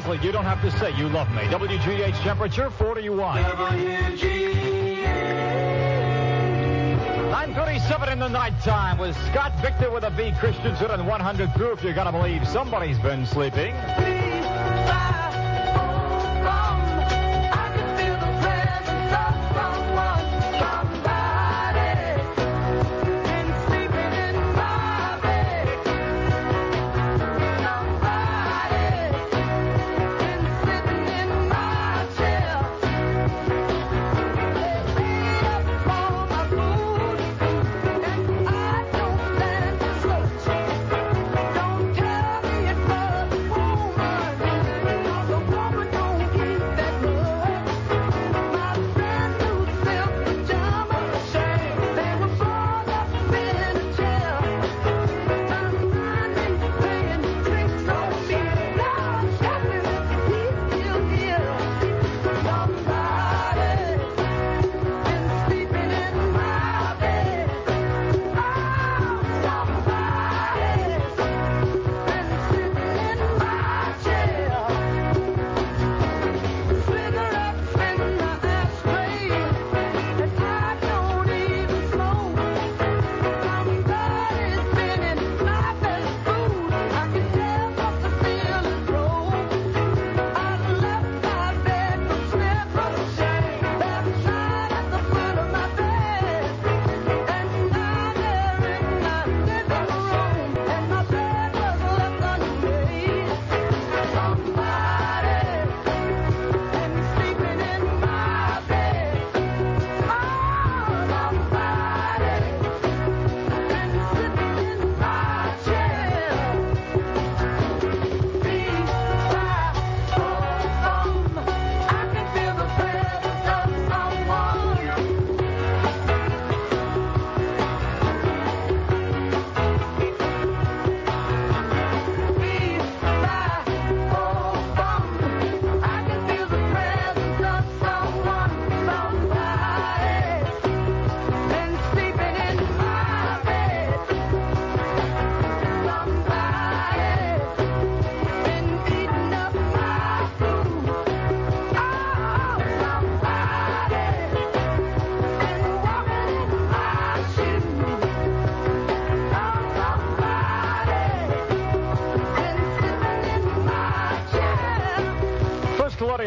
Exactly. You don't have to say you love me. WGH temperature 41. WGH. 9:37 in the nighttime with Scott Victor with a B. Christensen and 100 proof. You gotta believe somebody's been sleeping.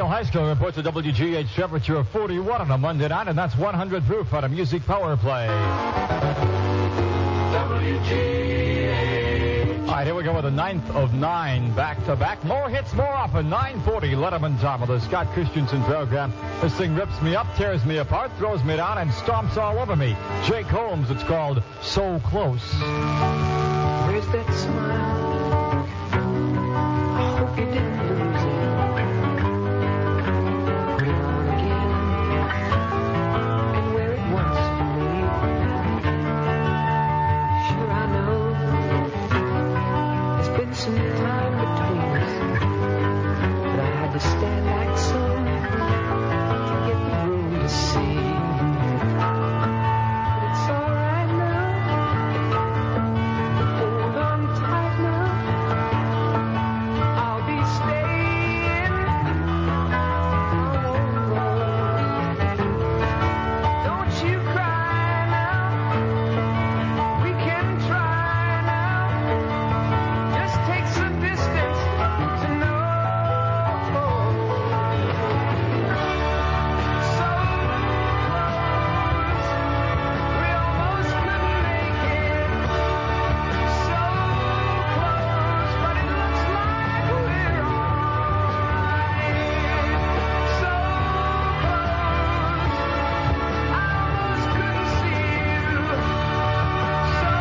High School reports a WGH temperature of 41 on a Monday night, and that's 100 proof on a music power play. WGH. All right, here we go with the 9th of 9 back-to-back. More hits more often. 9:40 Letterman time with the Scott Christensen program. This thing rips me up, tears me apart, throws me down, and stomps all over me. Jake Holmes, it's called So Close. Where's that smile? I hope you didn't lose it. Some time between us, but I had to stand like some to get the room to see. But it's all right now. Hold on tight now. I'll be staying. Oh, don't you cry now. We can try now. Just take some distance to know. So close, we almost couldn't make it. So close, but it looks like we're alright. So close, I almost couldn't see you. So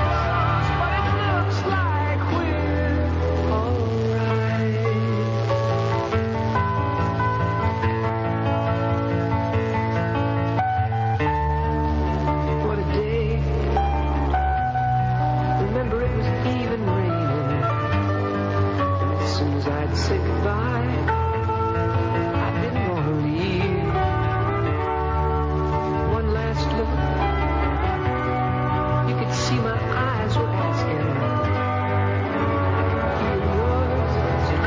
close, but it looks like we're alright. What a day. Remember it was even raining. And as soon as I'd say goodbye, I didn't want to leave. One last look. You could see my eyes were asking. I could feel yours as you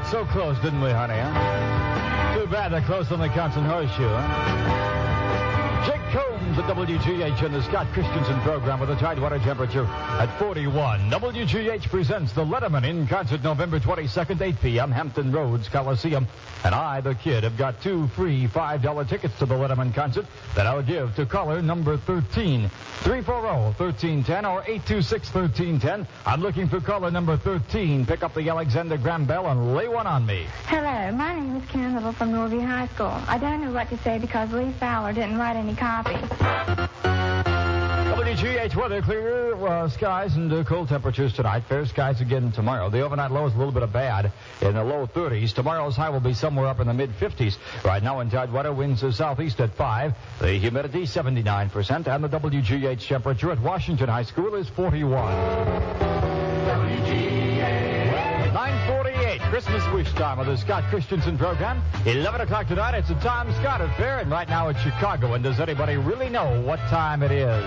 got so close, didn't we, honey? Huh? Too bad they're close on the Wisconsin Horseshoe, huh? Jake Combs at WGH in the Scott Christensen program with a Tidewater temperature at 41. WGH presents the Letterman in concert November 22nd, 8 p.m., Hampton Roads Coliseum. And I, the kid, have got 2 free $5 tickets to the Letterman concert that I'll give to caller number 13. 340-1310 or 826-1310. I'm looking for caller number 13. Pick up the Alexander Graham Bell and lay one on me. Hello, my name is Karen Little from Norview High School. I don't know what to say because Lee Fowler didn't write any copy. WGH weather, clear skies and cold temperatures tonight. Fair skies again tomorrow. The overnight low is a little bit of bad in the low 30s. Tomorrow's high will be somewhere up in the mid-50s. Right now in Tidewater, winds are southeast at 5. The humidity 79%, and the WGH temperature at Washington High School is 41. WGH 9:48, Christmas wish time of the Scott Christensen program. 11 o'clock tonight, it's a Tom Scott affair, and right now it's Chicago. And does anybody really know what time it is?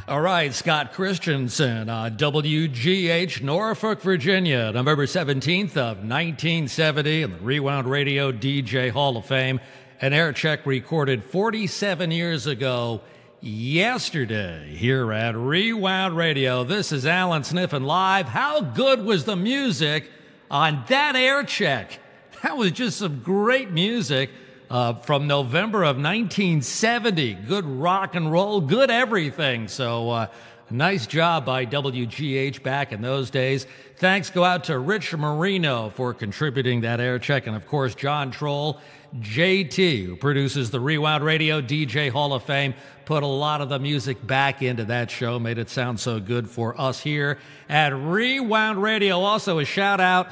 All right, Scott Christensen on WGH, Norfolk, Virginia, November 17th of 1970 in the RewoundRadio DJ Hall of Fame. An air check recorded 47 years ago yesterday here at RewoundRadio. This is Allan Sniffen live. How good was the music on that air check? That was just some great music from November of 1970. Good rock and roll, good everything. So nice job by WGH back in those days. Thanks go out to Rich Marino for contributing that air check, and of course John Troll, JT, who produces the Rewound Radio DJ Hall of Fame, put a lot of the music back into that show, made it sound so good for us here at Rewound Radio. Also a shout out,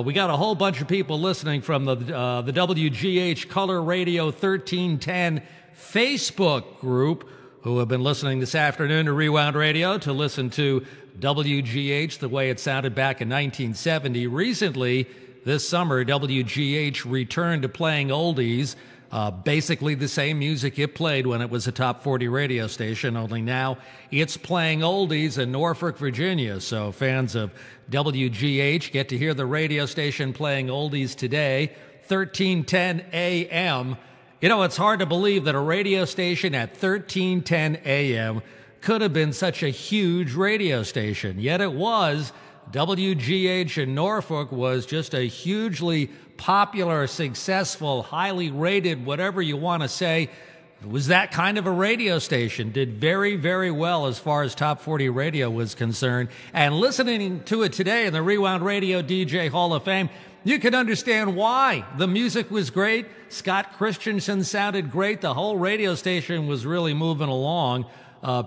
we got a whole bunch of people listening from the WGH Color Radio 1310 Facebook group who have been listening this afternoon to Rewound Radio to listen to WGH the way it sounded back in 1970. Recently, this summer, WGH returned to playing oldies, basically the same music it played when it was a top 40 radio station, only now it's playing oldies in Norfolk, Virginia. So fans of WGH get to hear the radio station playing oldies today, 1310 AM. You know, it's hard to believe that a radio station at 1310 AM could have been such a huge radio station, yet it was. WGH in Norfolk was just a hugely popular, successful, highly rated, whatever you want to say. It was that kind of a radio station. Did very, very well as far as top 40 radio was concerned. And listening to it today in the Rewound Radio DJ Hall of Fame, you can understand why. The music was great. Scott Christensen sounded great. The whole radio station was really moving along.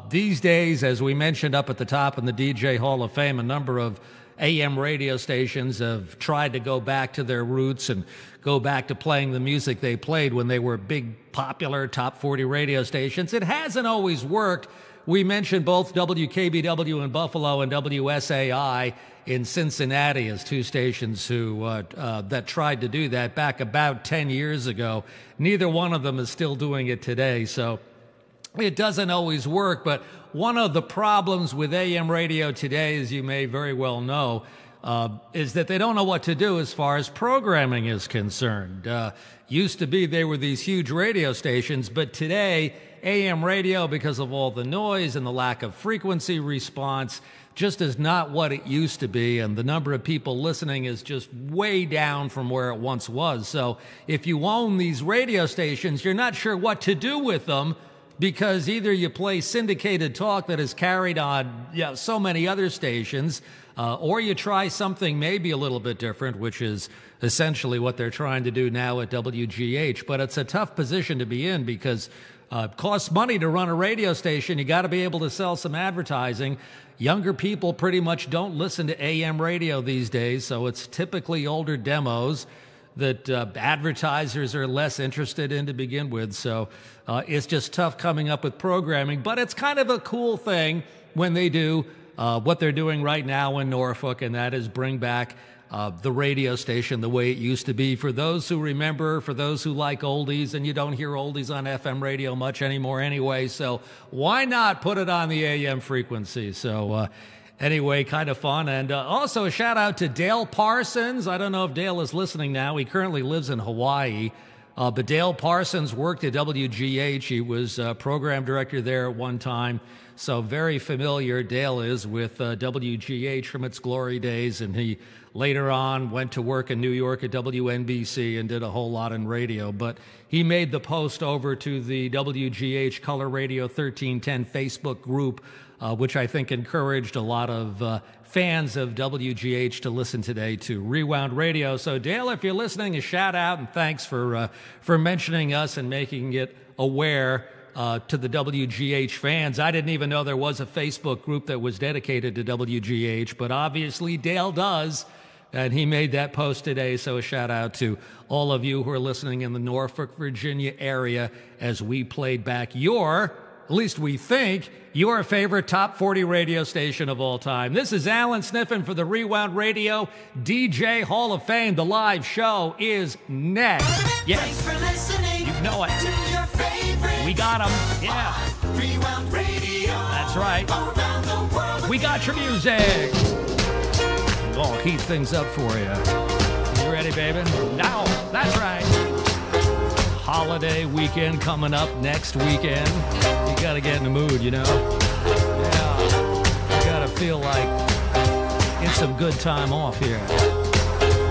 These days, as we mentioned up at the top in the DJ Hall of Fame, a number of AM radio stations have tried to go back to their roots and go back to playing the music they played when they were big, popular top 40 radio stations. It hasn't always worked. We mentioned both WKBW in Buffalo and WSAI in Cincinnati as two stations who that tried to do that back about 10 years ago. Neither one of them is still doing it today, so it doesn't always work. But one of the problems with AM radio today, as you may very well know, is that they don't know what to do as far as programming is concerned. Used to be they were these huge radio stations, but today AM radio, because of all the noise and the lack of frequency response, just is not what it used to be, and the number of people listening is just way down from where it once was. So if you own these radio stations, you're not sure what to do with them, because either you play syndicated talk that is carried on so many other stations, or you try something maybe a little bit different, which is essentially what they're trying to do now at WGH. But it's a tough position to be in because it costs money to run a radio station. You got to be able to sell some advertising. Younger people pretty much don't listen to AM radio these days, so it's typically older demos that advertisers are less interested in to begin with. So it's just tough coming up with programming. But it's kind of a cool thing when they do what they're doing right now in Norfolk, and that is bring back the radio station the way it used to be. For those who remember, for those who like oldies, and you don't hear oldies on FM radio much anymore anyway, so why not put it on the AM frequency? So anyway, kind of fun. And also a shout out to Dale Parsons. I don't know if Dale is listening now. He currently lives in Hawaii. But Dale Parsons worked at WGH. He was program director there at one time. So very familiar Dale is with WGH from its glory days. And he later on went to work in New York at WNBC and did a whole lot in radio. But he made the post over to the WGH Color Radio 1310 Facebook group, which I think encouraged a lot of fans of WGH to listen today to Rewound Radio. So, Dale, if you're listening, a shout out and thanks for mentioning us and making it aware to the WGH fans. I didn't even know there was a Facebook group that was dedicated to WGH, but obviously Dale does, and he made that post today. So a shout out to all of you who are listening in the Norfolk, Virginia area as we played back your, at least we think, your favorite top 40 radio station of all time. This is Allan Sniffen for the Rewound Radio DJ Hall of Fame. The live show is next. Yes. Thanks for listening. You know it. To your favorite. We got them. Yeah. Rewound Radio. That's right. Around the world. We got your music. We'll heat things up for you. You ready, baby? Now. That's right. Holiday weekend coming up next weekend. You gotta get in the mood, you know? Yeah. You gotta feel like it's some good time off here.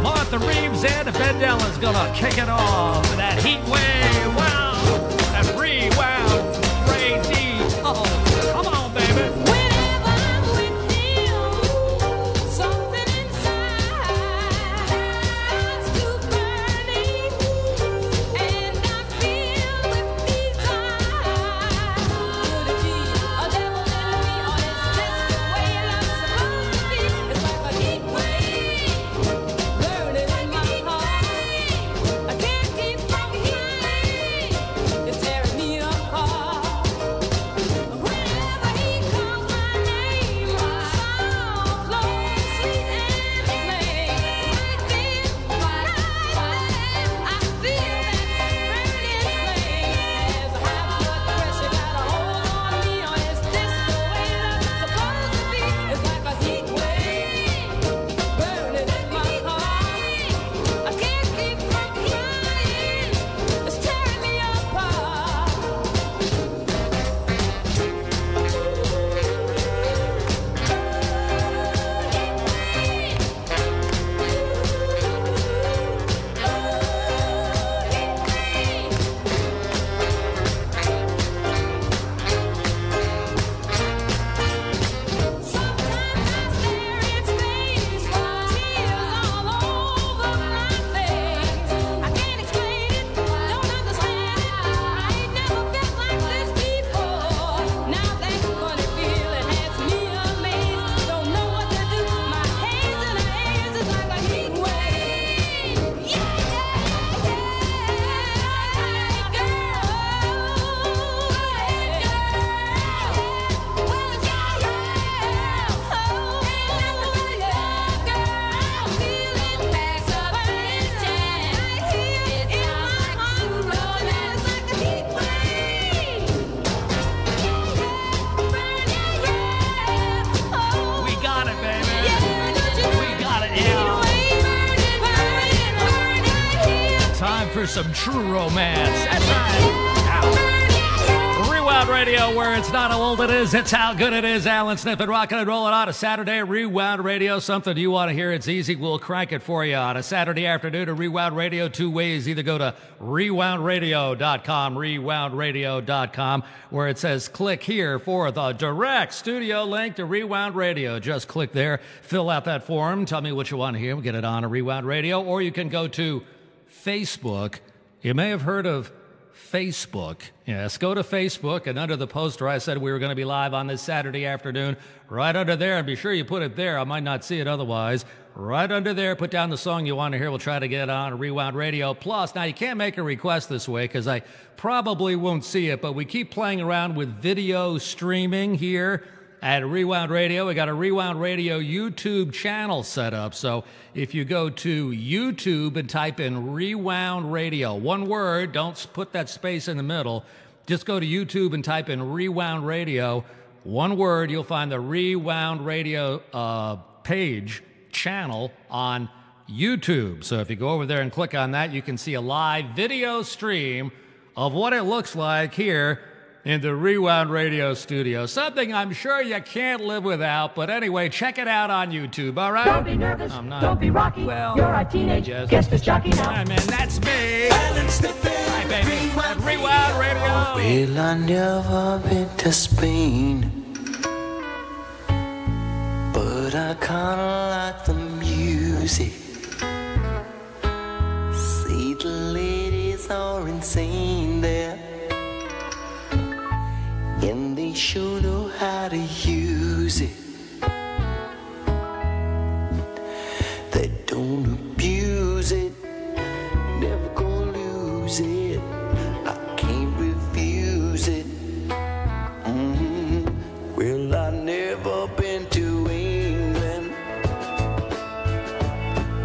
Martha Reeves and Fendela's gonna kick it off. That heat wave, wow! That Rewound Radio. Come on, baby. Whenever for some true romance. That's right. Rewound Radio, where it's not how old it is, it's how good it is. Allan, Sniffen, Rockin' and Rollin' on a Saturday. Rewound Radio, something you want to hear. It's easy. We'll crank it for you on a Saturday afternoon. To Rewound Radio, two ways. Either go to RewoundRadio.com, RewoundRadio.com, where it says click here for the direct studio link to Rewound Radio. Just click there, fill out that form, tell me what you want to hear. We'll get it on a Rewound Radio. Or you can go to Facebook. You may have heard of Facebook. Yes, go to Facebook, and under the poster I said we were going to be live on this Saturday afternoon. Right under there, and be sure you put it there. I might not see it otherwise. Right under there, put down the song you want to hear. We'll try to get it on Rewound Radio. Plus, now you can't make a request this way because I probably won't see it, but we keep playing around with video streaming here at Rewound Radio. We got a Rewound Radio YouTube channel set up. So if you go to YouTube and type in Rewound Radio, one word, don't put that space in the middle. Just go to YouTube and type in Rewound Radio, one word. You'll find the Rewound Radio page channel on YouTube. So if you go over there and click on that, you can see a live video stream of what it looks like here in the Rewound Radio studio. Something I'm sure you can't live without, but anyway, check it out on YouTube, all right? Don't be nervous, I'm not. don't be rocky. Well, you're a teenage just- guest is jockey now. Hi, man, that's me. Allan, Sniffen, Hi, baby. Rewound Rewound Radio. Well, I never been to Spain, but I kinda like the music. See, the ladies are insane there, and they sure know how to use it. They don't abuse it, never gonna lose it. I can't refuse it. Well, I never been to England,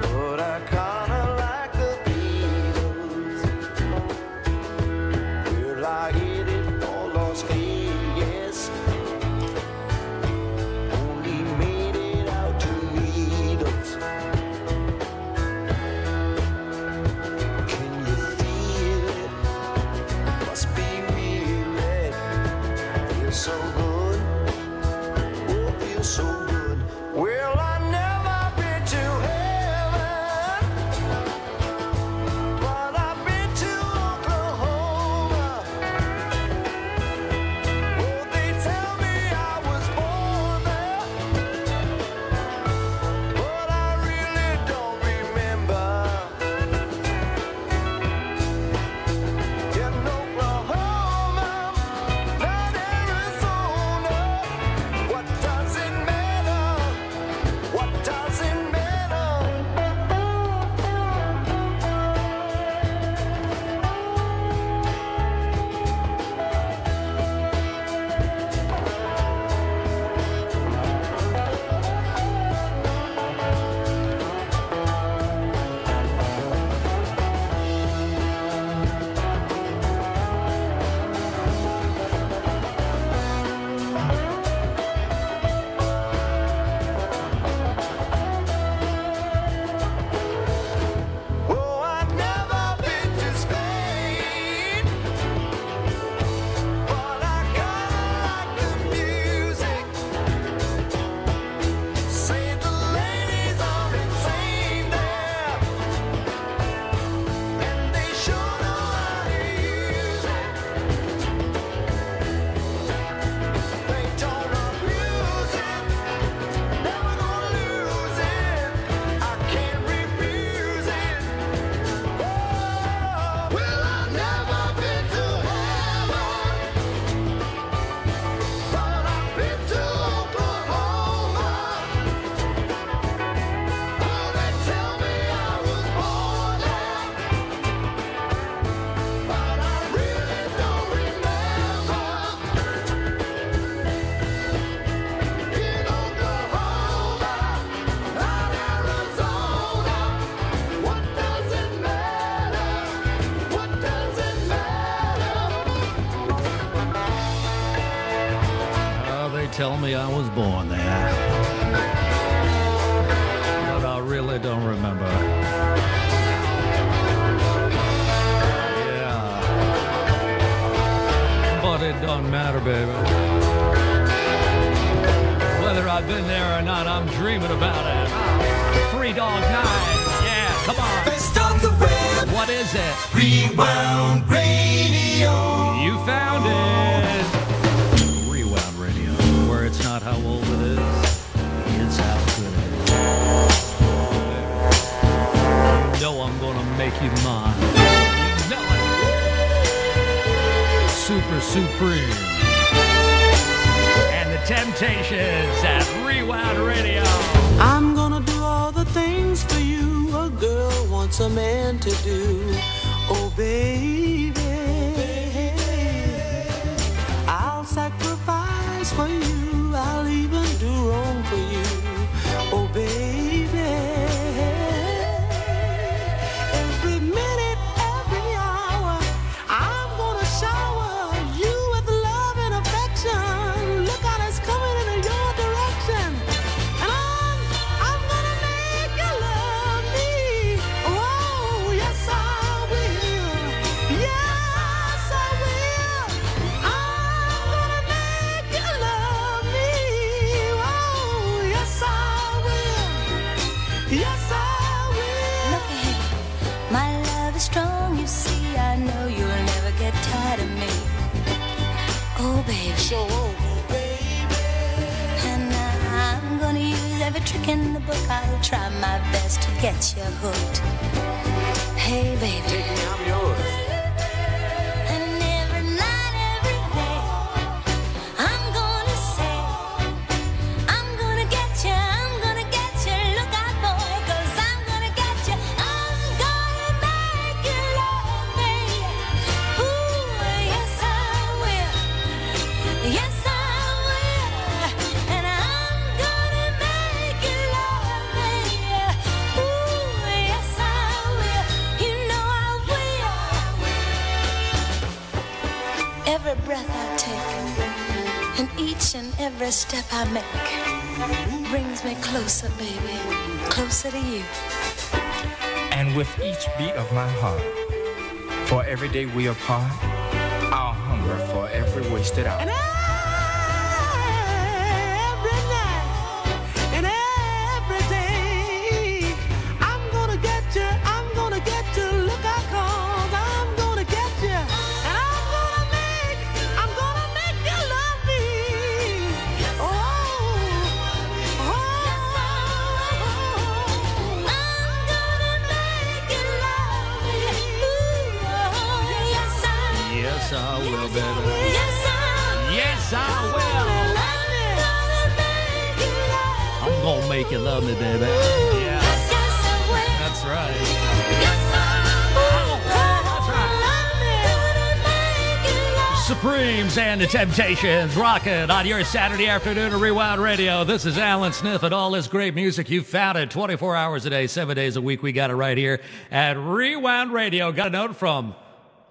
but I kinda like the Beatles. Well, I hit it for Las Vegas, only made it out to meet us. Can you feel it? Must be real, it feels so good. Oh, feels so good. Well, I never been to heaven, but I've been to Oklahoma. Oh, they tell me I was born there, but I really don't remember. In Oklahoma, not Arizona. What does it matter? What does it matter? Oh, I've never been to Spain, but I kinda like the music. Say the ladies are insane there, and they sure know how to use it. They don't abuse it, never gonna lose it. I can't refuse it. Well, I've never been to heaven, but I've been to Oklahoma. Oh, they tell me I was born there, but I really don't remember. In Oklahoma, not Arizona. What does it matter? What does it matter? Oh, they tell me I was born there, but I really don't remember. but it don't matter, baby. Whether I've been there or not, I'm dreaming about it. Three Dog Night. Yeah, come on. Best on the web. What is it? Rewound Radio. You found it. Rewound Radio, where it's not how old it is, it's how good it is. You know I'm gonna make you mine. You know it. Super Supreme. And the Temptations at Rewound Radio. I'm gonna do all the things for you a girl wants a man to do. Oh, baby, I'll sacrifice for you. I'll even do wrong for you. Oh, baby, every minute, every hour, I'm gonna shower you with love and affection. Look out, it's coming in your direction. And I'm gonna make you love me. Oh, yes, I will. Yes, I will. I'm gonna make you love me. Oh, yes, I will. Yes, I will. Look ahead, my love is strong, you see. I know you'll never get tired of me. Oh, baby. Show over, baby. And I'm gonna use every trick in the book. I'll try my best to get you hooked. Hey, baby. Take me, I'm yours. And every night, every day, I'm gonna say, I'm gonna get you, look out, boy, 'cause I'm gonna get you, I'm gonna make you love me. Ooh, yes I will, yes I will, and I'm gonna make you love me. Ooh, yes I will, you know I will. Every breath I take, and each and every step I make, brings me closer, baby, closer to you. And with each beat of my heart, for every day we apart, I'll hunger for every wasted hour. And every night and every day, I'm gonna get you, look out, 'cause I'm gonna get you, and I'm gonna make you love me. Oh, oh, I'm gonna make you love me. Ooh, yes I will. Yes, I will, baby. Yes I will. Yes, I will. I'm gonna make you love me. I'm gonna make you love me, baby. Yeah, Yes I will. that's right. Yes I will. That's right. Supremes and the Temptations, rocking on your Saturday afternoon at Rewound Radio. This is Allan Sniffen. All this great music, you found it 24 hours a day, 7 days a week. We got it right here at Rewound Radio. Got a note from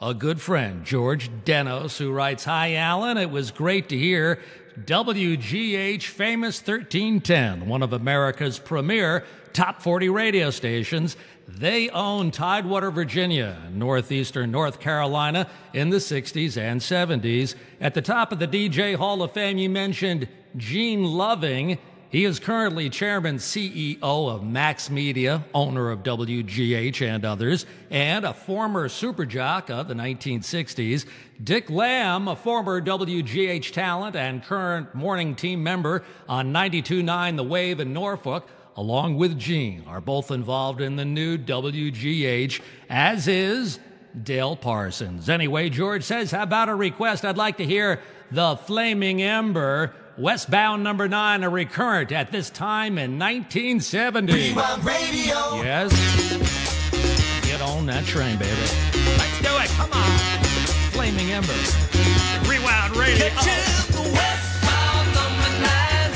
a good friend, George Denos, who writes, "Hi, Allan. It was great to hear WGH Famous 1310, one of America's premier top 40 radio stations. They own Tidewater, Virginia, northeastern North Carolina in the 60s and 70s. At the top of the DJ Hall of Fame, you mentioned Gene Loving. He is currently chairman, CEO of Max Media, owner of WGH and others, and a former super jock of the 1960s. Dick Lamb, a former WGH talent and current morning team member on 92.9 The Wave in Norfolk, along with Gene, are both involved in the new WGH, as is Dale Parsons. Anyway, George says, how about a request? I'd like to hear the Flaming Ember, Westbound number 9, a recurrent at this time in 1970. Rewound Radio. Yes. Get on that train, baby. Let's do it. Come on. Flaming Ember. Rewound Radio. Catching the westbound number 9.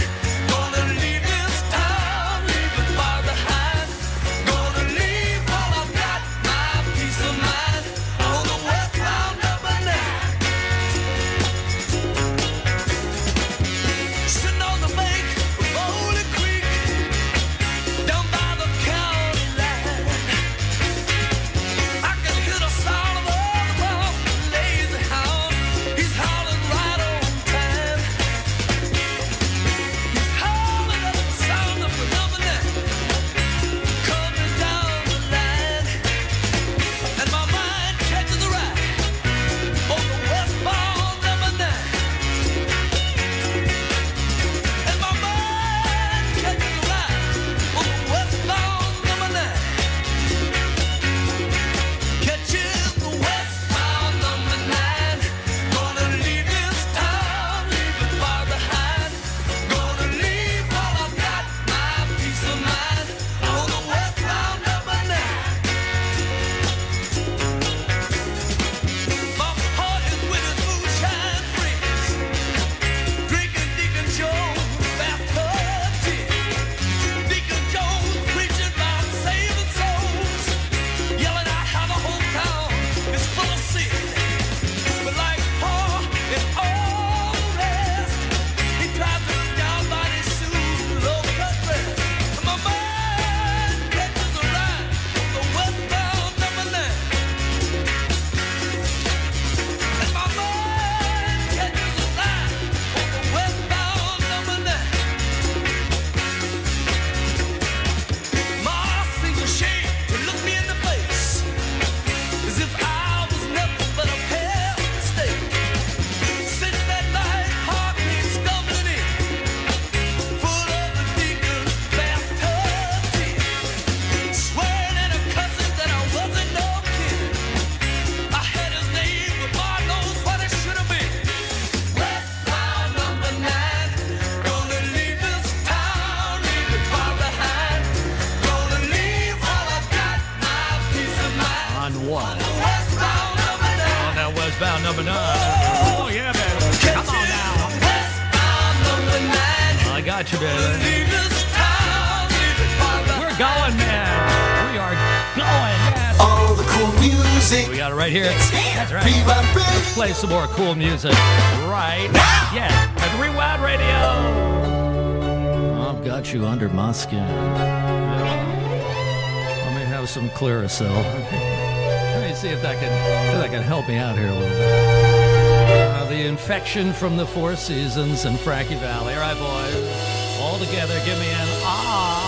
Gonna leave this town, leave it far behind. Gonna leave all I've got, my peace of mind, on the westbound number 9. Sitting on the bank of Holy Creek, down by the county line. I can hear the sound of all the lazy hound. He's howling got you, baby. We're going, man. We are going, yes. All the cool music. We got it right here. That's right. Rewound Let's play some more cool music right now. Yes, at Rewound Radio. I've got you under my skin. Let me have some Clearasil. Let me see if that can help me out here a little bit. The infection from the Four Seasons and Frankie Valley. All right, boys. All together, give me an ah.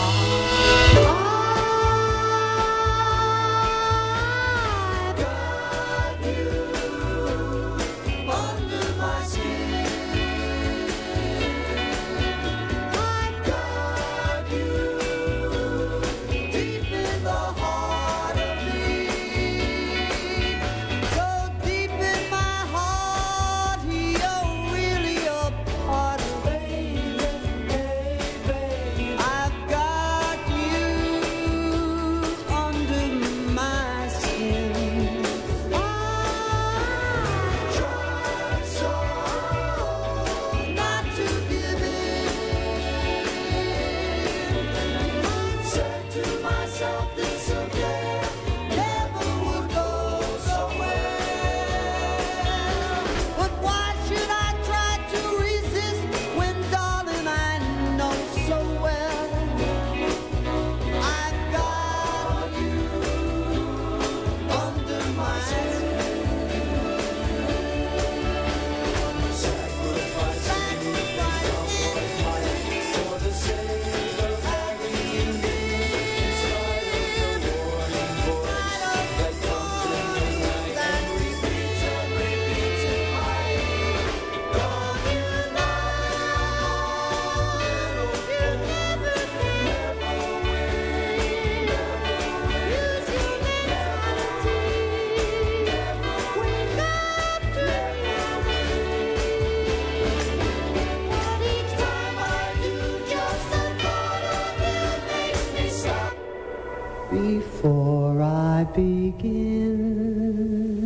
Before I begin,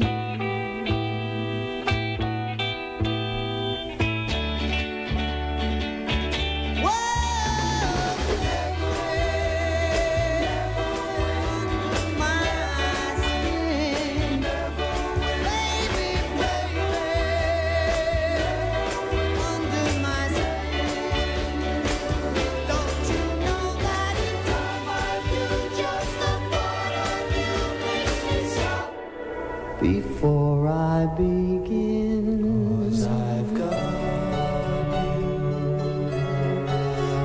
before I begin, 'cause I've got you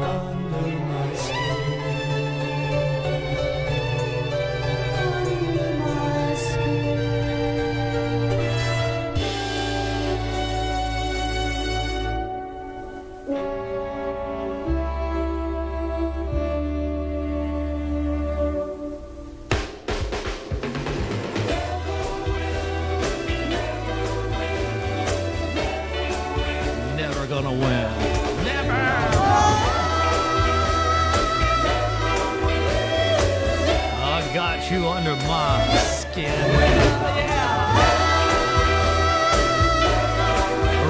under my skin, under my skin. Gonna win. Never. I got you under my skin. Yeah.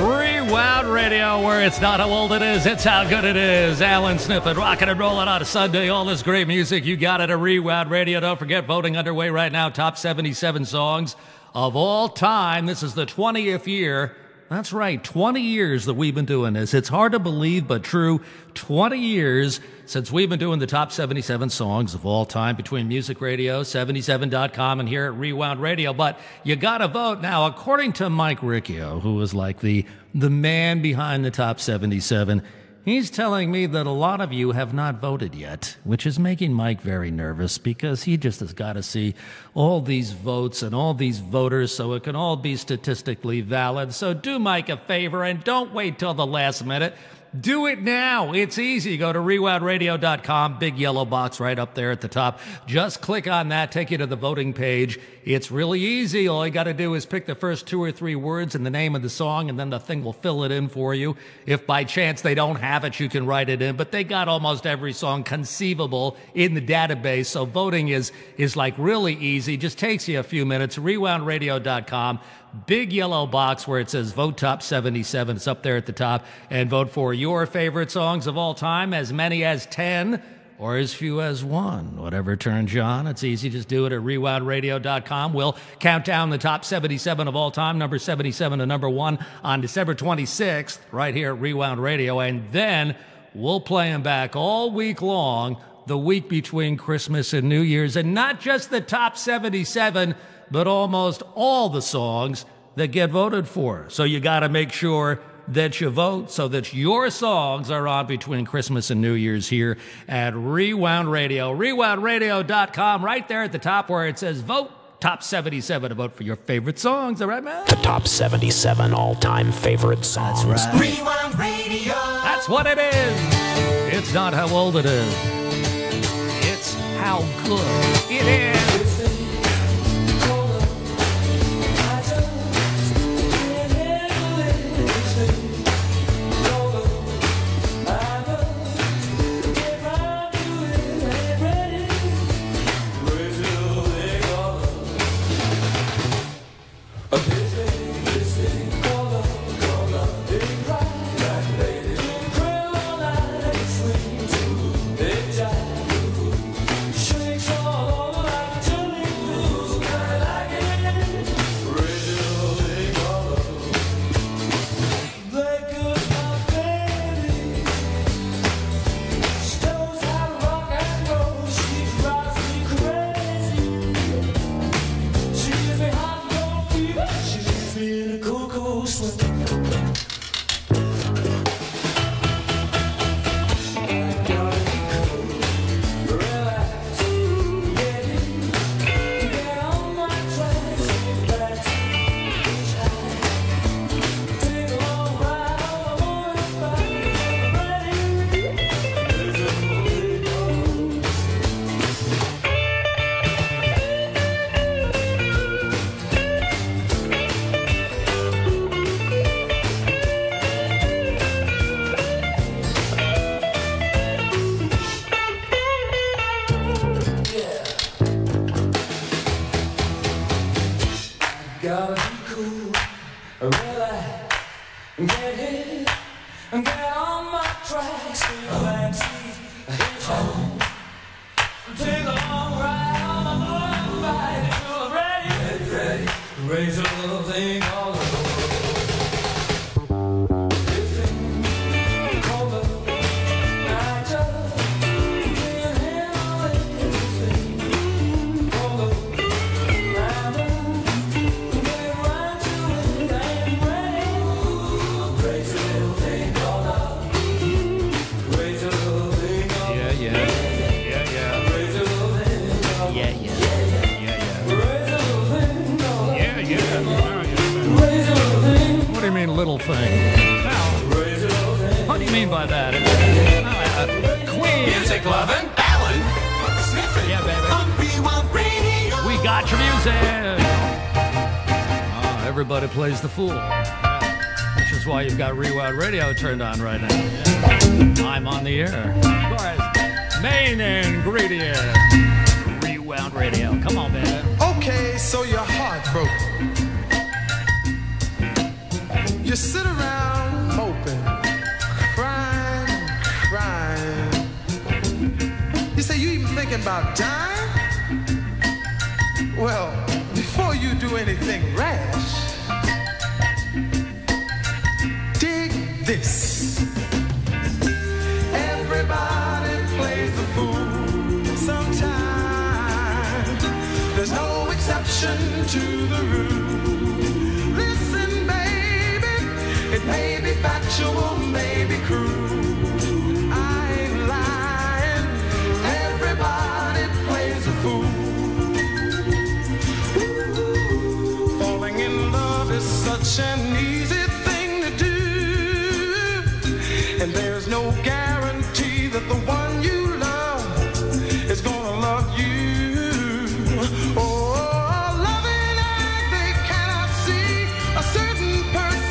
Rewound Radio, where it's not how old it is, it's how good it is. Allan, Sniffen, rocking and rolling on a Sunday. All this great music you got it at Rewound Radio. Don't forget, voting underway right now. Top 77 songs of all time. This is the 20th year. That's right, 20 years that we've been doing this. It's hard to believe, but true. 20 years since we've been doing the top 77 songs of all time between Music Radio, 77.com, and here at Rewound Radio. But you got to vote. Now, according to Mike Riccio, who is like the man behind the top 77, he's telling me that a lot of you have not voted yet, which is making Mike very nervous because he just has got to see all these votes and all these voters so it can all be statistically valid. So do Mike a favor and don't wait till the last minute. Do it now. It's easy. Go to RewoundRadio.com, big yellow box right up there at the top. Just click on that, take you to the voting page. It's really easy. All you got to do is pick the first 2 or 3 words in the name of the song, and then the thing will fill it in for you. If by chance they don't have it, you can write it in. But they got almost every song conceivable in the database, so voting is like really easy. Just takes you a few minutes. RewoundRadio.com. big yellow box where it says Vote Top 77. It's up there at the top. And vote for your favorite songs of all time, as many as 10 or as few as 1. Whatever turns you on. It's easy. Just do it at RewoundRadio.com. We'll count down the top 77 of all time, number 77 to number 1, on December 26th, right here at Rewound Radio. And then we'll play them back all week long, the week between Christmas and New Year's. And not just the top 77, but almost all the songs that get voted for. So you got to make sure that you vote so that your songs are on between Christmas and New Year's here at Rewound Radio. RewoundRadio.com, right there at the top where it says Vote Top 77 to vote for your favorite songs. All right, man? The top 77 all-time favorite songs. That's right. Rewound Radio. That's what it is. It's not how old it is. It's how good it is. Little thing. Now, what do you mean by that? Queen. Music loving Allan. Sniffen. Yeah, baby. On Rewound Radio. We got your music. Everybody plays the fool. Which is why you've got Rewound Radio turned on right now. I'm on the air. Of course, main ingredient. Rewound Radio. Come on, baby. Okay, so you're heartbroken. You sit around moping, crying. You say you even thinking about dying? Well, before you do anything rash, dig this. Everybody plays the fool sometimes. There's no exception to the rule. Listen, it may be factual, may be cruel. I ain't lying. Everybody plays a fool. Ooh, falling in love is such an easy thing to do, and there's no guarantee that the one you love is gonna love you. Oh, loving eyes, they cannot see a certain person.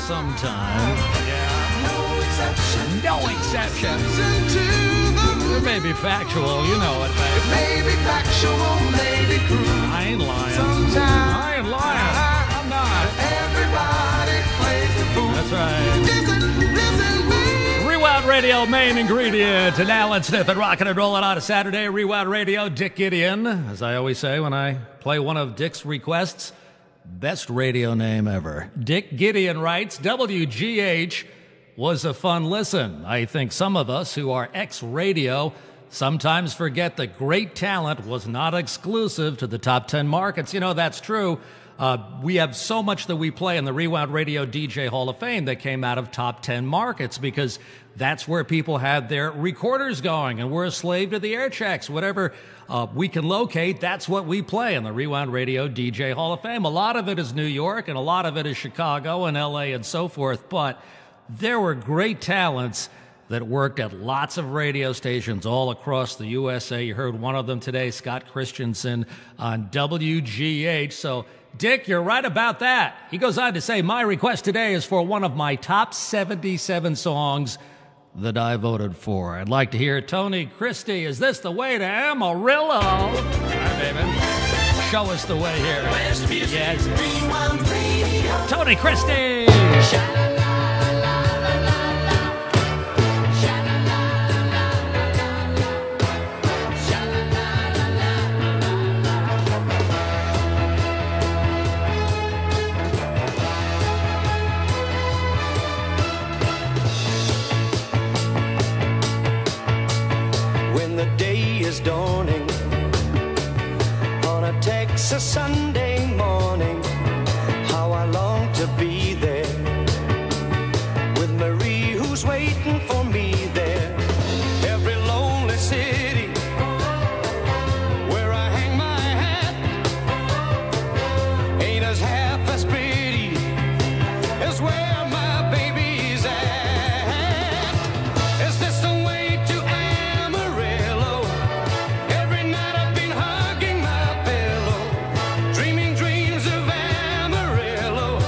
sometime. No exception. It may be factual, you know it, babe. Maybe factual, maybe cruel. I ain't lying. Sometimes I ain't lying. I'm not. Everybody plays the fool. That's right. Listen, baby. Rewound Radio, main ingredient. And Allan, Sniffen, rocking and rolling on a Saturday. Rewound Radio, Dick Gideon. As I always say when I play one of Dick's requests, best radio name ever. Dick Gideon writes, WGH was a fun listen. I think some of us who are ex-radio sometimes forget that great talent was not exclusive to the top 10 markets. You know, that's true. We have so much that we play in the Rewound Radio DJ Hall of Fame that came out of top 10 markets because that's where people had their recorders going, and we're a slave to the air checks. Whatever we can locate, that's what we play in the Rewound Radio DJ Hall of Fame. A lot of it is New York, and a lot of it is Chicago and LA and so forth, but there were great talents that worked at lots of radio stations all across the USA. You heard one of them today, Scott Christensen on WGH. So, Dick, you're right about that. He goes on to say, my request today is for one of my top 77 songs that I voted for. I'd like to hear Tony Christie, Is This the Way to Amarillo? All right, baby. Show us the way here. Yes. Tony Christie. Dawning on a Texas Sunday morning, how I long to be there with Marie who's waiting for me there. Every lonely city where I hang my hat ain't as half as pretty as where my baby's at. Is this the way to Amarillo? Every night I've been hugging my pillow, dreaming dreams of Amarillo,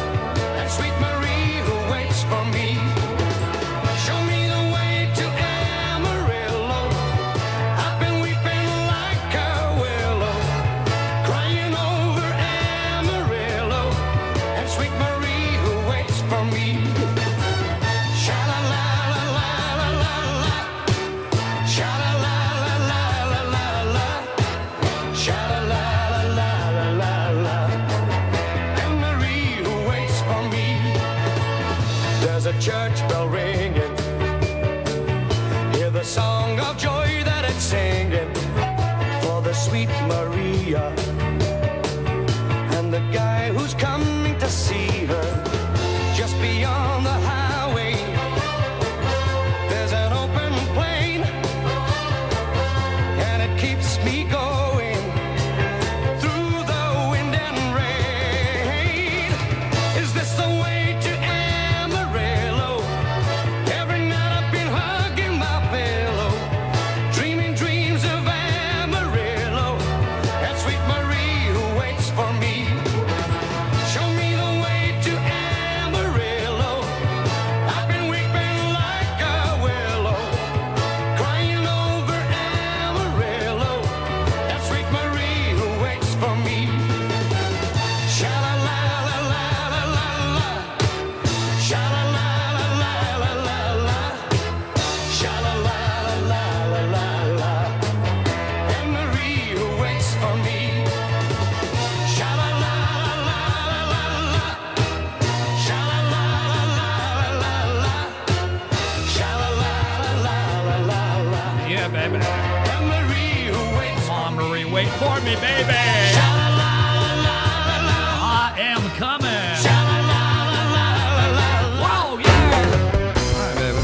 and sweet Marie who waits for me. Show me the way to Amarillo. I've been weeping like a willow, crying over Amarillo, and sweet Marie who waits for me. Sha-la-la-la-la-la-la-la, sha-la-la-la-la-la-la, sha-la-la-la-la-la-la, and Marie who waits for me. There's a church bell ringing, hear the song of joy that it's singing for the sweet Maria and the guy who's coming to see her. Just beyond the highway, there's an open plain, and it keeps me going through the wind and rain. Is this the way to Amarillo? Every night I've been hugging my pillow, dreaming dreams of Amarillo, and sweet Marie who waits for me. Show me the way to Amarillo. I've been weeping like a willow, crying over Amarillo, and sweet Marie who waits for me. Sha-la-la-la-la-la-la, sha-la-la-la-la-la-la, sha-la-la-la-la-la-la, and Marie who waits for me. Sha-la-la-la-la-la-la, sha-la-la-la-la-la-la, sha-la-la-la-la-la-la, Yeah, baby. and Marie who waits Come on, Marie, wait for me, baby. Sha-la-la-la-la-la, I am coming. sha-la-la-la-la-la. Whoa, yeah. All right, baby.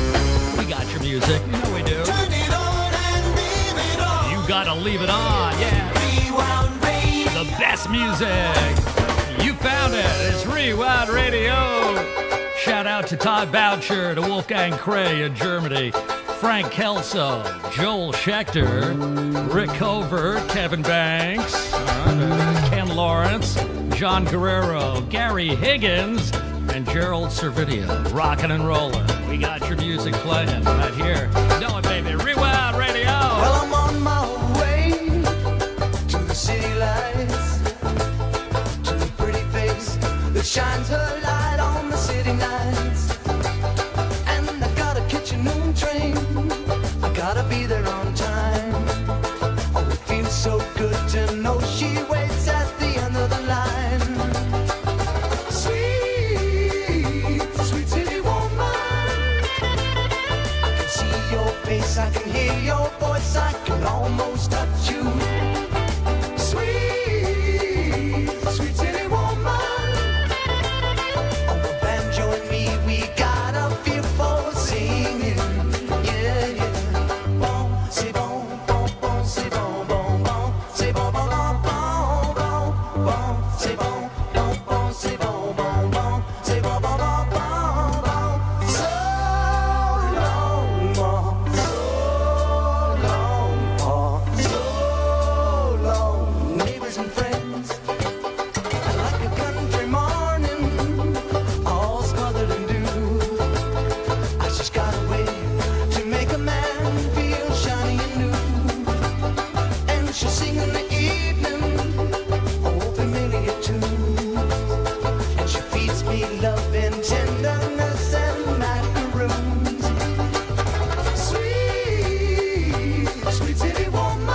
We got your music. You know we do. Turn it on and leave it on. You gotta leave it on, yeah. Rewound Radio. The best music. You found it. It's Rewound Radio. Shout out to Todd Boucher, to Wolfgang Cray in Germany, Frank Kelso, Joel Schechter, Rick Covert, Kevin Banks, Ken Lawrence, John Guerrero, Gary Higgins, and Gerald Servideo, rockin' and rollin'. We got your music playing right here. You know it, baby. Rewound Radio. Well, I'm on my way to the city lights, to the pretty face that shines her light on the city nights. And I gotta catch a noon train, I gotta be there on time. Oh, it feels so good to know she waits at the end of the line. Sweet, sweet city woman, I can see your face, I can hear your voice, I can almost touch you. Sweet, sweet city woman, oh, the banjo and me, we got a feel for singing. Yeah, yeah. Bon, c'est bon, bon, bon, c'est bon, bon, bon, c'est bon, bon, bon, bon, bon, bon, c'est bon, bon, bon, c'est bon, bon, bon, c'est bon, bon, bon, bon, bon. So long, oh, so long, neighbors and friends, like a country morning, all smothered in dew. I just got a way to make a man feel shiny and new. And she'll sing in the evening, oh, familiar tunes. And she feeds me love and tenderness and macaroons. Sweet, sweet city woman,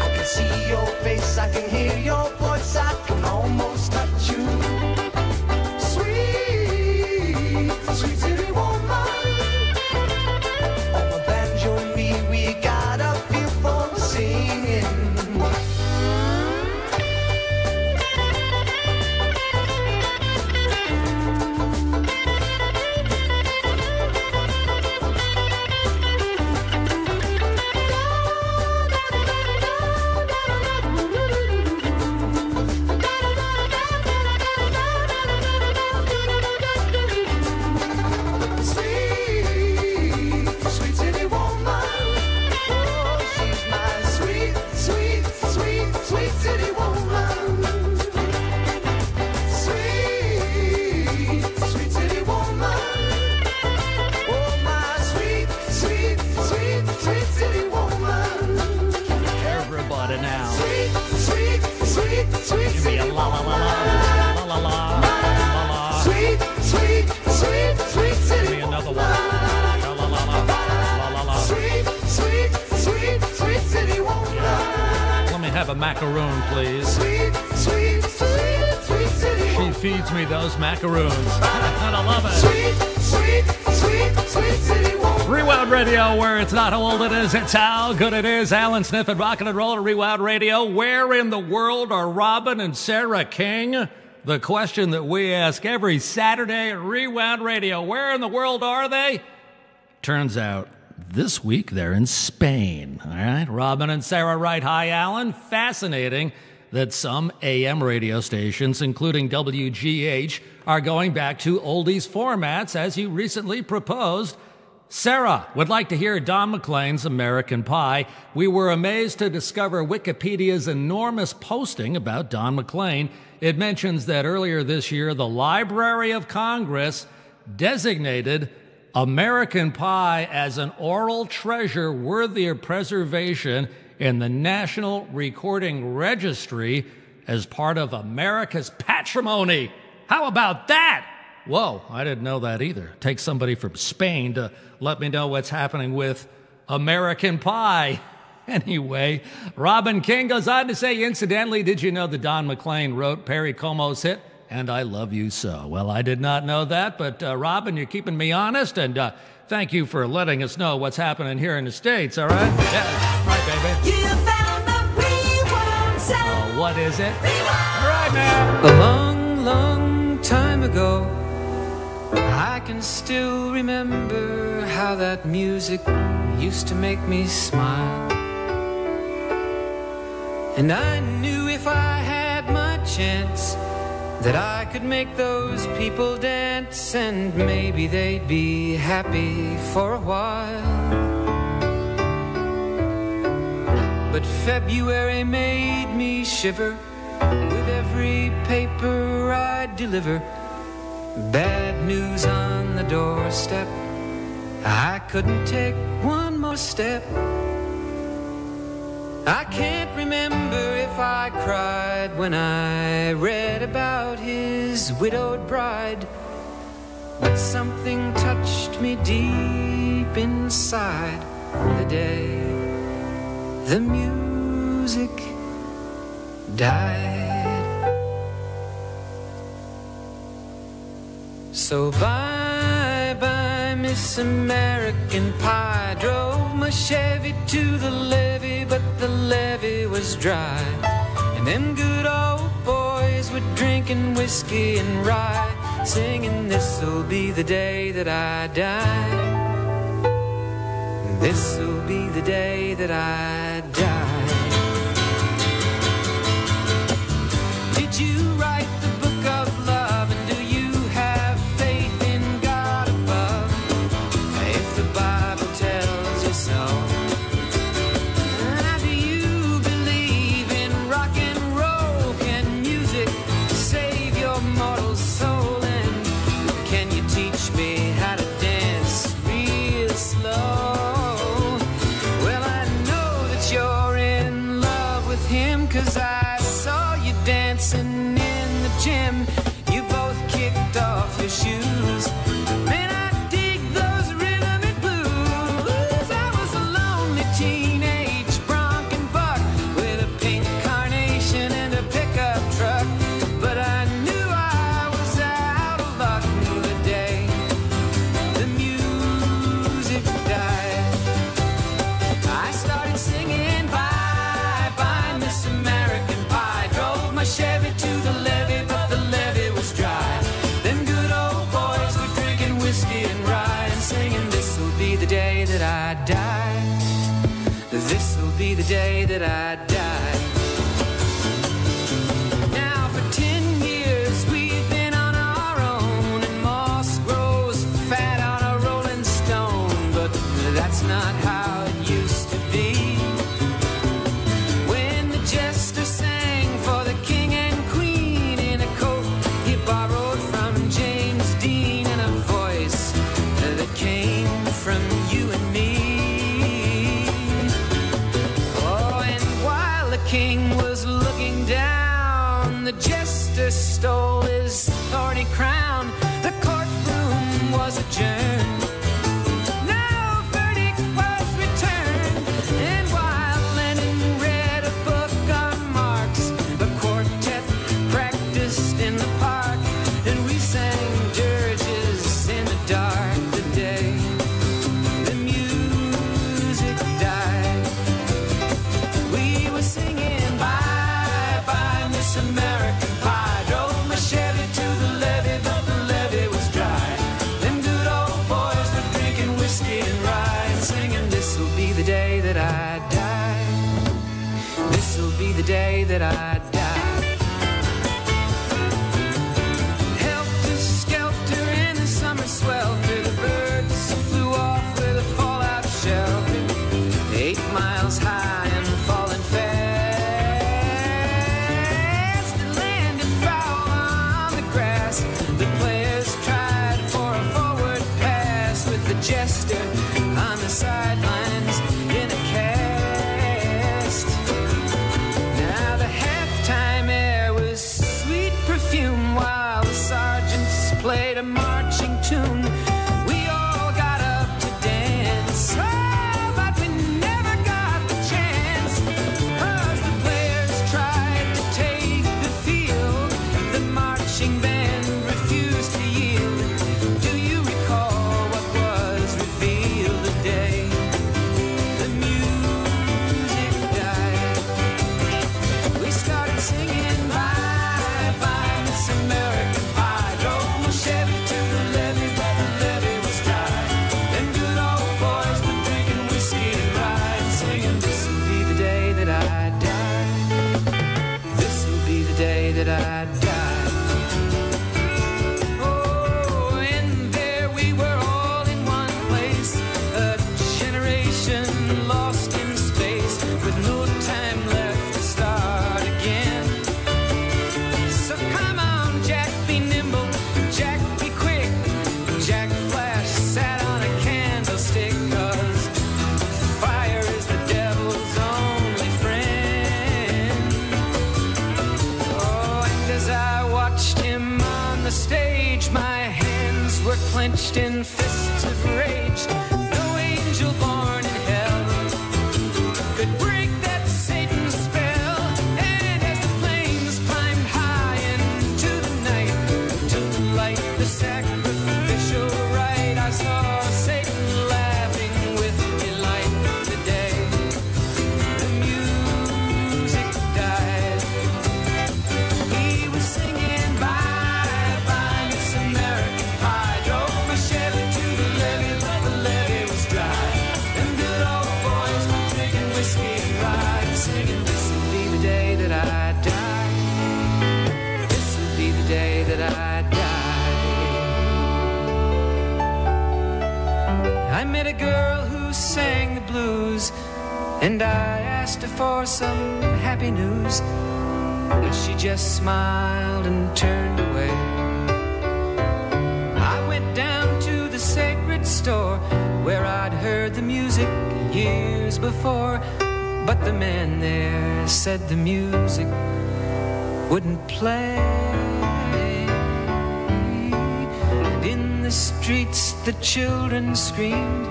I can see your face, I can hear your voice, I can almost touch you. Sweet, sweet city woman, oh, my banjo and me, we got a feel for singing. Sweet, sweet city woman, oh, she's my sweet, sweet, sweet, sweet city woman. Sweet, sweet city woman, oh, my sweet, sweet, sweet, sweet city woman. Everybody now. Sweet, sweet, sweet, sweet Give me city a la la la woman. la la la la la la. Sweet, sweet, sweet, sweet Give city me another one. woman. La la la la la la la. Sweet, sweet, sweet, sweet city woman. Let me have a macaroon, please. Sweet, sweet, sweet, sweet city She woman. feeds me those macaroons. And I love it. Sweet, sweet, sweet, sweet city woman. Rewound Radio, where it's not how old it is, it's how good it is. Allan, Sniffen, Rockin' and Rollin' at Rewound Radio. Where in the world are Robin and Sarah King? The question that we ask every Saturday at Rewound Radio. Where in the world are they? Turns out this week they're in Spain. All right, Robin and Sarah write, hi, Allan. Fascinating that some AM radio stations, including WGH, are going back to oldies formats, as you recently proposed. Sarah would like to hear Don McLean's American Pie. We were amazed to discover Wikipedia's enormous posting about Don McLean. It mentions that earlier this year, the Library of Congress designated American Pie as an oral treasure worthy of preservation in the National Recording Registry as part of America's patrimony. How about that? Whoa, I didn't know that either. Take somebody from Spain to let me know what's happening with American Pie. Anyway, Robin King goes on to say, incidentally, did you know that Don McLean wrote Perry Como's hit, And I Love You So? Well, I did not know that, but Robin, you're keeping me honest, and thank you for letting us know what's happening here in the States, all right? Yeah, right, baby. You found the rewound sound. What is it? Rewound. Right now. A long, long time ago, I can still remember how that music used to make me smile. And I knew if I had my chance that I could make those people dance, and maybe they'd be happy for a while. But February made me shiver with every every paper I deliver. Bad news on the doorstep. I couldn't take one more step. I can't remember if I cried when I read about his widowed bride, but something touched me deep inside the day the music died. So bye-bye, Miss American Pie. Drove my Chevy to the levee, but the levee was dry. And them good old boys were drinking whiskey and rye, singing, this'll be the day that I die. This'll be the day that I die. Did you write the book of love, and do you have faith in God above? If the Bible tells you so. Now, do you believe in rock and roll? Can music save your mortal soul? And can you teach me how to dance real slow? Well, I know that you're in love with him, 'cause I saw you dancing in the gym. You both kicked off your shoes. Man, I dig those rhythmic blues. I was a lonely teenage bronc and buck with a pink carnation and a pickup truck, but I knew I was out of luck the day the music died. I started singing bye-bye, Miss American Pie. Drove my Chevy to the levee, but the levee was dry. Them good old boys were drinking whiskey and rye and singing, this'll be the day that I die. This'll be the day that I die. Now for 10 years we've been on our own, and moss grows fat on a rolling stone, but that's not how it used to be. When the jester sang for the king and queen in a coat he borrowed from James Dean, and a voice that came from you and me. Oh, and while the king was looking down, the jester stole his thorny crown. The courtroom was adjourned. No verdict was returned. And while Lenin read a book on Marx, the quartet practiced in the park, and we sang dirges in the dark the day the music died. We were singing bye-bye, Miss American Pie. Drove my Chevy to the levee, but the levee was dry. Them good old boys were drinking whiskey and rye and singing, this'll be the day that I die. This'll be the day that I die. Helter-skelter in the summer swelter, the birds flew off with a fallout shelter. 8 miles high and falling fast. It landed foul on the grass. The players tried for a forward pass with the jester on the sidelines in a cast. Now the halftime air was sweet perfume while the sergeants played a marching tune. We all got up to dance, oh, but we never got the chance, 'cause the players tried to take the field. The marching band refused to yield. Do you recall what was revealed the day the music died? We started singing bye-bye, Miss American Pie. Drove my Chevy to the levee, but the age, my hands were clenched in fists of rage. No angel born in hell could break that Satan's spell. And as the flames climbed high into the night to light the sacrificial rite, I saw Satan laughing with delight. The day the music died, he was singing bye bye Miss American Pie. Drove my Chevy to the levee, but the levee was dry. Them good old boys were drinking whiskey and rye, singing, this'll be the day that I die. This'll be the day that I die. I met a girl who sang the blues, and I asked her for some happy news, but she just smiled and turned away. I went down to the sacred store where I'd heard the music years before, but the man there said the music wouldn't play. And in the streets the children screamed,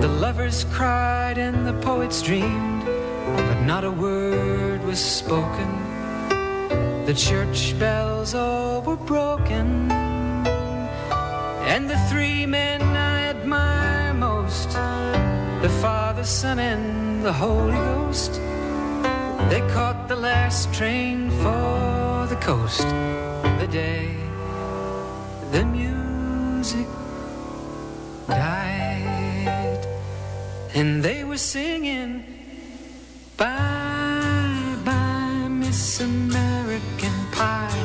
the lovers cried and the poets dreamed, but not a word was spoken. The church bells all were broken, and the three men I admire most, the Father, Son, and the Holy Ghost, they caught the last train for the coast. The day the music died, and they were singing bye bye Miss American Pie.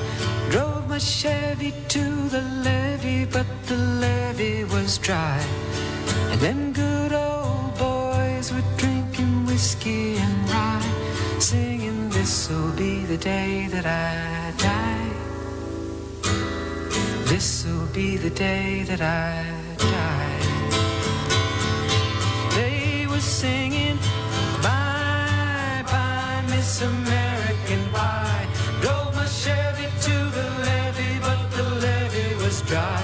Drove my Chevy to the levee, but the levee was dry. And them good old boys were drinking whiskey and rye, singing, this'll be the day that I die. This'll be the day that I die. They were singing bye bye Miss American Pie. Drove my Chevy to the levee, but the levee was dry.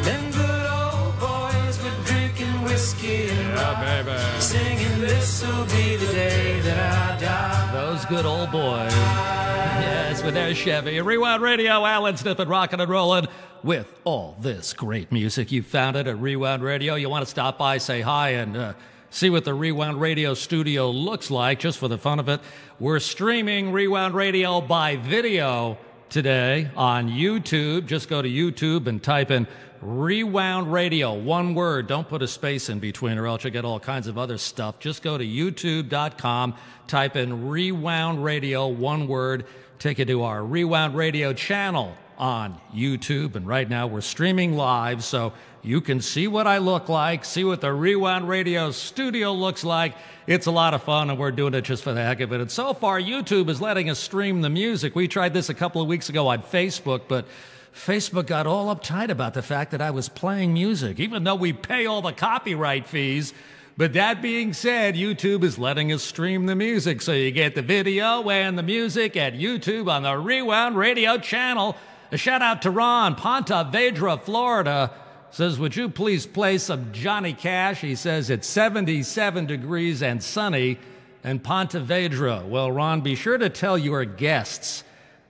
Them good old boys were drinking whiskey and rye, singing, this'll be the day that I die. Those good old boys. Yes, with their Chevy. Rewound Radio, Allan, Sniffen, Rockin' and Rollin'. With all this great music, you found it at Rewound Radio. You want to stop by, say hi, and see what the Rewound Radio studio looks like, just for the fun of it. We're streaming Rewound Radio by video today on YouTube. Just go to YouTube and type in Rewound Radio, one word. Don't put a space in between or else you'll get all kinds of other stuff. Just go to youtube.com, type in Rewound Radio, one word. Take you to our Rewound Radio channel on YouTube. And right now we're streaming live, so you can see what I look like, see what the Rewound Radio studio looks like. It's a lot of fun, and we're doing it just for the heck of it. And so far, YouTube is letting us stream the music. We tried this a couple of weeks ago on Facebook, but Facebook got all uptight about the fact that I was playing music, even though we pay all the copyright fees. But that being said, YouTube is letting us stream the music, so you get the video and the music at YouTube on the Rewound Radio channel. A shout out to Ron, Ponta Vedra, Florida. Says, would you please play some Johnny Cash? He says it's 77 degrees and sunny in Ponta Vedra. Well, Ron, be sure to tell your guests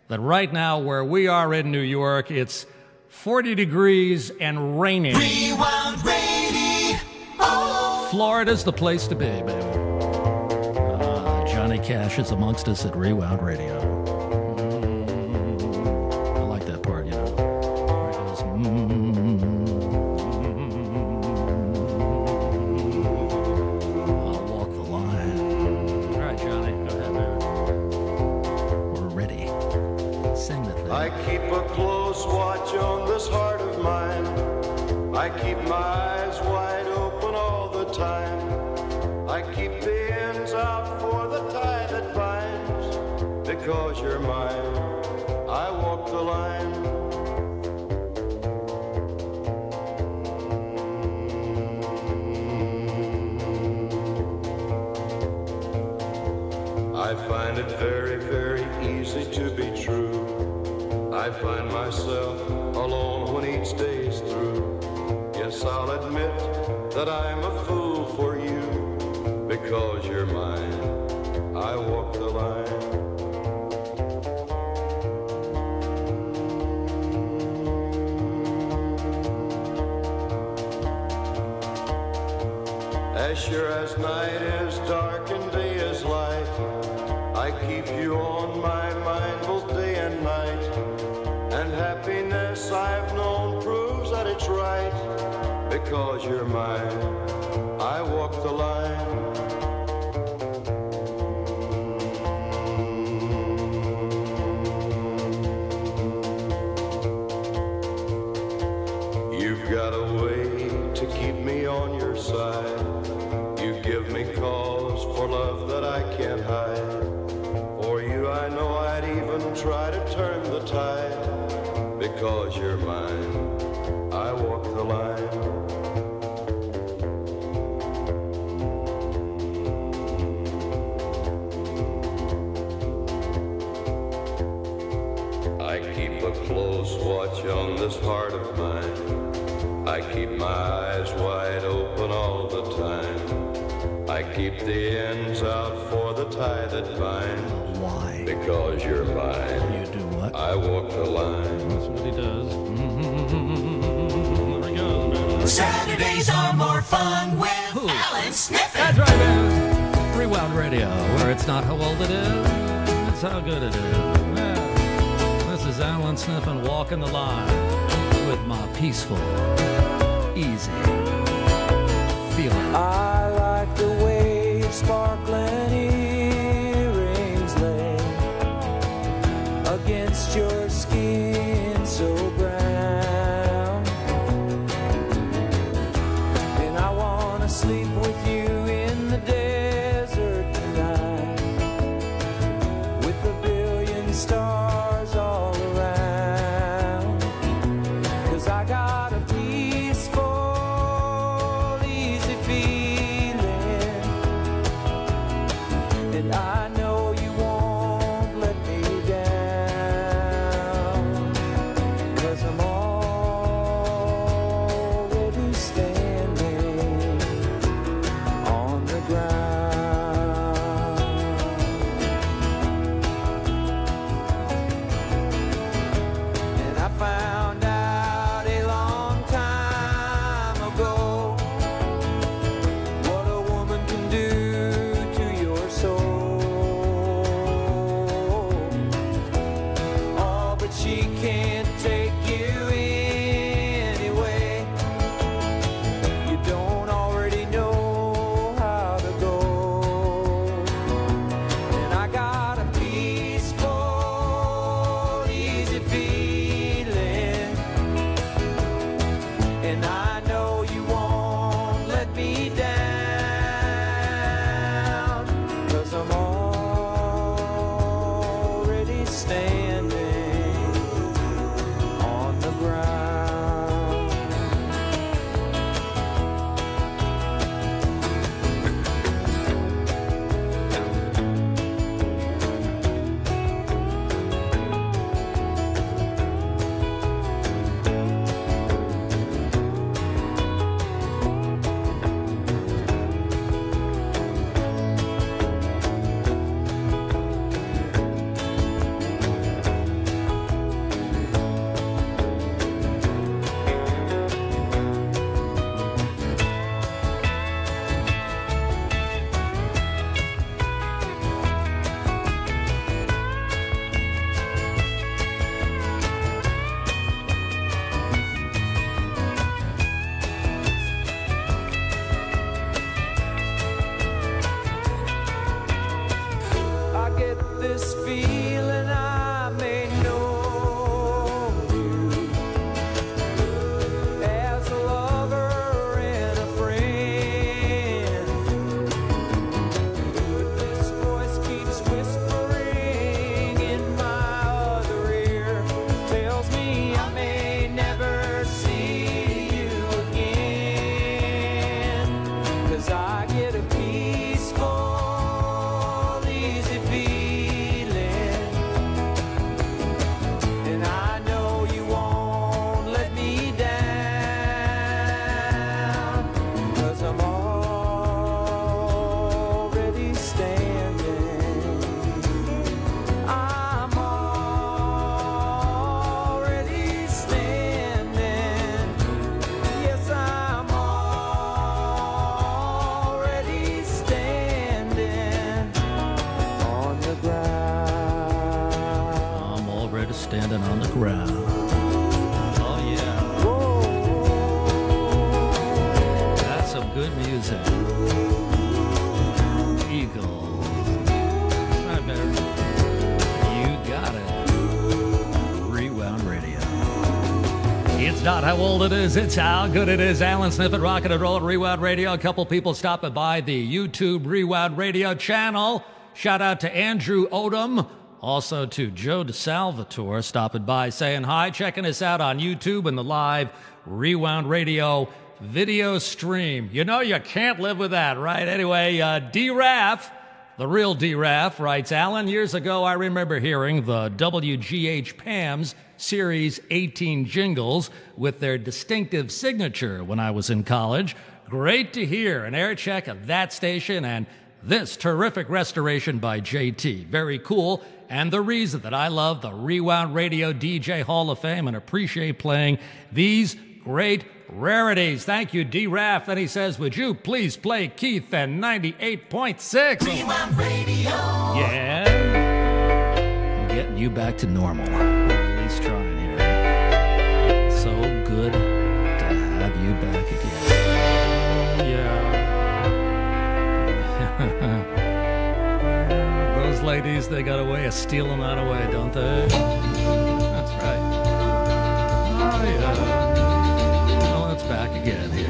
that right now where we are in New York, it's 40 degrees and raining. Rewound Radio. Florida's the place to be, baby. Johnny Cash is amongst us at Rewound Radio. I like that part, you know. Where it goes, I'll walk the line. All right, Johnny, go ahead, man. We're ready. Sing the thing. I keep a close watch on this heart of mine. I keep my eyes wide open all the time. I keep the ends out for the tie that binds. Because you're mine, I walk the line. I find it very, very easy to be true. I find myself alone when each day's through. Yes, I'll admit that I'm a fool for you. Because you're mine, I walk the line. As sure as night is dark and day is light, I keep you on my mind both day and night. And happiness I've known proves that it's right. Because you're mine, I walk the line. You've got a way to keep me on your side. You give me cause for love that I can't hide. For you I know I'd even try to turn the tide. Because you're mine, I walk the line. I keep a close watch on this heart of mine. I keep my eyes wide open all the time. I keep the ends out for the tie that binds. Why? Because you're mine. You do what? I walk the line. That's what he does. There he goes, man. Saturdays are more fun with Allan Sniffen. That's right, man. Rewound Radio, where it's not how old it is, it's how good it is. Yeah. This is Allan Sniffen walking the line with my peaceful, easy feeling. I like the way your sparkling earrings lay against your skin so brown. And I wanna sleep with you in the desert tonight, with a billion stars all around. 'Cause I got a peaceful, easy feeling It's not how old it is, it's how good it is. Allan, Sniffen, Rockin' and Roll at Rewound Radio. A couple people stopping by the YouTube Rewound Radio channel. Shout out to Andrew Odom. Also to Joe DeSalvatore stopping by saying hi, checking us out on YouTube and the live Rewound Radio video stream. You know you can't live with that, right? Anyway, D-Raff, the real D-Raff, writes, Allan, years ago I remember hearing the WGH Pam's Series 18 jingles with their distinctive signature when I was in college. Great to hear an air check of that station and this terrific restoration by JT. Very cool, and the reason that I love the Rewound Radio DJ Hall of Fame and appreciate playing these great rarities. Thank you, D-Raff. Then he says, would you please play Keith and 98.6? Rewound Radio. Yeah. I'm getting you back to normal. Trying here. So good to have you back again. Yeah. Those ladies, they got a way of stealing that away, don't they? That's right. Oh, yeah. Well, it's back again here.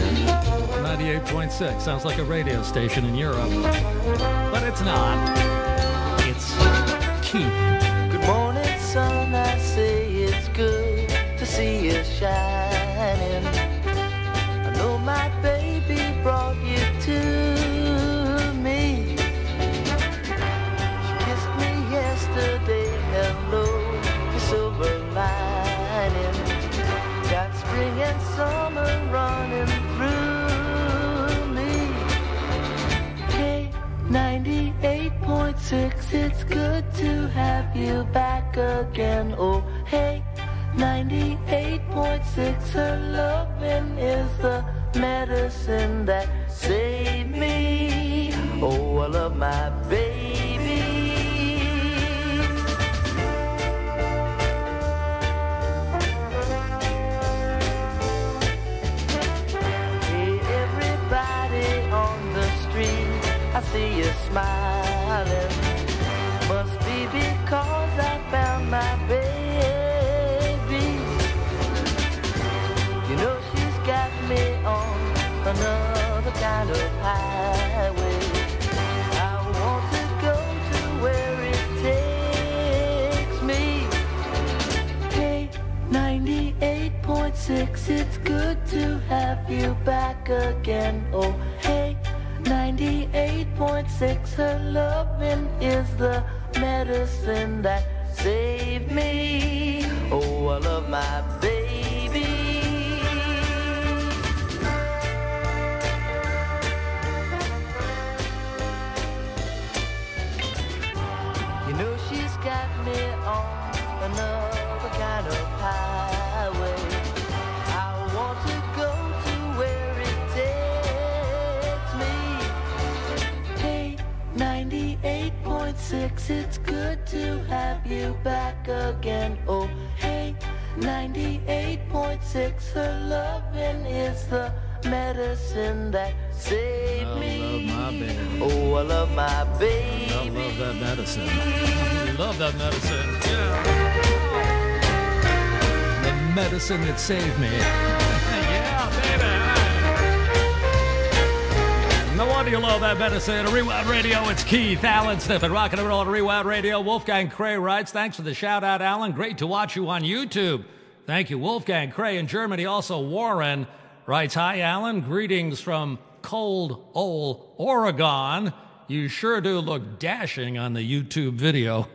98.6. Sounds like a radio station in Europe. But it's not. It's Keith. Good morning, sun, I say it's good to see you shining. I know my baby brought you to me. She kissed me yesterday, hello, your silver lining. Got spring and summer running through me. Hey, 98.6, it's good to have you back again. Oh, hey, 98.6, her loving is the medicine that saved me. Oh, I love my baby. Hey, everybody on the street, I see you smiling. Must be because I found my baby. You know she's got me on another kind of highway. I want to go to where it takes me. Hey, 98.6, it's good to have you back again. Oh, hey, 98.6, her loving is the medicine that saved me. Oh, I love my baby. You know she's got me on another kind of highway. I want to go to where it takes me. Hey, 98.6, it's good to have you back again. Oh, hey, 98.6, her loving is the medicine that saved me. I love my baby. Oh, I love my baby. I love that medicine. Love that medicine. Yeah. The medicine that saved me. Yeah, baby. No wonder you love that medicine. Rewound Radio, it's Keith, Allan, Sniffen, Rockin' and Roll at Rewound Radio. Wolfgang Cray writes, thanks for the shout out, Allan. Great to watch you on YouTube. Thank you, Wolfgang Cray in Germany. Also, Warren writes, hi, Allan. Greetings from cold old Oregon. You sure do look dashing on the YouTube video.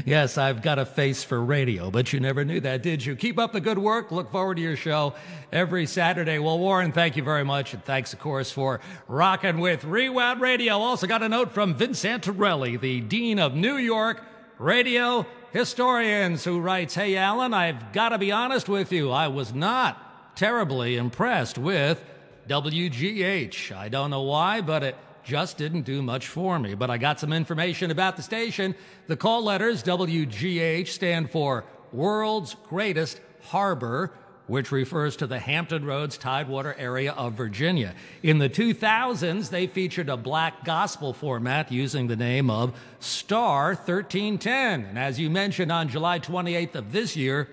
Yes, I've got a face for radio, but you never knew that, did you? Keep up the good work. Look forward to your show every Saturday. Well, Warren, thank you very much. And thanks, of course, for rocking with Rewound Radio. Also got a note from Vince Antarelli, the Dean of New York Radio Historians, who writes, hey, Allan, I've got to be honest with you. I was not terribly impressed with WGH. I don't know why, but it just didn't do much for me. But I got some information about the station. The call letters WGH stand for World's Greatest Harbor, which refers to the Hampton Roads Tidewater area of Virginia. In the 2000s, they featured a black gospel format using the name of Star 1310. And as you mentioned, on July 28th of this year,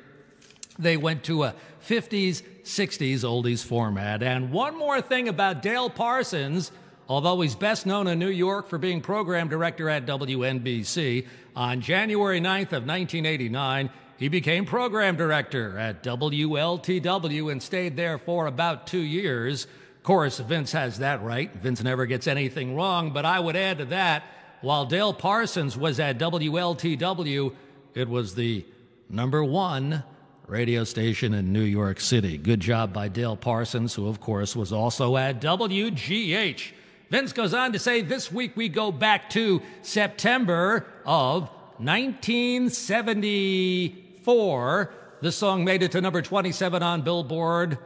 They went to a 50s, 60s, oldies format. And one more thing about Dale Parsons, although he's best known in New York for being program director at WNBC, on January 9th of 1989, he became program director at WLTW and stayed there for about 2 years. Of course, Vince has that right. Vince never gets anything wrong, but I would add to that, while Dale Parsons was at WLTW, it was the #1 radio station in New York City. Good job by Dale Parsons, who, of course, was also at WGH. Vince goes on to say, this week we go back to September of 1974. This song made it to number 27 on Billboard.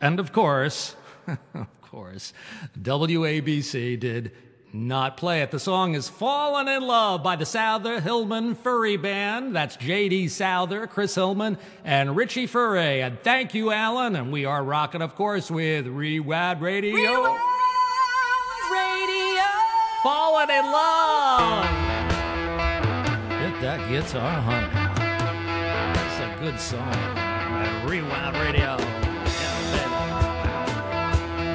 And of course, WABC did not play it. The song is Fallen in Love by the Souther Hillman Furry Band. That's J.D. Souther, Chris Hillman, and Richie Furry. And thank you, Allan. And we are rocking, of course, with Rewound Radio. Rewound Radio. Fallen in Love. Hit that guitar, honey. That's a good song. Rewound Radio. Yeah,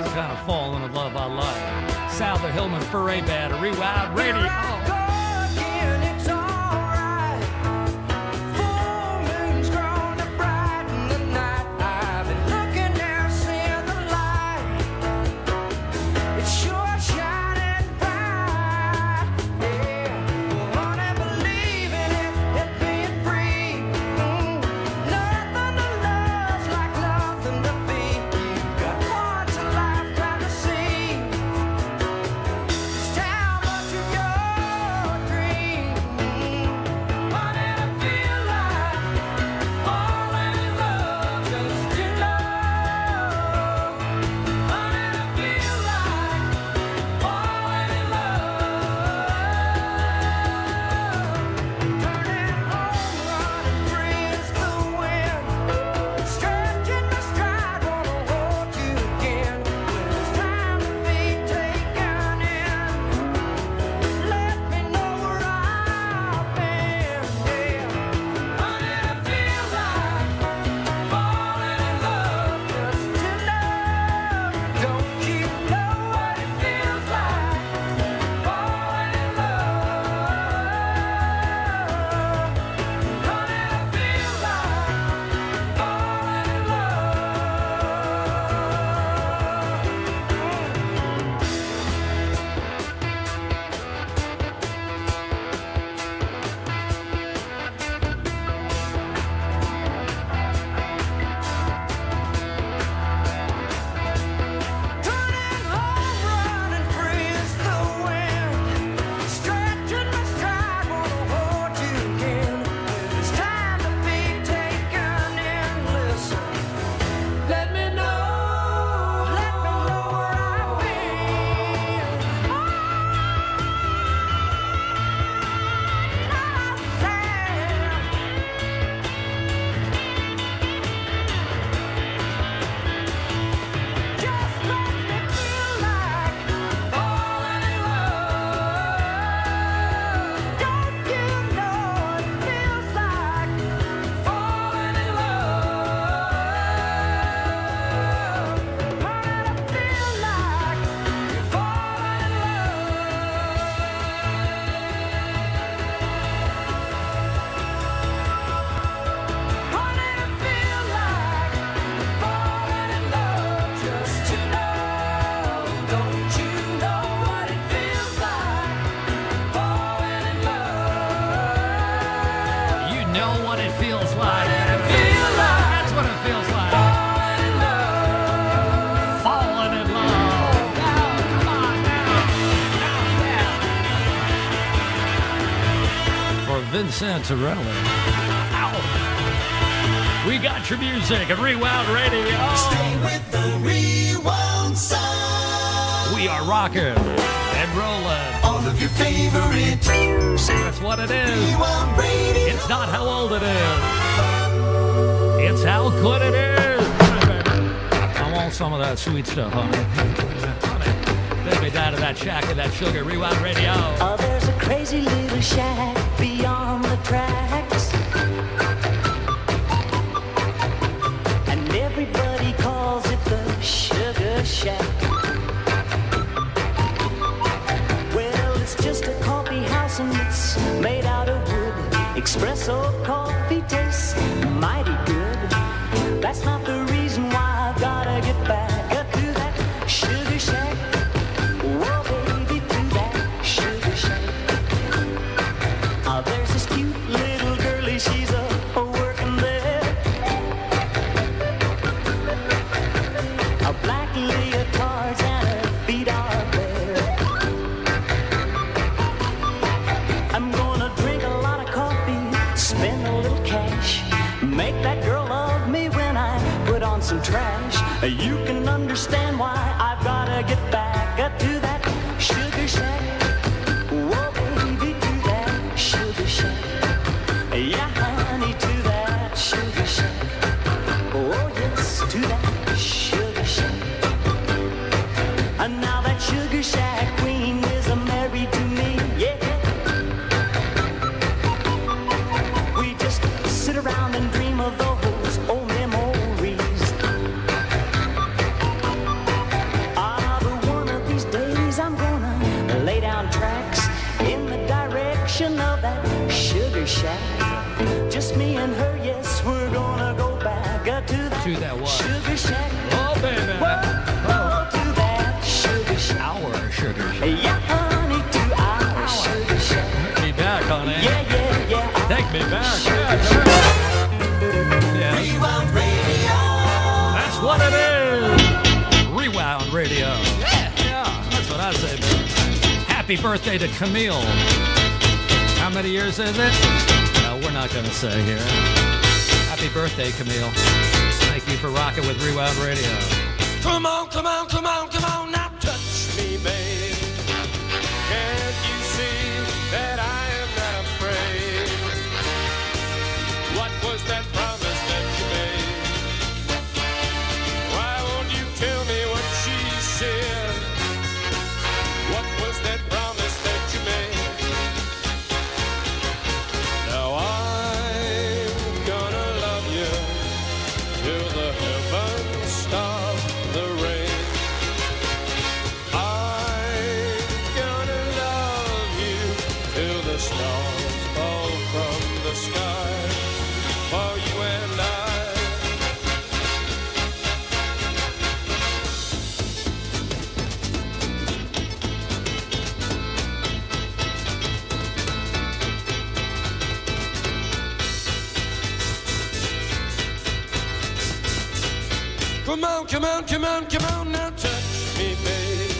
it's kind of falling in love I like. Souther Hillman Furry Band, Rewound Radio. Santarelli. Ow. We got your music at Rewound Radio. Stay with the Rewound sound. We are rocking and rolling. All of your favorite. That's what it is. Rewound Radio. It's not how old it is. It's how good it is. I want some of that sweet stuff, honey. Take me down to that shack and that sugar. Rewound Radio. Oh, there's a crazy little shack beyond the tracks. shack. Well, it's just a coffee house and it's made out of wood. Espresso coffee tastes mighty good. That's not the reason why I've gotta get back to that sugar shack. Whoa, baby, to that sugar shack. There's this cute little girlie, she's a working there. Black leotards and her feet are bare. I'm gonna drink a lot of coffee, spend a little cash, make that girl love me when I put on some trash. You can understand why I've gotta get back to that sugar shack. Whoa, baby, to that sugar shack. Yeah, honey, to that sugar shack. Oh, yes, to that sugar shack. And now that sugar shack queen is married to me, yeah. We just sit around and dream of those old memories. But one of these days I'm gonna lay down tracks in the direction of that sugar shack. Just me and her, yes, we're gonna go back to that what? sugar shack. Oh, baby. Whoa, to that sugar shack. Our sugar shack. Yeah, honey, to our sugar shack. Take me back, honey. Yeah. Take me back. Yeah. Rewound Radio. That's what it is. Rewound Radio. Yeah, that's what I say, baby. Happy birthday to Camille. How many years is it? No, we're not going to say here. Happy birthday, Camille. Thank you for rocking with Rewound Radio. Come on, come on, come on, come on, now touch me, babe. Can't you see that I am not afraid? What was that promise that you made? Why won't you tell me what she said? What was that promise that you made? Now I'm gonna love you till the heavens stop the rain. I'm gonna love you till the stars fall from the sky for you and I. Come on, come on, come on, come on, now touch me, babe.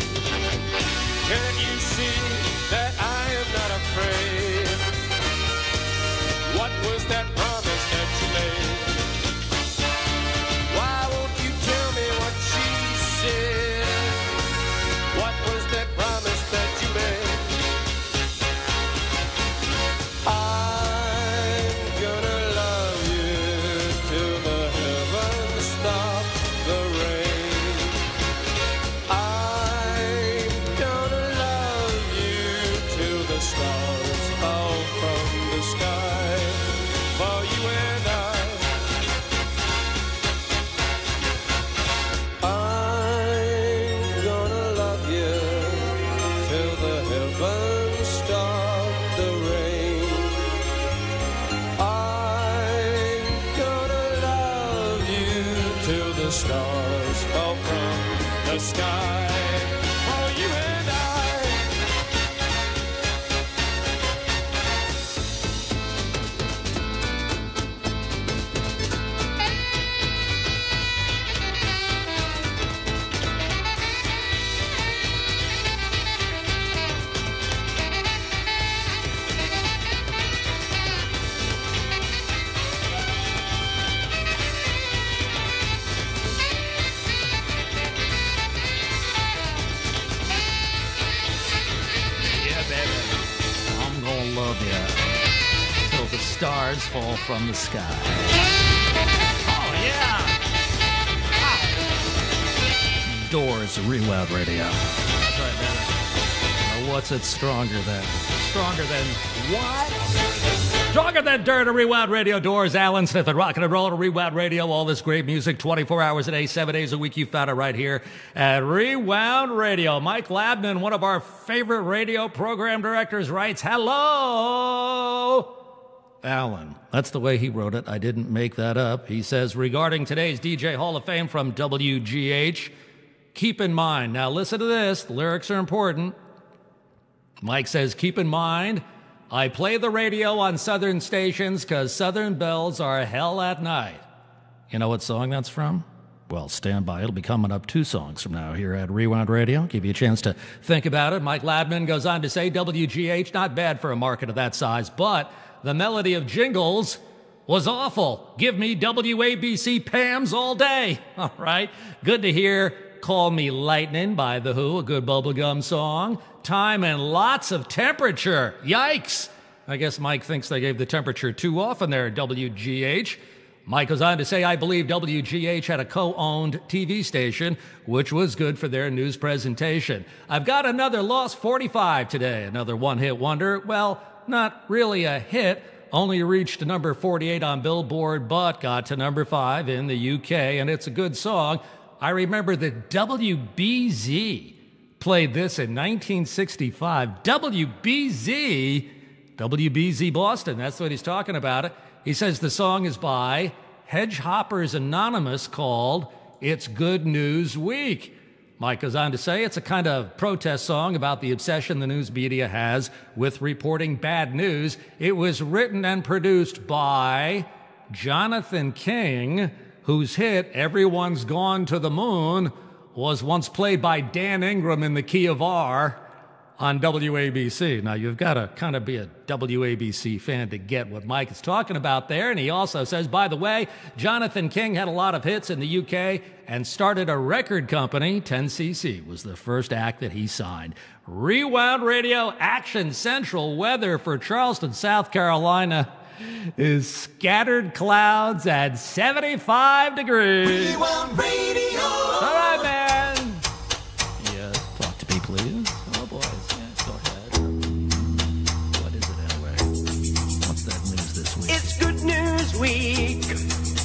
Can't you see that I am not afraid? What was that promise that you made? Why won't you tell me what she said? What was that promise that you made? I'm gonna love you till the heavens stop the rain. I'm gonna love you till the stars fall from the sky for you and I. I'm gonna love you till the heavens stop the rain. I'm gonna love you till the stars fall from the sky for you and I. Yeah, baby. I'm gonna love you till the stars fall from the sky. Oh, yeah. Doors, Rewound Radio. That's right, baby. Now, what's it stronger than? Stronger than what? Stronger than dirt, a Rewound Radio doors. Allan, Sniffen, Rockin' and Roll, a Rewound Radio. All this great music, 24 hours a day, 7 days a week. You found it right here at Rewound Radio. Mike Labman, one of our favorite radio program directors, writes, hello, Allan. That's the way he wrote it. I didn't make that up. He says, regarding today's DJ Hall of Fame from WGH, keep in mind, now listen to this, the lyrics are important. Mike says, keep in mind, I play the radio on Southern stations because Southern bells are hell at night. You know what song that's from? Well, stand by. It'll be coming up 2 songs from now here at Rewound Radio. Give you a chance to think about it. Mike Labman goes on to say, WGH, not bad for a market of that size, but the melody of jingles was awful. Give me WABC Pams all day. All right. Good to hear Call Me Lightning by The Who, a good bubblegum song. Time and lots of temperature. Yikes. I guess Mike thinks they gave the temperature too often there at WGH. Mike goes on to say, I believe WGH had a co-owned TV station, which was good for their news presentation. I've got another Lost 45 today, another one-hit wonder. Well, not really a hit. Only reached number 48 on Billboard, but got to number 5 in the UK, and it's a good song. I remember that WBZ played this in 1965. WBZ Boston, that's what he's talking about. He says the song is by Hedgehoppers Anonymous called It's Good News Week. Mike goes on to say it's a kind of protest song about the obsession the news media has with reporting bad news. It was written and produced by Jonathan King, whose hit Everyone's Gone to the Moon was once played by Dan Ingram in the key of R on WABC. Now, you've got to kind of be a WABC fan to get what Mike is talking about there. And he also says, by the way, Jonathan King had a lot of hits in the UK and started a record company. 10cc was the first act that he signed. Rewound Radio Action Central weather for Charleston, South Carolina is scattered clouds at 75 degrees. Rewound Radio. All right, man. Yes, talk to me, please. Oh, boys. Yes, go ahead. What is it anyway? What's that news this week? It's Good News Week.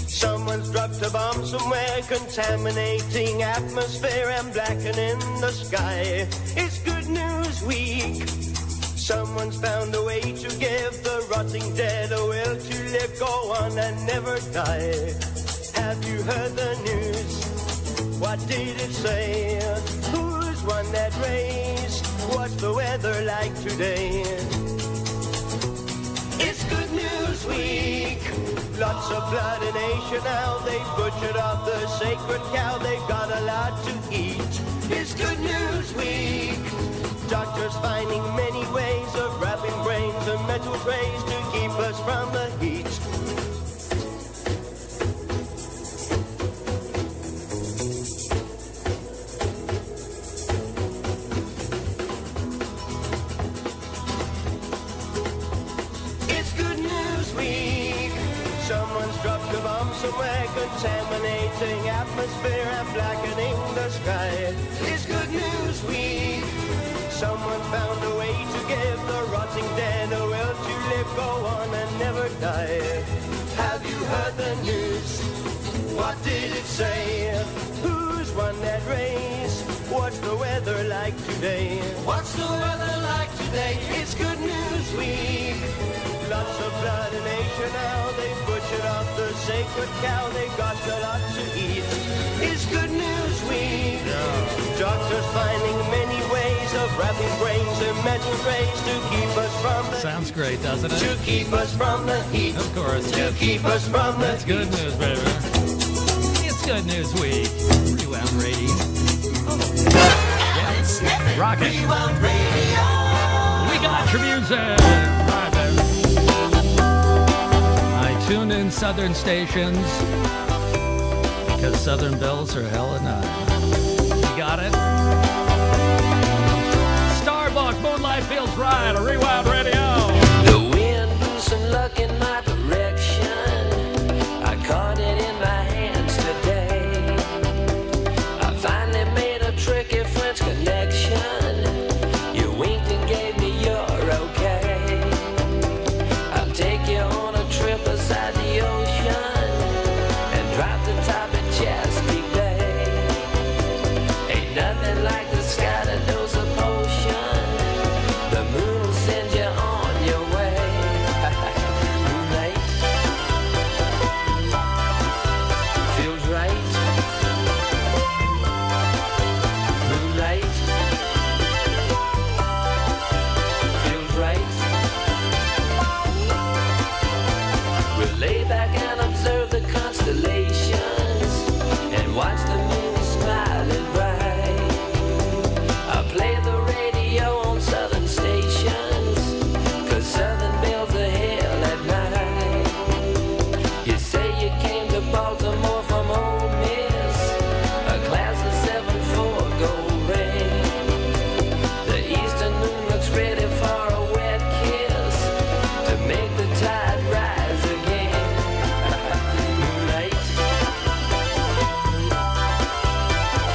Someone's dropped a bomb somewhere, contaminating atmosphere and blackening the sky. It's Good News Week. Someone's found a way to give the rotting dead a will to live, go on and never die. Have you heard the news? What did it say? Who's won that race? What's the weather like today? It's Good News Week. Lots of blood in Asia now. They butchered up the sacred cow. They've got a lot to eat. It's Good News Week. Doctors finding many ways of wrapping brains in metal trays to keep us from the heat. It's Good News Week. Someone's dropped a bomb somewhere, contaminating atmosphere and blackening the sky. It's Good News Week. Someone found a way to give the rotting dead a will to live, go on and never die. Have you heard the news? What did it say? Who's won that race? What's the weather like today? What's the weather like today? It's Good News Week. Lots of blood in Asia now. They butchered up the sacred cow. They got a lot to eat. It's Good News Week. Doctors finding many ways of wrapping brains in metal trays to keep us from the Sounds great, doesn't it? To keep us from the heat. Of course. To keep us from the That's good news, baby. It's Good News Week. Rewound Radio. Allan Sniffen. Rockin'. Rewound Radio. We got your music. Right, baby. I tune in Southern stations because Southern bells are hella nice. You got it? Starbuck, Moonlight Feels Right, a Rewound Radio. The wind blew some luck in my direction. I caught it in my hands today. I finally made a tricky French connection. You winked and gave me your okay. I'll take you and watch the moon smiling bright. I play the radio on southern stations, 'cause southern bells are hell at night. You say you came to Baltimore from Ole Miss, a class of 7-4 gold ring. The eastern moon looks ready for a wet kiss to make the tide rise again. Moonlight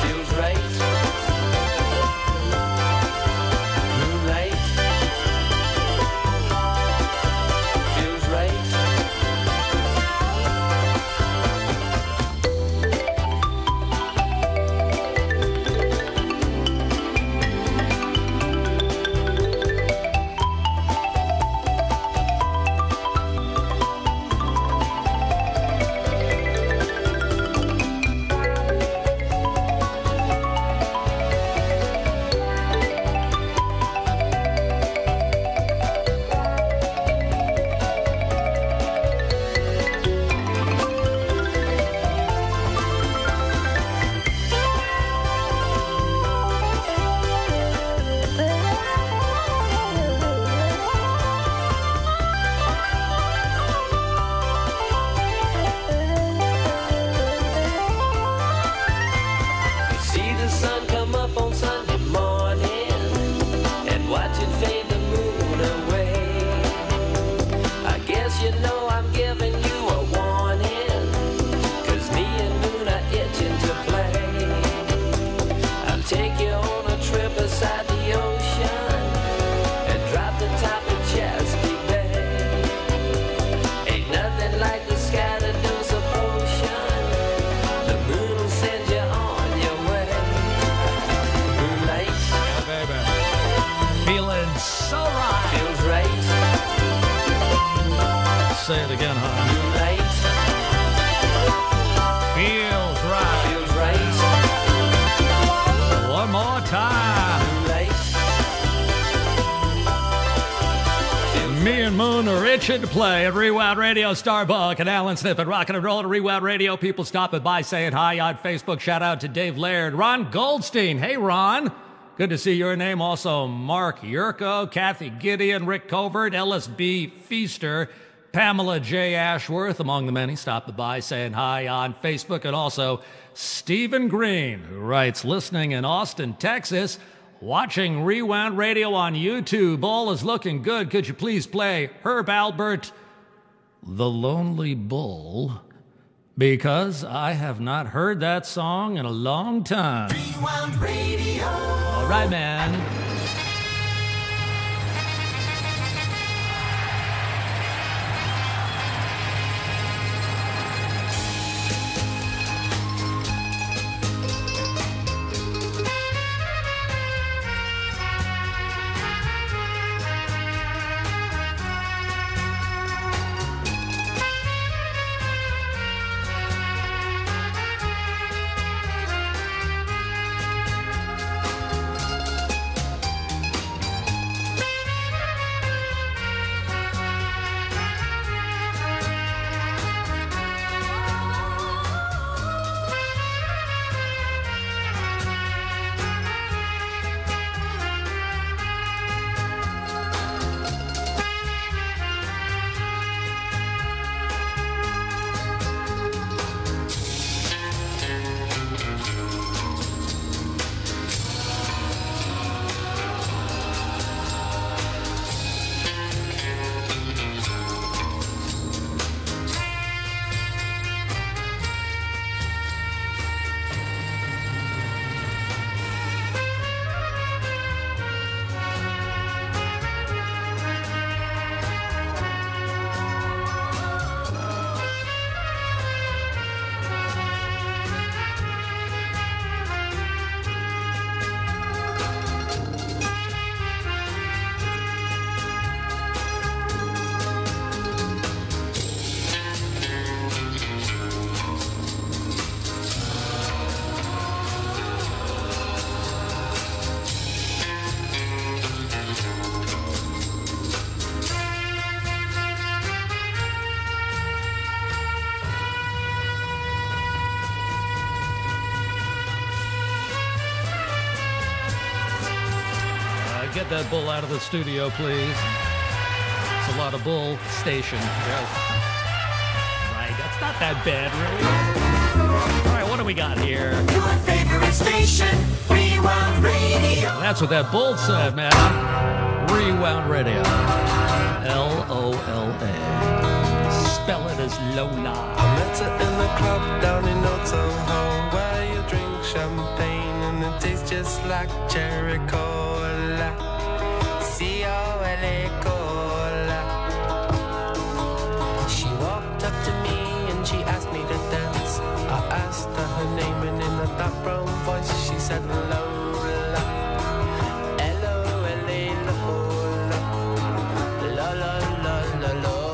feels right. Moonlight feels right. You see the sun come up on Sunday morning and watch it fade the moon away. I guess you know I'm giving you a warning, 'cause me and moon are itching to play. I'll take you on a trip beside the ocean and drop the top of Chesapeake Bay. Ain't nothing like the sky to dose a potion. The moon will send you on your way. Moonlight Yeah, baby. Feeling so right. feels right. Say it again, huh? Moonlight Feels right. feels right. One more time. Moonlight Me and Moon are itching to play at Rewound Radio, Starbuck, and Allan Sniffen, Rockin' and Rollin' at Rewound Radio. People stopping by saying hi on Facebook. Shout out to Dave Laird. Ron Goldstein. Hey, Ron. Good to see your name. Also, Mark Yurko, Kathy Gideon, Rick Covert, Ellis B. Feaster, Pamela J. Ashworth, among the many stopping by saying hi on Facebook. And also Stephen Green, who writes, listening in Austin, Texas, watching Rewound Radio on YouTube. All is looking good. Could you please play Herb Albert, The Lonely Bull? Because I have not heard that song in a long time. Rewound Radio. All right, man. Get that bull out of the studio, please. It's a lot of bull station. Yes. Right, that's not that bad, really. All right, what do we got here? Your favorite station, Rewound Radio. That's what that bull said, man. Rewound Radio. Lola. Spell it as Lola. I met her in the club down in Old Soho, where you drink champagne and it tastes just like cherry cola. C-O-L-A cola. She walked up to me and she asked me to dance. I asked her her name and in a dark brown voice she said Lola. L-O-L-A Lola. La-la-la-la-la.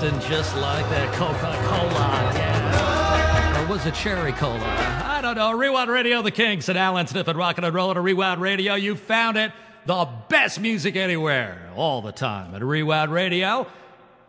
tasting just like that Coca-Cola, yeah. Or was it cherry cola? I don't know. Rewound Radio, the Kinks, and Allan, Sniffen, Rockin' and Rollin' at Rewound Radio. You found it. The best music anywhere, all the time at Rewound Radio.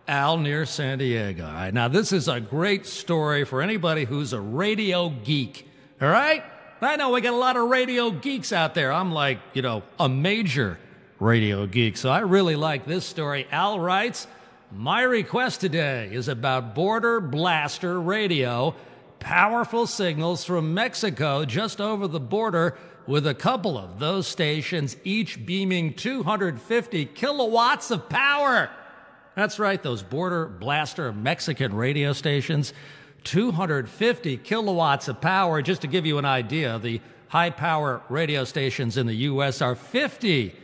Al near San Diego. All right, now this is a great story for anybody who's a radio geek. All right? I know we got a lot of radio geeks out there. I'm like, a major radio geek. So I really like this story. Al writes, my request today is about Border Blaster Radio, powerful signals from Mexico just over the border, with a couple of those stations each beaming 250 kilowatts of power. That's right, those border blaster Mexican radio stations, 250 kilowatts of power. Just to give you an idea, the high-power radio stations in the U.S. are 50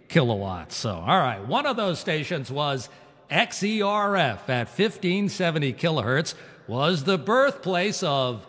kilowatts. So, all right, one of those stations was XERF at 1570 kilohertz, was the birthplace of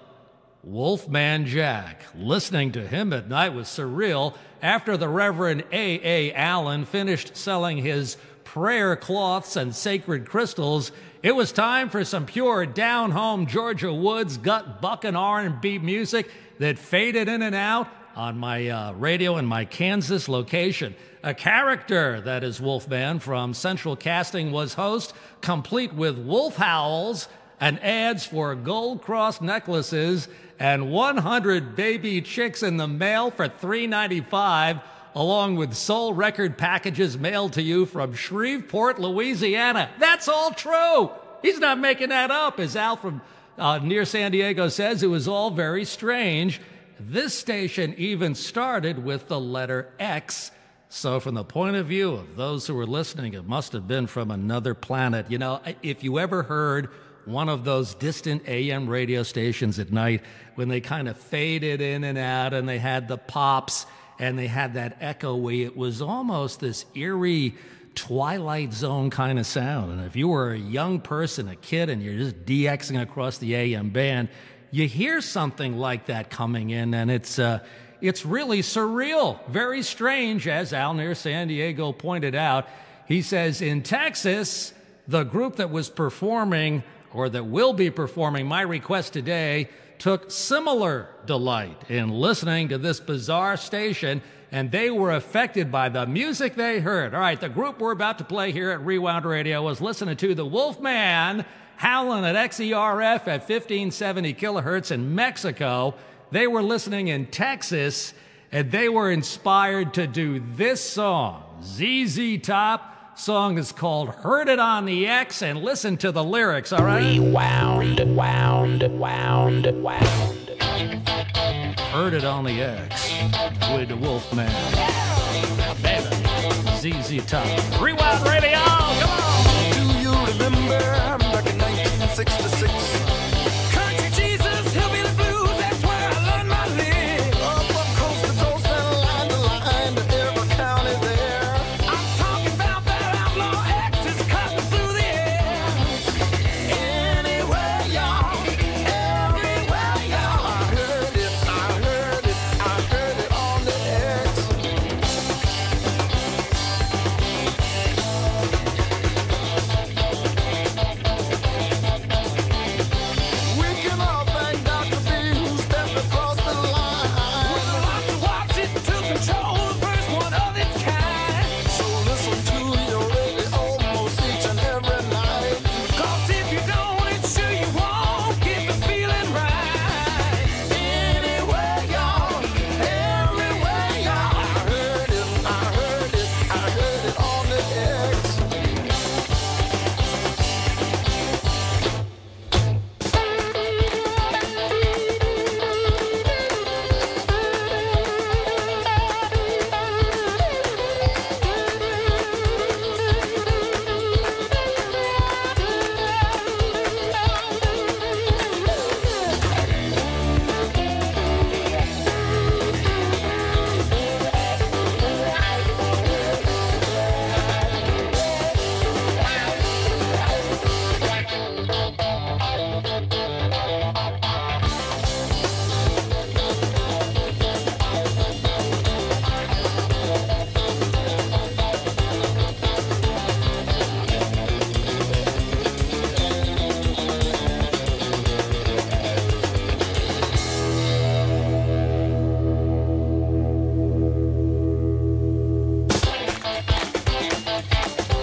Wolfman Jack. Listening to him at night was surreal after the Reverend A.A. Allan finished selling his prayer cloths and sacred crystals. It was time for some pure down-home Georgia Woods gut-bucking R&B music that faded in and out on my radio in my Kansas location. A character, that is Wolfman, from Central Casting was host, complete with wolf howls and ads for gold cross necklaces and 100 baby chicks in the mail for $3.95, along with soul record packages mailed to you from Shreveport, Louisiana. That's all true. He's not making that up. As Al from near San Diego says, it was all very strange. This station even started with the letter X. So from the point of view of those who were listening, it must have been from another planet. You know, if you ever heard one of those distant AM radio stations at night when they kind of faded in and out and they had the pops and they had that echoey, it was almost this eerie Twilight Zone kind of sound. And if you were a young person, a kid, and you're just DXing across the AM band, you hear something like that coming in, and it's really surreal, very strange, as Al near San Diego pointed out. He says in Texas, the group that was performing, or that will be performing My Request Today, took similar delight in listening to this bizarre station, and they were affected by the music they heard. All right, the group we're about to play here at Rewound Radio was listening to the Wolfman howling at XERF at 1570 kilohertz in Mexico. They were listening in Texas, and they were inspired to do this song. ZZ Top. Song is called Heard It on the X, and listen to the lyrics, all right? Rewound, wound, wound, wound. Heard It on the X with the Wolfman. Baby, ZZ Top. Rewound Radio, come on! Do you remember back in 1966? Country Jesus, hillbilly blues, that's where I learned my lick. Up from coast to coast and line to line to every county there. I'm talking about that outlaw X's cutting through the air. Anywhere, y'all, everywhere, y'all. I heard it, I heard it, I heard it on the X. We can all thank Dr. B who stepped across the line. With lots of watch it to control, the first one of its kind. So listen to your radio almost each and every night. 'Cause if you don't, it's sure you won't get the feeling right. Anywhere, y'all, everywhere, y'all. I heard it, I heard it, I heard it on the X.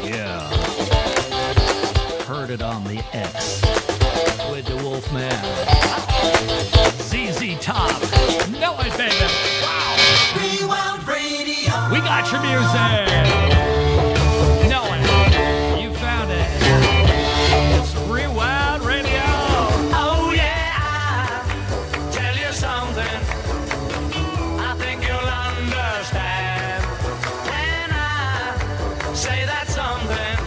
Yeah. Heard It on the X with the Wolfman. ZZ Top. Know it, baby. Wow. Rewound Radio. We got your music. Know it. You found it. It's Rewound Radio. Oh yeah, I'll tell you something. I think you'll understand when I say that something.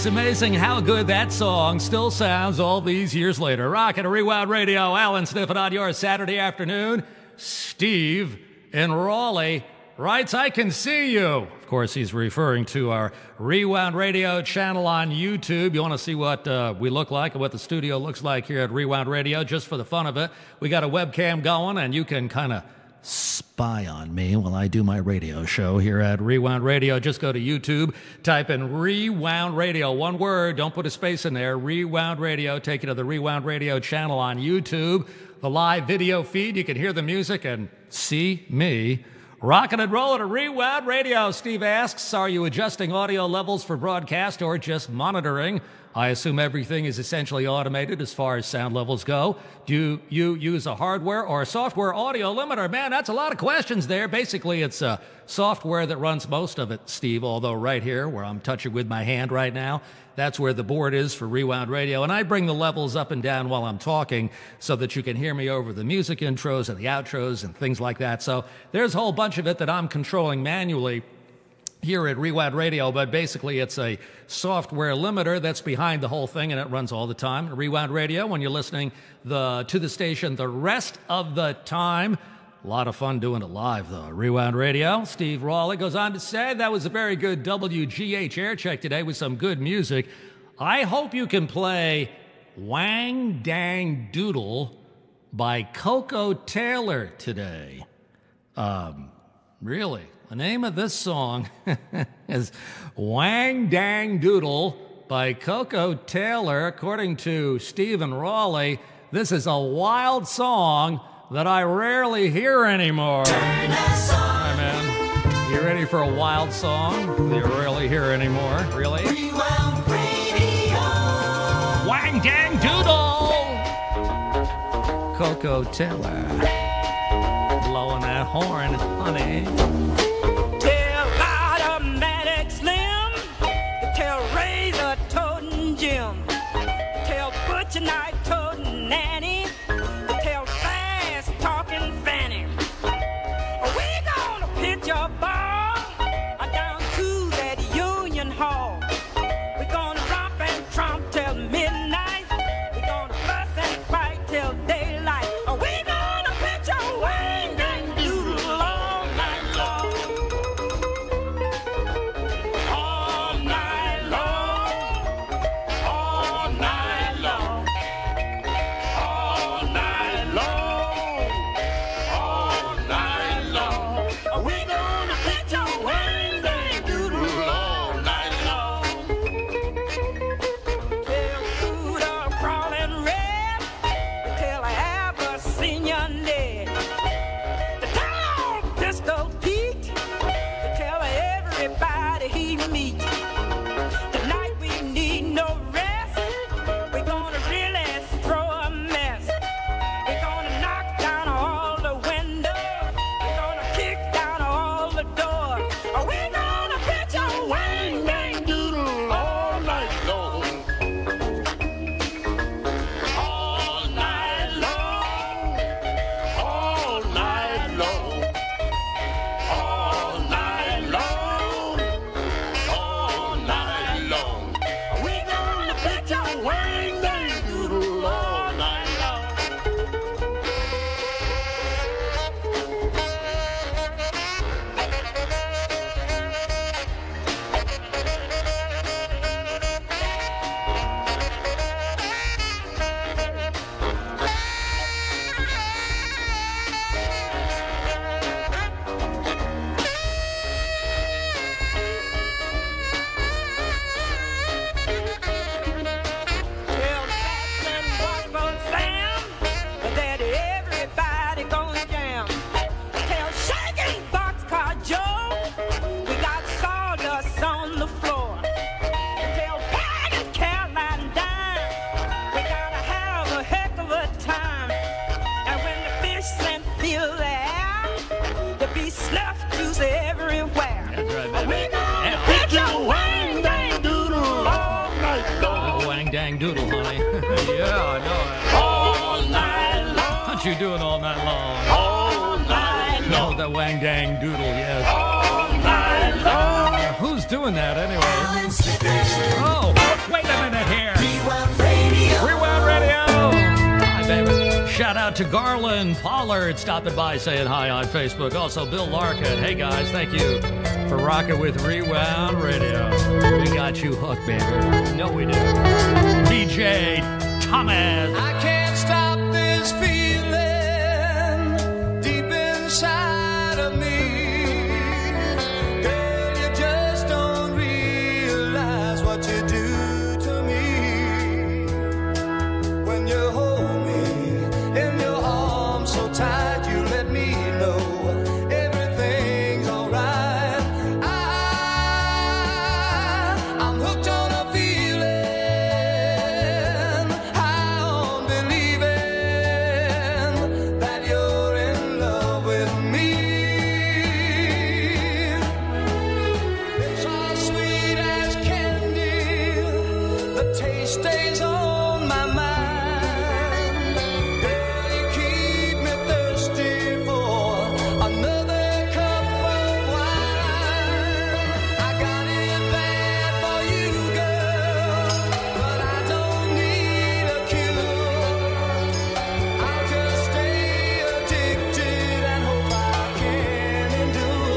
It's amazing how good that song still sounds all these years later. Rockin' Rewound Radio, Allan Sniffen on your Saturday afternoon. Steve in Raleigh writes, I can see you. Of course, he's referring to our Rewound Radio channel on YouTube. You want to see what we look like and what the studio looks like here at Rewound Radio, just for the fun of it. We got a webcam going, and you can kind of spy on me while I do my radio show here at Rewound Radio. Just go to YouTube, type in Rewound Radio, one word, don't put a space in there, Rewound Radio, take you to the Rewound Radio channel on YouTube, the live video feed, you can hear the music and see me rocking and rolling at Rewound Radio. Steve asks, are you adjusting audio levels for broadcast or just monitoring? I assume everything is essentially automated as far as sound levels go. Do you use a hardware or a software audio limiter? Man, that's a lot of questions there. Basically, it's software that runs most of it, Steve, although right here, where I'm touching with my hand right now, that's where the board is for Rewound Radio. And I bring the levels up and down while I'm talking so that you can hear me over the music intros and the outros and things like that. So there's a whole bunch of it that I'm controlling manually here at Rewound Radio, but basically it's a software limiter that's behind the whole thing, and it runs all the time. Rewound Radio, when you're listening to the station the rest of the time. A lot of fun doing it live, though. Rewound Radio. Steve Raleigh goes on to say, that was a very good WGH air check today with some good music. I hope you can play Wang Dang Doodle by Coco Taylor today. Really? The name of this song is Wang Dang Doodle by Coco Taylor. According to Stephen Raleigh, this is a wild song that I rarely hear anymore. Hi, man. You ready for a wild song that you rarely hear anymore? Really? Rewound Radio. Wang Dang Doodle! Coco Taylor. Blowing that horn, honey. Tell Automatic Slim, tell Razor Toting Jim, tell Butcher Knife Toting Nanny, tell Fast Talking Fanny. We gonna pitch a ball down to that Union Hall. We gonna romp and tromp till midnight. We gonna fuss and fight till daylight. We gonna pitch a Wang Dang Doodle all night long. All night long. All night long. All night long. All night long. We gonna pitch a Wang Dang Doodle all night long. Tell Scooter Crawling Red, tell Abyssinia Ned, tell Pistol Pete, tell everybody he meet. Tonight we need no rest. We're gonna really throw a mess. We're gonna knock down all the windows. We're gonna kick down all the doors. We're gonna pitch a Wang Dang Doodle all night long. All night long. All night long. All night long. All night long. We're gonna pitch a Wang Dang Doodle all night long. Tell Captain Washburn Sam that everybody gonna jam. Tell Shaking Boxcar Joe we got sawdust on the floor. Tell Peg and Caroline Dime we gotta have a heck of a time. And when the fish scent fill the air, there be snuff juice everywhere. That's right, We baby. gonna pitch a Wang Dang Doodle all night long. Wang Dang Doodle, honey. Yeah, I know it. All night long. What you doing all night long? All night No, long. the Wang Dang Doodle, yes. All night long. Who's doing that anyway? Oh, out to Garland Pollard stopping by saying hi on Facebook. Also, Bill Larkin. Hey, guys, thank you for rocking with Rewound Radio. We got you hooked, baby. No, we do. DJ Thomas. I can't stop this feeling deep inside of me. Girl, you just don't realize what you do to me. When you hold me in your arms so tight, you let me know everything's alright. I'm hooked on a feeling, high on believing that you're in love with me. It's all sweet as candy, the taste stays on my mind. Girl, you keep me thirsty for another cup of wine. I got it bad for you, girl, but I don't need a cure. I'll just stay addicted and hope I can endure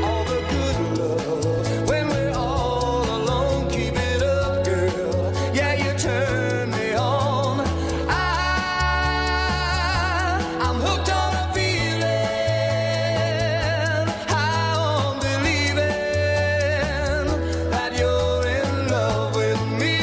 all the good love when we're all alone. Keep it up, girl. Yeah, you turn me on. I'm hooked on a feeling, high on believing that you're in love with me.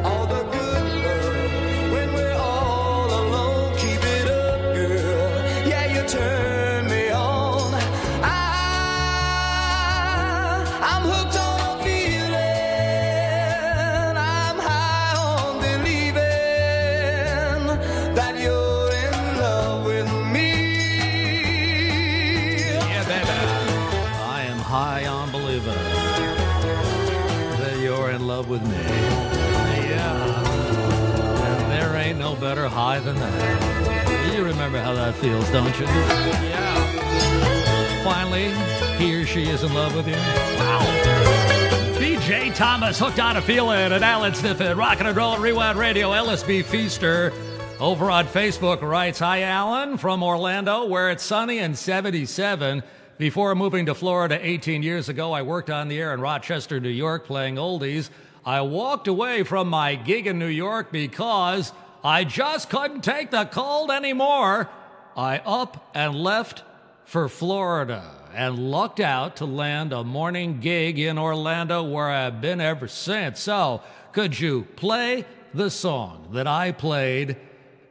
All the good love when we're all alone. Keep it up, girl. Yeah, you turn me on. I'm hooked on a feeling. I'm high on believing that you're in love with me. Yeah, baby. I am high on believing that you're in love with me. Yeah. And there ain't no better high than that. You remember how that feels, don't you? Yeah. Finally, he or she is in love with you. Wow. DJ Thomas, hooked on a feeling, and Allan Sniffen, rockin' and roll, Rewound Radio. LSB Feaster over on Facebook writes, hi, Allan, from Orlando, where it's sunny and 77. Before moving to Florida 18 years ago, I worked on the air in Rochester, New York, playing oldies. I walked away from my gig in New York because I just couldn't take the cold anymore. I up and left for Florida and lucked out to land a morning gig in Orlando, where I've been ever since. So, could you play the song that I played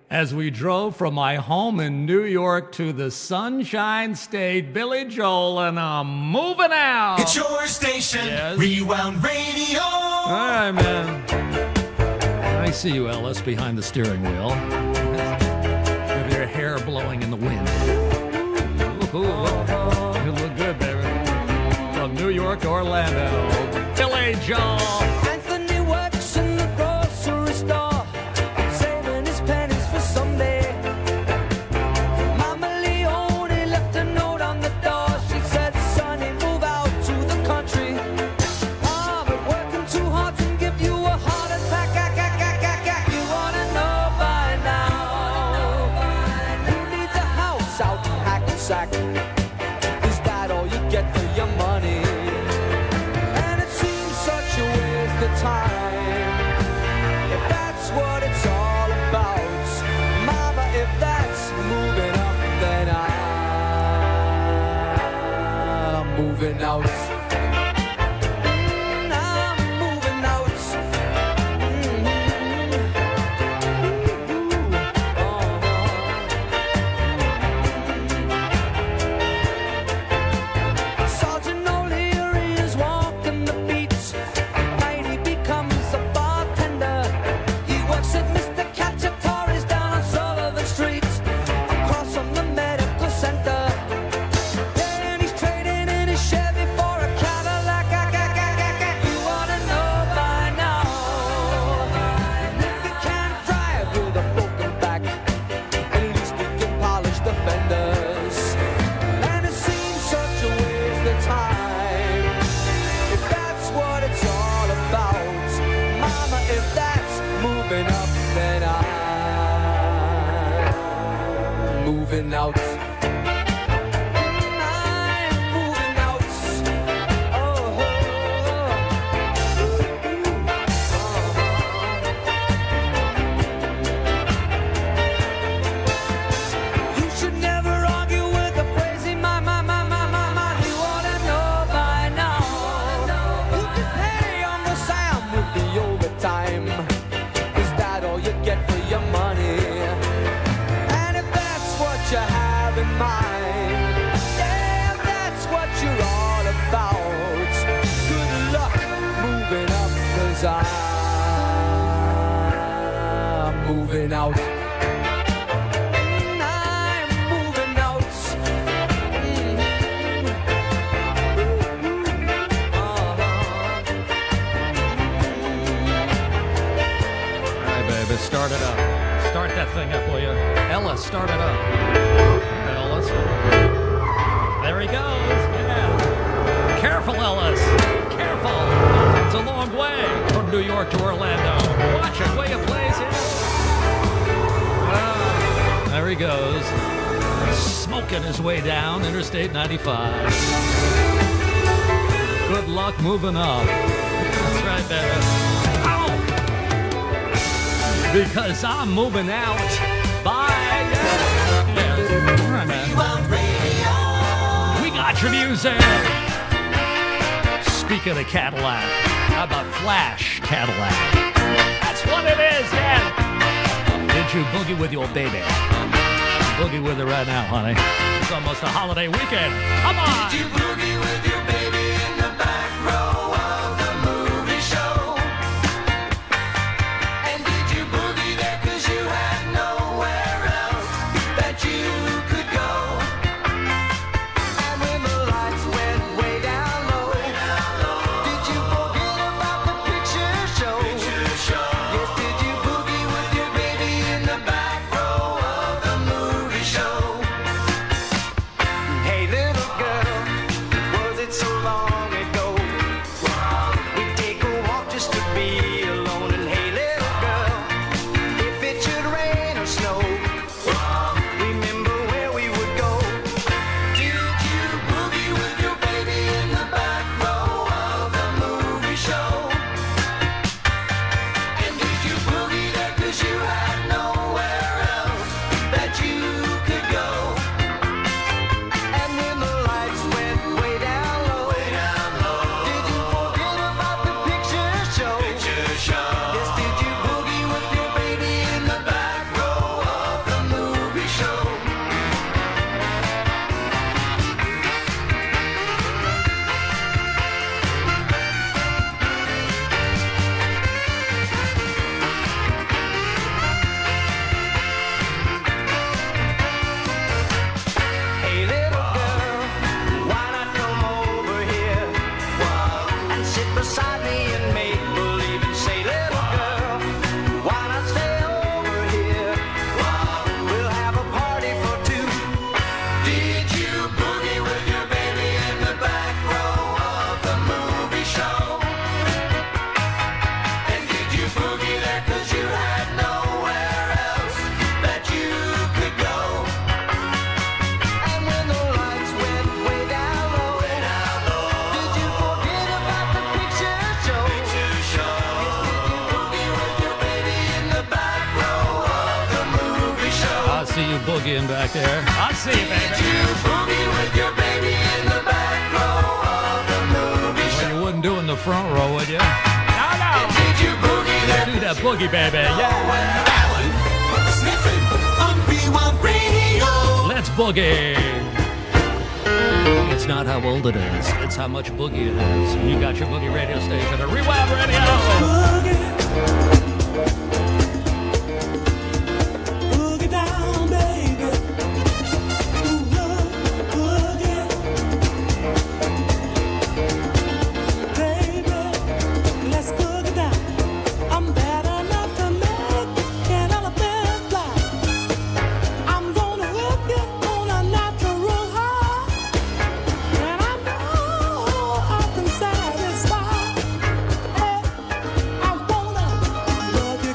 as we drove from my home in New York to the Sunshine State? Billy Joel and I'm moving out. It's your station, Yes. Rewound Radio. All right, man. I see you, Ellis, behind the steering wheel with your hair blowing in the wind. Ooh, you look good, baby. From New York to Orlando, Billy Joel. Anthony works in the grocery store, saving his pennies for someday. Mama Leone left a note on the door. She said, "Sonny, move out to the country. Oh, but working too hard can give you a heart attack. You wanna know by now who needs a house out in Hackensack? Is that all you get for your money? And it seems such a waste of time. If that's what it's all about, Mama, if that's moving up, then I'm moving out. I'm moving out. Sergeant O'Leary is walking the beats. Night he becomes a bartender. He works at Mr. Cacciatore's down on Sullivan Street, across from the medical center. And he's trading in his Chevy for a moving out. You should never argue with a crazy man. You ought to know by now. You can pay Uncle Sam with the overtime. Is that all you get for your money? And if that's what you have in mind, yeah, that's what you're all about. Good luck moving up, 'cause I'm moving out. I'm moving out. Hey, baby, start it up. Start that thing up, will you? Ella, start it up. Ellis. There he goes. Yeah. Careful, Ellis. Careful. It's a long way from New York to Orlando. Watch it, way it plays it. There he goes. Smoking his way down Interstate 95. Good luck moving up. That's right, baby. Ow! Because I'm moving out. Bye. Yeah. All right, man. We got your music. Speaking of Cadillac, how about Flash Cadillac? That's what it is, yeah. Did you boogie with your baby? Boogie with her right now, honey. It's almost a holiday weekend. Come on. Did you boogie with your baby in the back row of the movie show? And did you boogie there 'cause you had nowhere else that you could go? And when the lights went way down low, did you forget about the picture show? Yes, did you boogie with your baby in the back row of the movie show? Hey, little girl, was it so long ago? We'd take a walk just to be alone. And hey, little girl, if it should rain or snow, remember where we would go. Did you boogie with your baby in the back row of the movie show? And did you boogie there 'cause you had nowhere else that you could go? And when the lights went way down low, did you forget about the picture show? Yes, did you boogie with your baby in the back row of the movie show? Hey, little girl, why not come over here and sit beside me and make believe and say, little girl, why not stay over here? We'll have a party for two. Did you boogie with your baby in the back row of the movie show? And did you boogie there 'cause you had nowhere else that you could go? And when the lights went way down low, did you forget about the picture show? Yes, did you boogie with your baby in the back row of the movie show? I see you boogieing back there. I see you, baby. Did you boogie with your baby in the back row of the movie Well, show? you wouldn't do in the front row, would you? No. Did you boogie there? Do that boogie, baby. Yeah. Allan, Sniffen on RewoundRadio. Let's boogie. It's not how old it is. It's how much boogie it is. You got your boogie radio station at Rewound Radio. Boogie down, baby. Boogie. Baby, let's boogie down. I'm bad enough to make an elephant fly. I'm gonna hook you on a natural high, and I know I can satisfy. Hey, I wanna love you.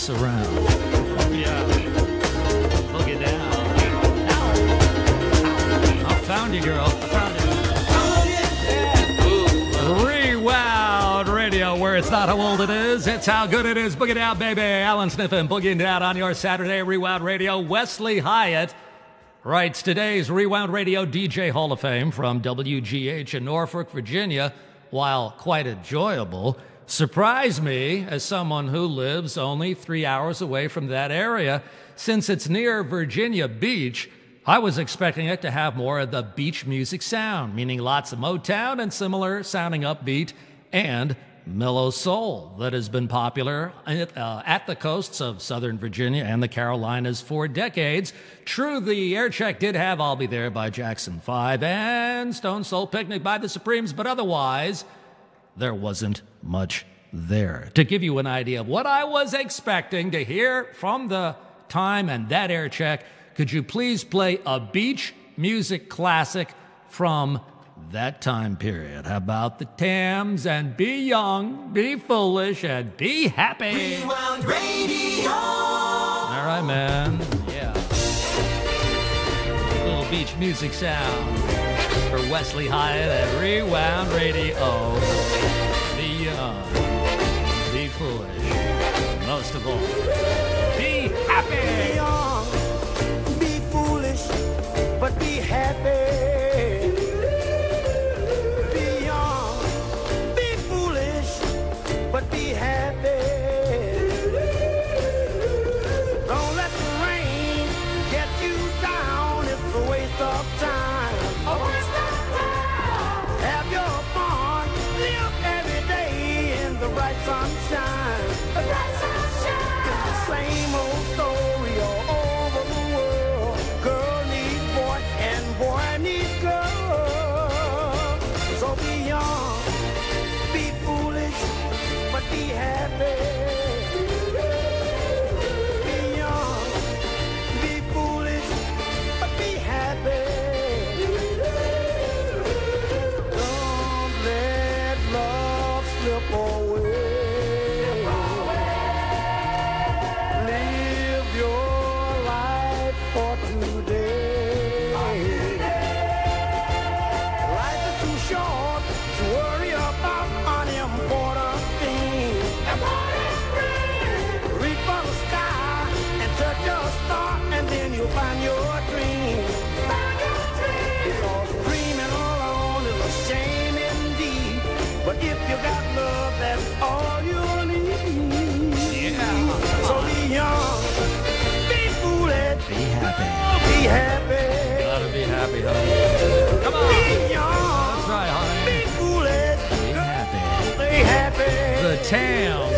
mess around. Yeah. Boogie down. I found you, girl. I found you. Rewound Radio, where it's not how old it is, it's how good it is. Boogie down, baby. Allan Sniffen, boogieing down on your Saturday. Rewound Radio. Wesley Hyatt writes, today's Rewound Radio DJ Hall of Fame from WGH in Norfolk, Virginia, while quite enjoyable, surprised me as someone who lives only 3 hours away from that area. Since it's near Virginia Beach, I was expecting it to have more of the beach music sound, meaning lots of Motown and similar sounding upbeat and mellow soul that has been popular at the coasts of Southern Virginia and the Carolinas for decades. True, the air check did have I'll Be There by Jackson 5 and Stone Soul Picnic by the Supremes, but otherwise, there wasn't much there. To give you an idea of what I was expecting to hear from the time and that air check, could you please play a beach music classic from that time period? How about the Tams and Be Young, Be Foolish, and Be Happy? Rewound Radio. All right, man. Yeah. Little beach music sound for Wesley Hyatt at Rewound Radio. Be young, be foolish, most of all, be happy. Be young, be foolish, but be happy. Be young, be foolish, but be happy. Don't let the rain get you down. It's a waste of time. A waste of time. Have your fun, live every day in the bright sunshine. The bright sunshine. It's the same old story all over the world. Girl needs boy and boy needs girl. So be young, be foolish, but be happy. Be young, be foolish, but be happy. Don't let love slip away. Live your life for today. Life is too short to worry about unimportant things. Reach for the sky and touch your star, and then you'll find your dream. Because dreaming alone is a shame indeed. But if you got love, that's all you need. Yeah. So be young, be foolish, Be happy. be happy. Gotta be happy, honey. Come on. Be young, That's right, honey. be foolish, Be happy. stay happy. The Tams.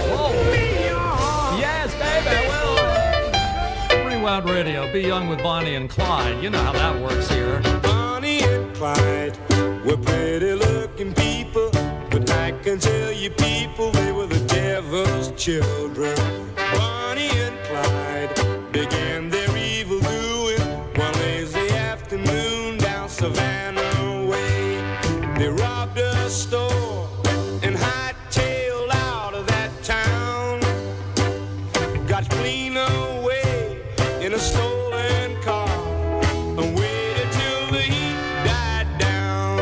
Whoa. Be young. Yes, baby, well. Rewound Radio, Be Young with Bonnie and Clyde. You know how that works here. Bonnie and Clyde were pretty looking people, but I can tell you people, they were the devil's children. Bonnie and Clyde began their evil doing one lazy afternoon down Savannah way. They robbed a store and hightailed out of that town. Got clean away in a stolen car and waited till the heat died down.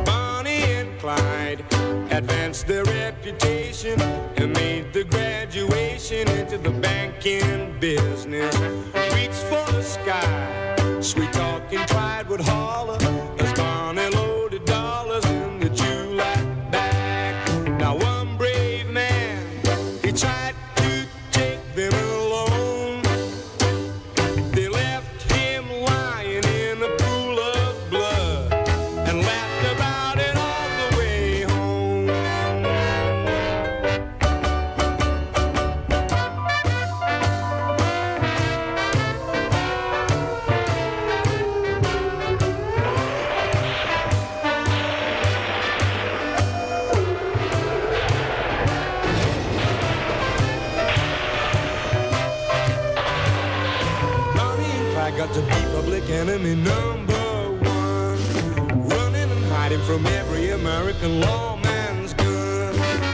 Bonnie and Clyde advanced their reputation and made the graduation into the banking business. Reached for the sky, sweet talking Clyde would holler as Bonnie loaded dollars in the July bag. Now one brave man, he tried to take them alone. They left him lying in a pool of blood and laughed about it all the way home. Got to be public enemy number one, running and hiding from every American lawman's gun.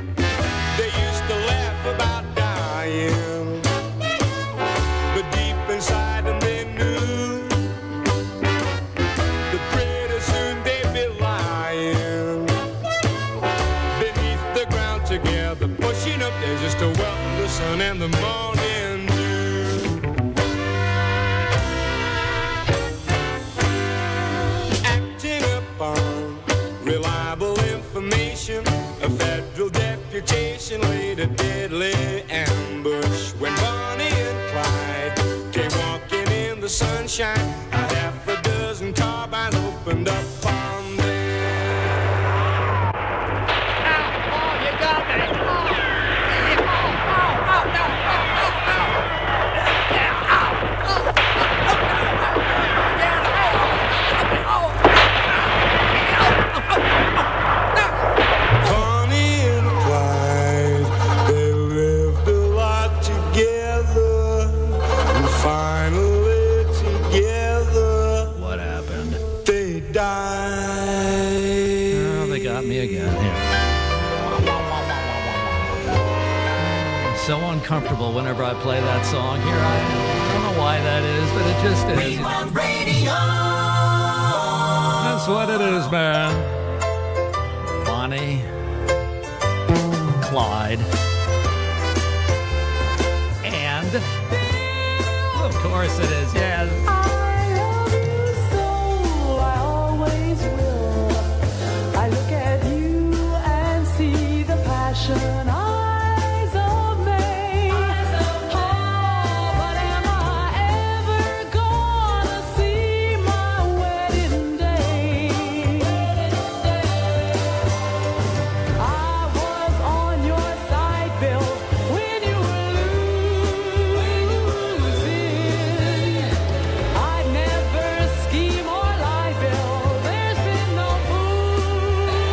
the morning dew. Acting upon reliable information, a federal deputation laid a deadly ambush. When Bonnie and Clyde came walking in the sunshine, a half a dozen carbines opened up on them. Oh, you got me. Bonnie and Clyde, they lived a lot together, and finally together, What happened? they died. Oh, they got me again here. So uncomfortable whenever I play that song here. I don't know why that is, but it just is. Rewound Radio. That's what it is, man. Bonnie, Clyde, and of course it is, yes. I love you so, I always will. I look at you and see the passion eyes of May. Oh, but am I ever gonna see my wedding day? I was on your side, Bill, when you were losing. I'd never scheme or lie, Bill. There's been no fooling.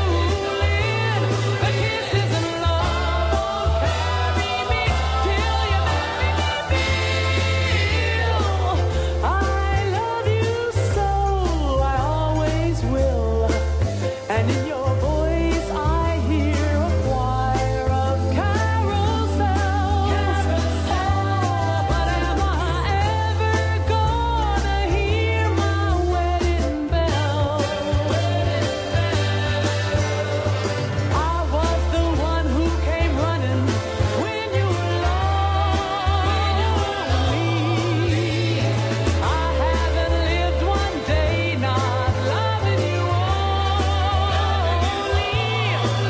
The kisses and love won't carry me till you marry me, Bill. I love you so, I always will. And in your voice I hear a choir of carousels. Oh, but am I ever gonna hear my wedding bell? I was the one who came running when you were lonely. I haven't lived one day not loving you only.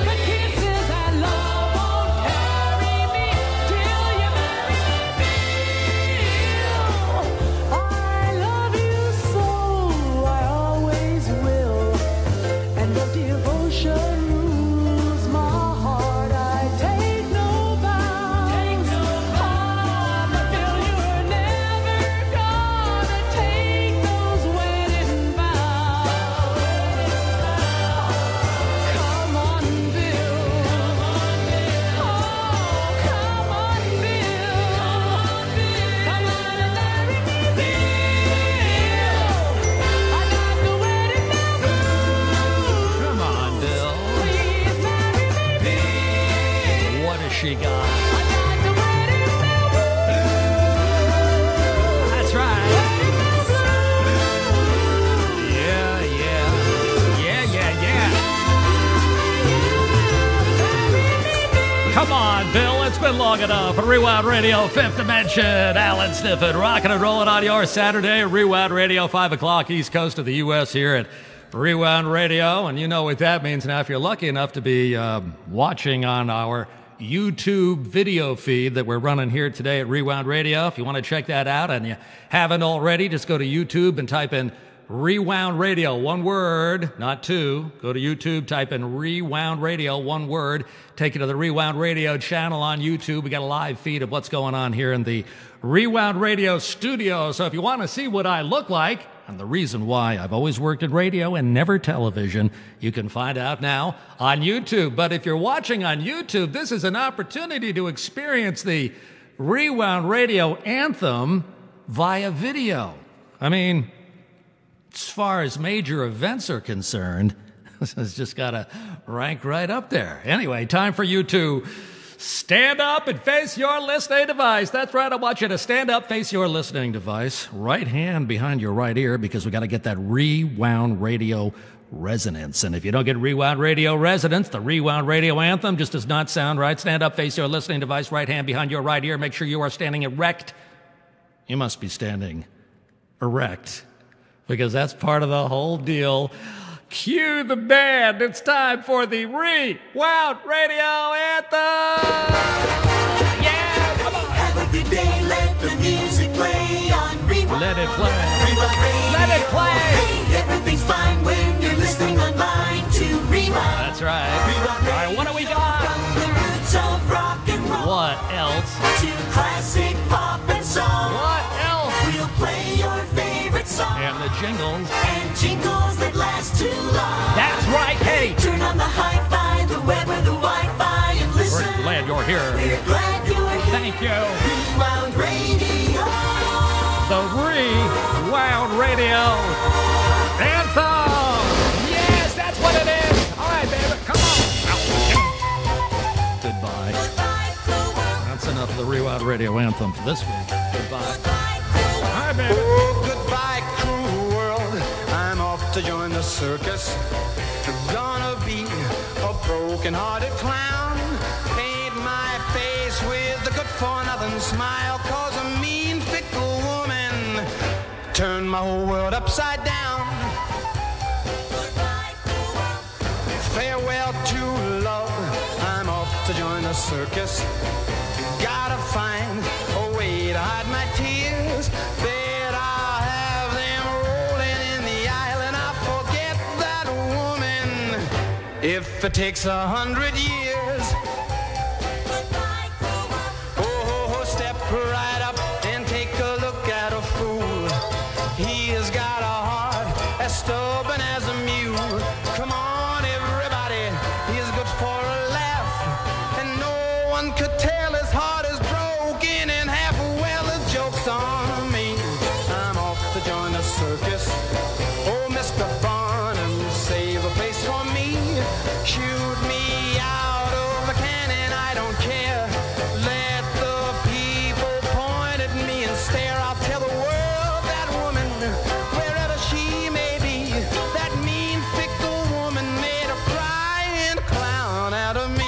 The kisses and love won't carry me till you marry me, Bill. I love you so, I always will. And your devotion rules my heart. I take no vows. Oh, but Bill, you're never gonna take those wedding vows. Come on, Bill. Oh, come on, Bill. Come on and marry me, Bill. I got the wedding bell. Come on, Bill. Please marry me, Bill. What has she got? I got the wedding bell. That's right. Yeah, yeah. Come on, Bill. It's been long enough. Rewound Radio, Fifth Dimension. Allan, Sniffen, rocking and rolling on your Saturday. Rewound Radio, 5 o'clock East Coast of the U.S. here at Rewound Radio. And you know what that means now. If you're lucky enough to be watching on our YouTube video feed that we're running here today at Rewound Radio, if you want to check that out and you haven't already, just go to YouTube and type in Rewound Radio, one word, not two. Go to YouTube, type in Rewound Radio, one word. Take you to the Rewound Radio channel on YouTube. We got a live feed of what's going on here in the Rewound Radio studio. So if you want to see what I look like and the reason why I've always worked in radio and never television, you can find out now on YouTube. But if you're watching on YouTube, this is an opportunity to experience the Rewound Radio anthem via video. I mean, as far as major events are concerned, this has just got to rank right up there. Anyway, time for you to stand up and face your listening device. That's right, I want you to stand up, face your listening device. Right hand behind your right ear, because we got to get that Rewound Radio Resonance. And if you don't get Rewound Radio Resonance, the Rewound Radio Anthem just does not sound right. Stand up, face your listening device, right hand behind your right ear. Make sure you are standing erect. You must be standing erect, because that's part of the whole deal. Cue the band. It's time for the Rewound Radio Anthem. Yeah, come on. Have a good day. Let the music play on Rewound. Let it play. Rewound Radio. Let it play. Hey, everything's fine when you're listening online to Rewound. That's right. Rewound Radio. All right, what do we got? From the roots of rock and roll. What else? To classic pop and soul. What else? We'll play your favorite song. And the jingles. And jingles that last too long. That's right. Hey. Turn on the hi-fi, the web, or the Wi-Fi and listen. We're glad you're here. We're glad you're here. Thank you. Rewound Radio. The Rewound Radio Anthem. Yes, that's what it is. All right, baby, come on. Goodbye. That's enough of the Rewound Radio Anthem for this week. Goodbye. All right, baby. Oh, goodbye, cruel world. I'm off to join the circus. Gonna be a broken-hearted clown. Paint my face with a good-for-nothing smile. Cause a mean, fickle woman turned my whole world upside down. Farewell to love. I'm off to join the circus. Gotta find a way to hide my tears. Bet I'll have them rolling in the aisle, and I'll forget that woman if it takes 100 years. Oh, step right up and take a look at a fool. He has got a heart as stubborn as a mule. Come on, everybody, he's good for a laugh, and no one could tell his heart is broken in half. Well, the joke's on me. I'm off to join the circus. Oh, Mr. Barnum, save a place for me. Shoot me out of a cannon, I don't care. Let the people point at me and stare. I'll tell the world that woman, wherever she may be, that mean, fickle woman made a crying clown out of me.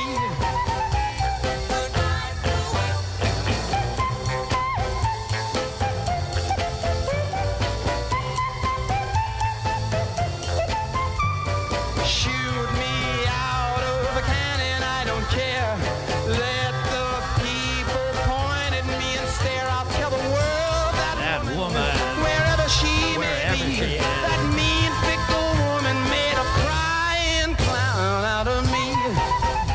Shoot me out of a cannon, I don't care. Let the people point at me and stare. I'll tell the world that woman, wherever she may wherever be, she is. that mean, fickle woman made a crying clown out of me.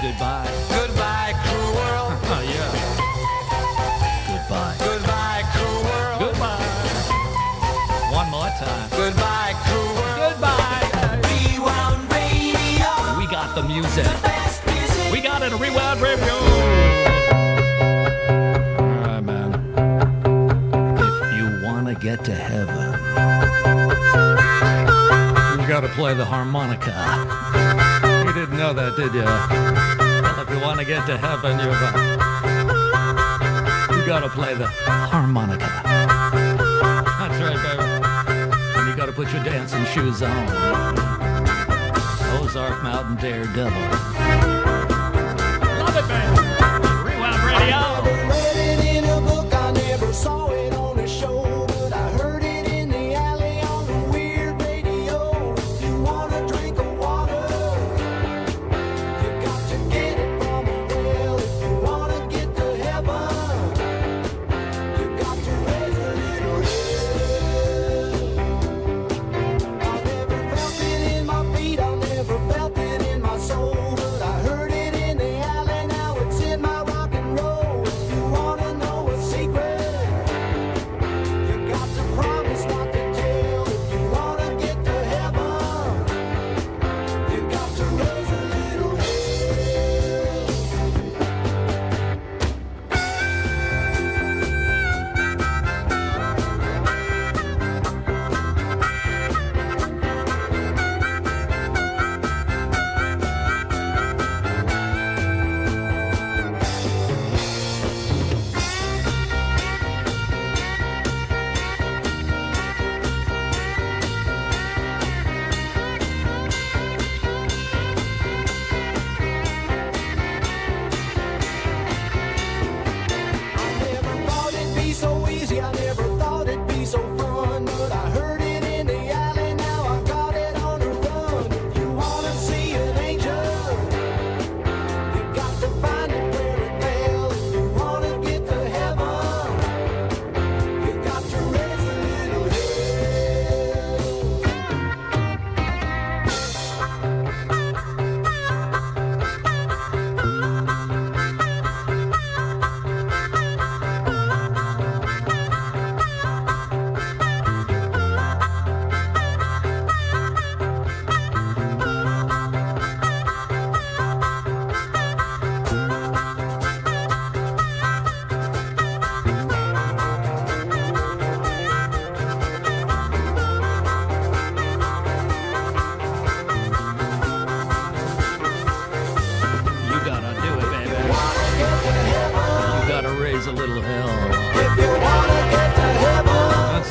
Goodbye. Goodbye, cruel world. Oh, yeah. Goodbye. Goodbye, cruel world. Goodbye. One more time. Goodbye, cruel world. Goodbye. Rewound Radio. We got the music. Best music. We got it at Rewound Radio. All right, man. If you want to get to heaven, you got to play the harmonica. You didn't know that, did you? Well, if you want to get to heaven, you got to play the harmonica. That's right, baby. And you got to put your dancing shoes on. Ozark Mountain Daredevil. Love it, man. Rewound Radio. Read it in a book, I never saw it on a show, but I heard it in the alley on the weird radio. If you wanna drink a water, you got to get it from a well. If you wanna get to heaven, you got to raise a little hell. I never felt it in my feet, I never felt it in my soul, but I heard it in the alley, now it's in my rock and roll.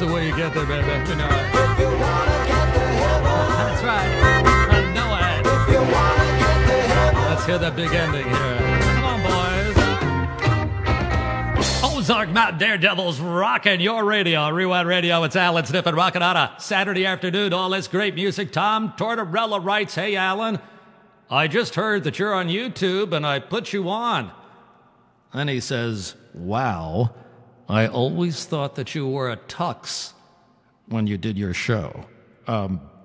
the way you get there, baby. You know it. That's right. I know it. Let's hear that big ending here. Come on, boys. Ozark Mountain Daredevils rocking your radio. Rewind Radio. It's Allan Sniffen rocking on a Saturday afternoon. All this great music. Tom Tortorella writes, "Hey, Allan, I just heard that you're on YouTube and I put you on." And he says, "Wow, I always thought that you wore a tux when you did your show."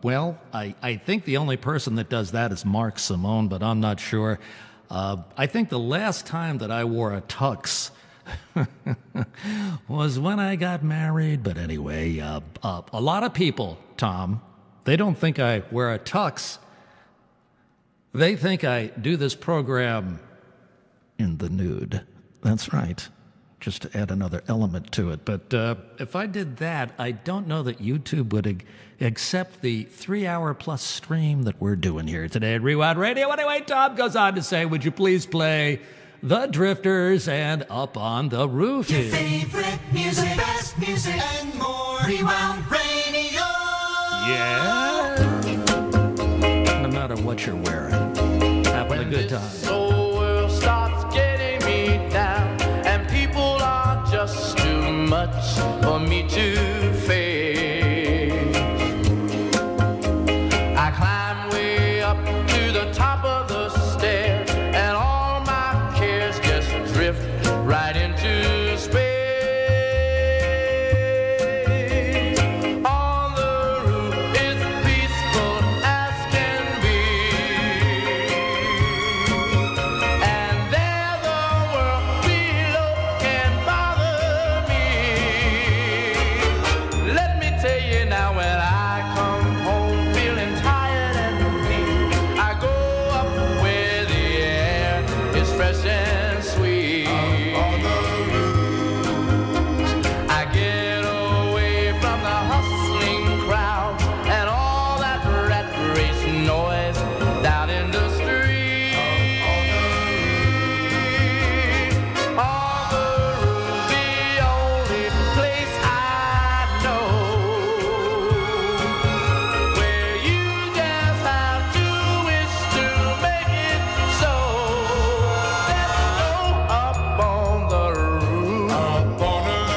Well, I think the only person that does that is Mark Simone, but I'm not sure. I think the last time that I wore a tux was when I got married. But anyway, a lot of people, Tom, they don't think I wear a tux. They think I do this program in the nude. That's right. Just to add another element to it. But if I did that, I don't know that YouTube would accept the 3-hour-plus stream that we're doing here today at Rewind Radio. Anyway, Tom goes on to say, would you please play The Drifters and Up on the Roof Your here? favorite music, best music, and more. Rewound Radio. Yeah. No matter what you're wearing, having a good time. Whole world starts getting me down, and people are just too much for me to face. I climb way up to the top of the stairs, and all my cares just drift right into space. On the roof it's peaceful as can be, and there the world below can bother me. Let me tell you now, when I come home feeling tired and weak, I go up where the air is fresh and sweet. I get away from the hustling crowd and all that rat race noise down in the street. On the roof, the only place I know where you just have to wish to make it so. Let's go up on the roof. Up on the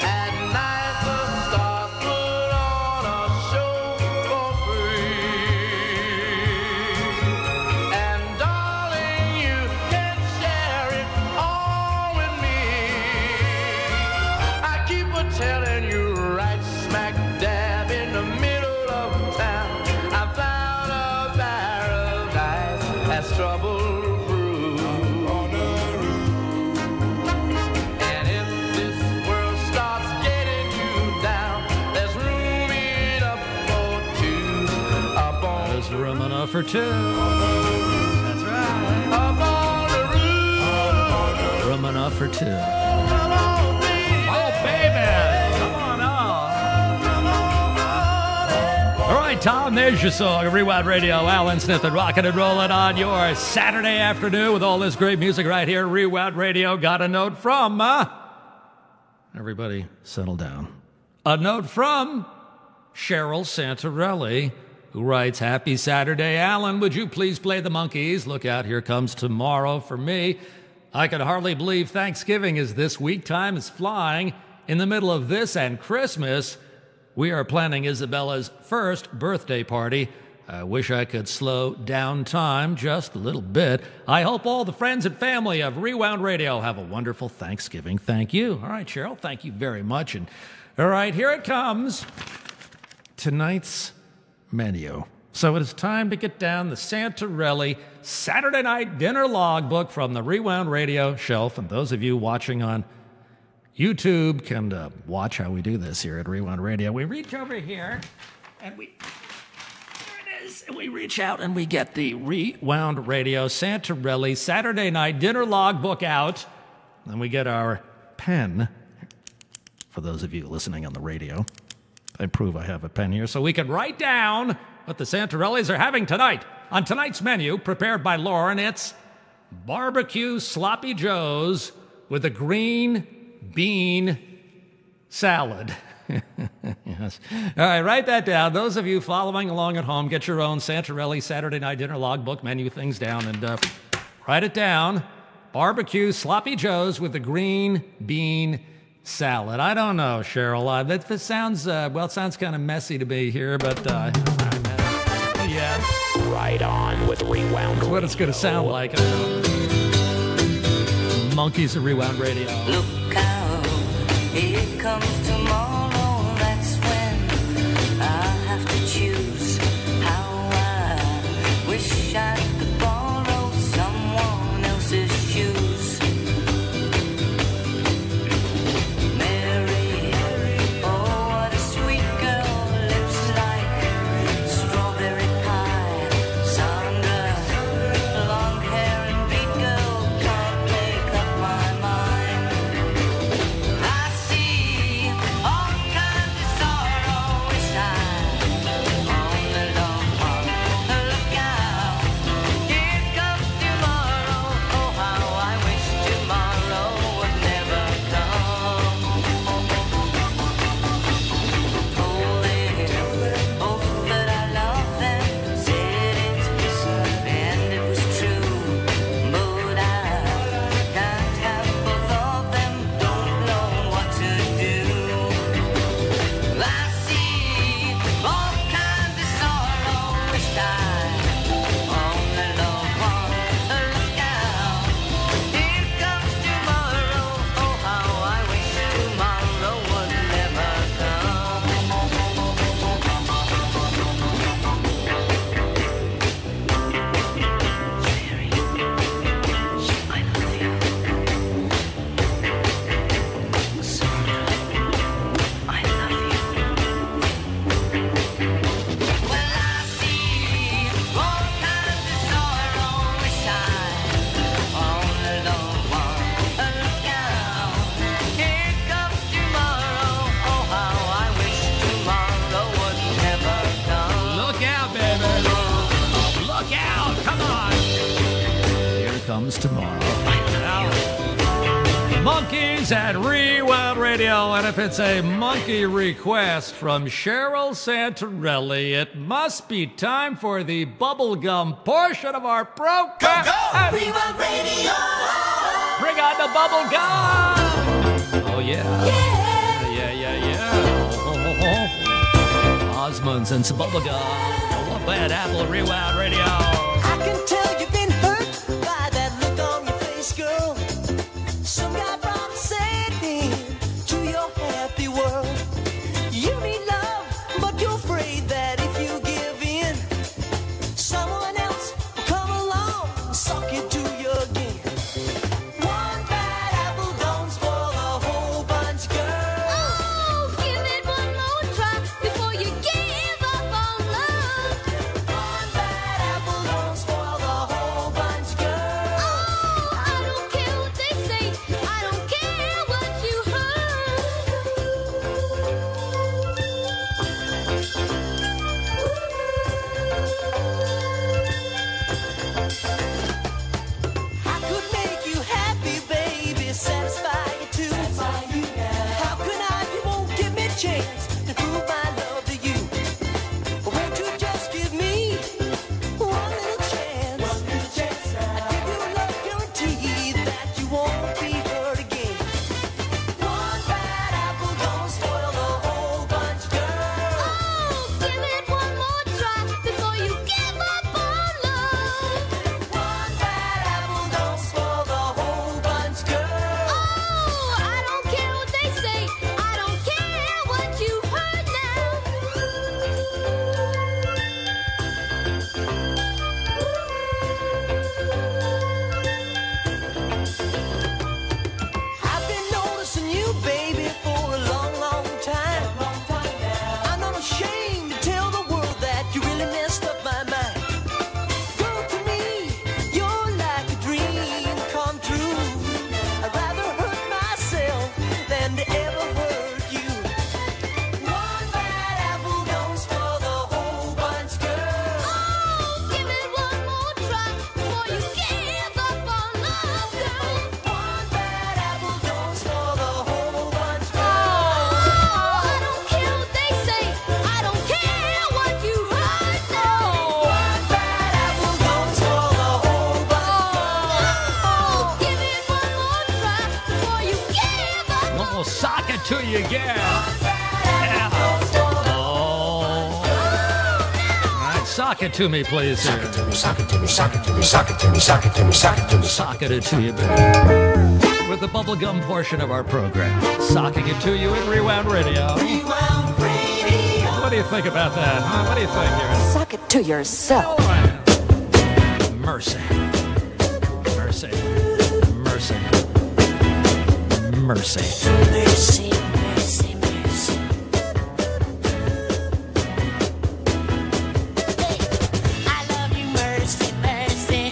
At night the stars put on a show for free, and darling, you can share it all with me. I keep a telling you, right smack dab in the middle of town, I found a paradise that's trouble-proof. And if this world starts getting you down, there's room enough for two up on There's room enough for two. That's right. up on the roof. Room enough for two. Come on, baby. Oh, baby. Come on up. All right, Tom, there's your song. Rewind Radio, Allan Sniffen, rocking and rolling on your Saturday afternoon with all this great music right here. Rewind Radio got a note from... Everybody settle down. A note from Cheryl Santarelli, who writes, "Happy Saturday, Allan. Would you please play the Monkees? Look out, here comes tomorrow for me. I can hardly believe Thanksgiving is this week. Time is flying. In the middle of this and Christmas, we are planning Isabella's first birthday party. I wish I could slow down time just a little bit. I hope all the friends and family of Rewound Radio have a wonderful Thanksgiving. Thank you." All right, Cheryl, thank you very much. And all right, here it comes. Tonight's menu. So it is time to get down the Santarelli Saturday Night Dinner Logbook from the Rewound Radio shelf. And those of you watching on YouTube can watch how we do this here at Rewound Radio. We reach over here and there it is. And we reach out and we get the Rewound Radio Santarelli Saturday Night Dinner Logbook out. And we get our pen, for those of you listening on the radio. I prove I have a pen here so we can write down what the Santarellis are having tonight. On tonight's menu, prepared by Lauren, it's barbecue sloppy joes with a green bean salad. Yes. All right, write that down. Those of you following along at home, get your own Santarelli Saturday night dinner logbook, menu things down, and write it down. Barbecue sloppy joes with a green bean salad. I don't know, Cheryl. That sounds, it sounds kind of messy to me here, but yeah. Right on with Rewound. That's what it's going to sound like. Monkeys at Rewound Radio. Look out, here comes tomorrow. That's when I have to choose how I wish I could borrow someone else's shoes. Mary, oh what a sweet girl, lips like strawberry pie. Sandra, long hair and beat girl, can't make up my mind. I see all kinds of sorrow, wish I only loved one. Look out, here comes tomorrow. Oh how I wish tomorrow would never come. Told them both that I love them, said it and it was true, but I can't have both of them, don't know what to do. I see all kinds of sorrow, wished I only loved one. Look out, here comes tomorrow. Oh how I wish tomorrow would never come. Look out, baby. Look out. Come on. Here comes tomorrow. Now, Monkeys at Rewound Radio. And if it's a monkey request from Cheryl Santarelli, it must be time for the bubblegum portion of our program. Rewound Radio. Bring on the bubblegum. Oh, yeah. Yeah. Osmonds and some bubblegum. What bad apple at Rewound Radio. I can tell you've been hurt by that look on your face, girl. Some guy brought Satan to your happy world. You need love, but you're afraid that if you give in, someone else will come along and suck you to your again. One bad apple don't spoil the whole bunch, girl. Oh, give it one more try before you give up on love. One bad apple don't spoil the me again. Yeah. Oh. All right, sock it to me, please. Sock it to me, sock it to me, sock it to me, sock it to me, sock it to me, sock it to me. Socket it to you, baby. With the bubblegum portion of our program. Socking it to you in Rewound Radio. Rewound Radio. What do you think about that? Huh? What do you think, Aaron? Suck it to yourself. Mercy. Mercy. Mercy. Mercy. Mercy, mercy, mercy. I love you, mercy, mercy.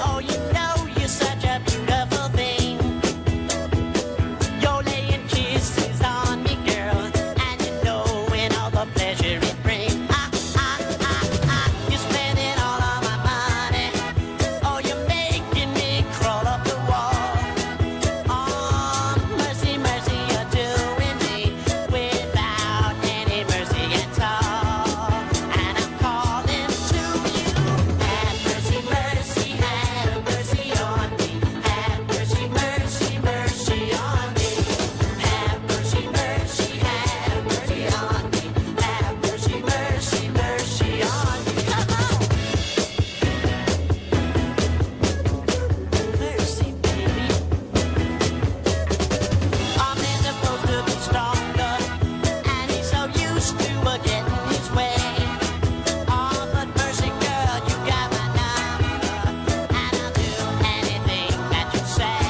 Oh, you know you're such a beautiful thing. You're laying kisses on me, girl, and you know when all the pleasure it brings. You're spending all of my money. Oh, you're making me crawl up the wall. Oh, mercy, mercy, you're doing me without any mercy at all. And I'm calling to you. Have mercy, mercy, have mercy on me. Have mercy, mercy, mercy on me. Have mercy, mercy, have mercy on me. Have mercy, mercy, mercy on me. Come on. Mercy, baby. Our man's supposed to be stronger, and he's so used to getting his way. Oh, but mercy, girl, you got my number, and I'll do anything that you say.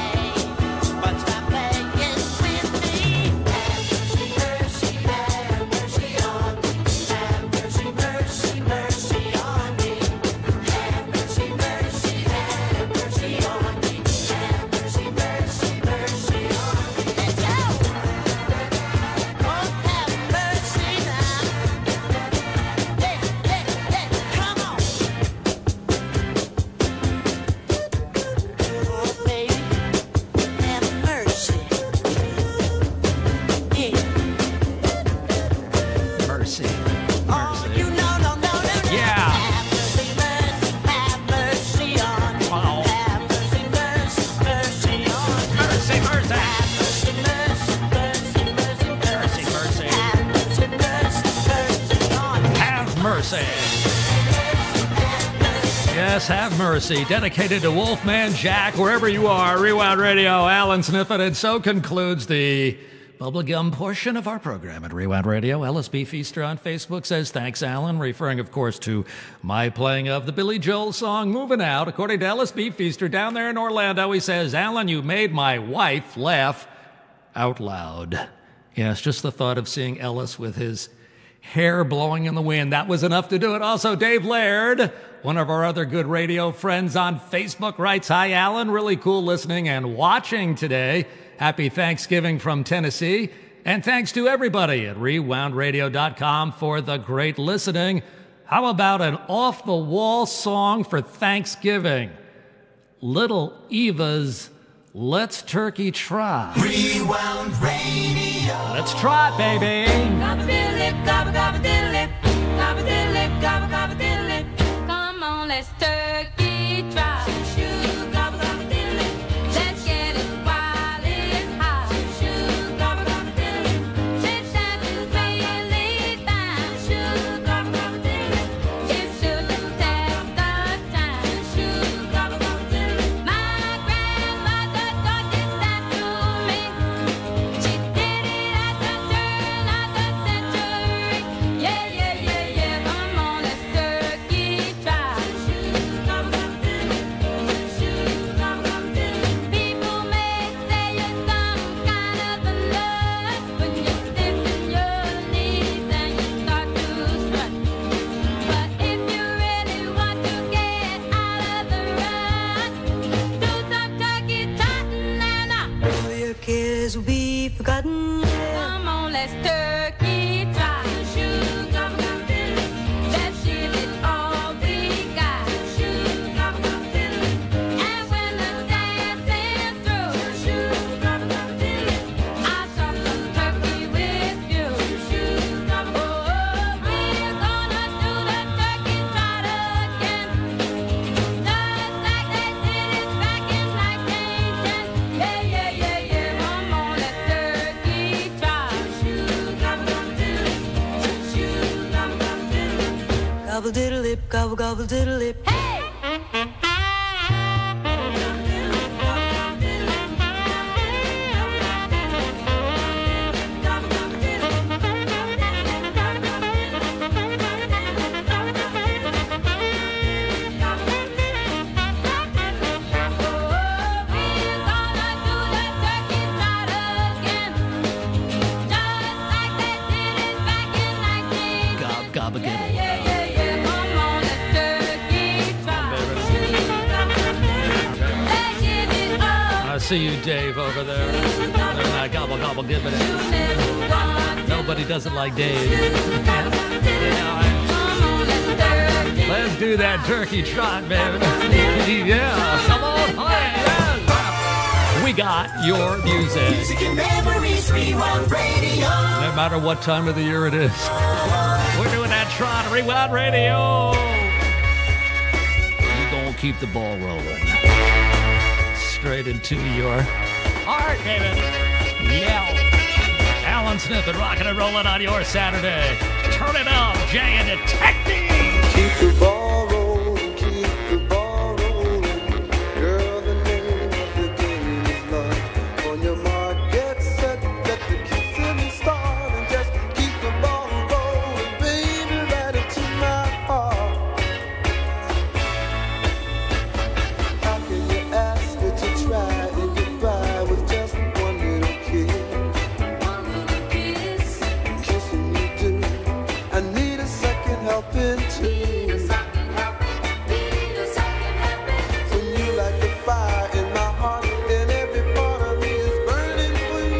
But stop playing with me. Have mercy, mercy, have mercy on me. Have mercy, mercy, mercy on me. Have mercy, mercy, have mercy on me. Have mercy, mercy, mercy on me. Let's go. Oh, have mercy now. Come on. Oh, baby, have mercy. Yeah. Mercy. Oh, you know, no. Yeah. Have mercy, mercy, have mercy on me. Wow. Have mercy, mercy, mercy on me. Mercy, mercy. Have mercy, mercy, mercy, mercy, Mercy, mercy. Have mercy, mercy on me. Have mercy. Yes, have mercy. Dedicated to Wolfman Jack, wherever you are. Rewound Radio, Allan, Sniffen. And so concludes the bubblegum portion of our program at Rewound Radio. LSB Feaster on Facebook says, thanks, Allan, referring, of course, to my playing of the Billy Joel song, Moving Out. According to LSB Feaster down there in Orlando, he says, Allan, you made my wife laugh out loud. Yes, just the thought of seeing Ellis with his hair blowing in the wind. That was enough to do it. Also, Dave Laird, one of our other good radio friends on Facebook, writes, hi, Allan. Really cool listening and watching today. Happy Thanksgiving from Tennessee. And thanks to everybody at RewoundRadio.com for the great listening. How about an off-the-wall song for Thanksgiving? Little Eva's Let's Turkey Trot. Rewound Radio. Let's trot, baby. Come on, let's turkey trot. Let's get it while it's hot. This time is really fine. It shouldn't take the time. My grandmother taught this dance to me. She did it at the turn of the century. gobble diddle lip, gobble gobble diddle lip. Hey! I see you, Dave, over there. Gobble, gobble, give it. Nobody doesn't like Dave. Let's do that turkey trot, baby. Yeah, come on, hey, yeah. We got your music. Music and memories, Rewound Radio. No matter what time of the year it is. We're doing that trot, Rewound Radio. We're going to keep the ball rolling. Straight into your heart, baby. Yeah. Allan, Sniffen, rocking and rolling on your Saturday. Turn it up, Jay and Detective. Keep the ball rolling, keep the ball rolling. Girl, the name of the game is love. On your mark, get set, let the kissing start. And just keep the ball rolling, baby, right into my heart. How can you ask me to try and get by with just one little kiss? Kissing you do. I need a second helping too. When you light the fire in my heart, and every part of me is burning for you.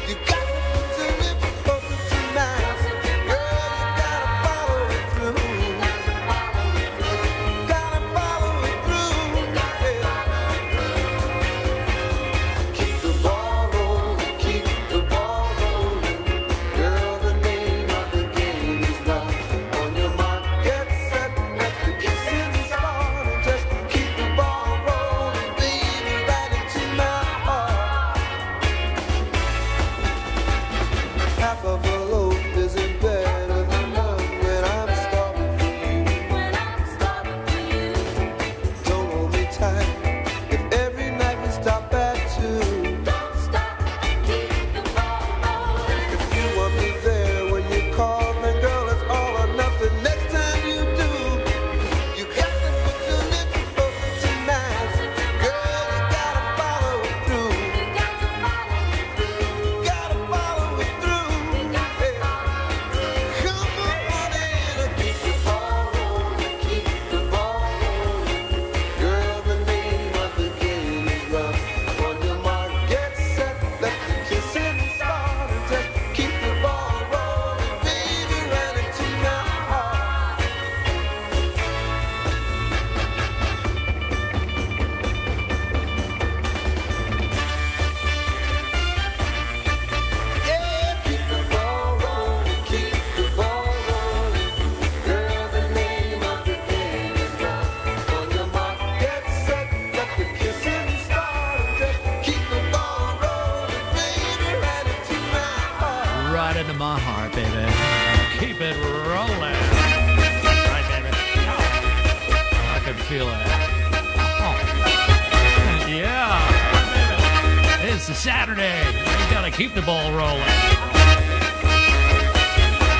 You got to live for tonight, girl. You gotta follow it through. Gotta follow it through. Keep the ball rolling, keep the ball rolling. Girl, the name of the game is love. On your mark, get set, let the kissing start. And just keep the ball rolling, baby, right into my heart. Half of a loaf isn't better than none when I'm starving for you. Don't hold me tight if every night we stop at 2. Don't stop, keep the ball rolling. If you want me there when you call, then girl, it's all or nothing. Next time you do, you got to put your lips over tonight. Girl, you gotta follow it through. Gotta follow it through. Come on in and keep the ball rolling, keep the ball rolling. Girl, the name of the game is love. On your mark, get set, let the kissing start. And just keep the ball rolling, baby, right into my heart. Yeah, keep the ball rolling, keep the ball rolling. Girl, the name of the game is love. On your mark, get set, let the kissing start. And just keep the ball rolling, baby, right into my heart. Right into my heart, baby. Keep it rolling. That's right, baby. I can feel it. Oh. Yeah. It's a Saturday. We gotta keep the ball rolling.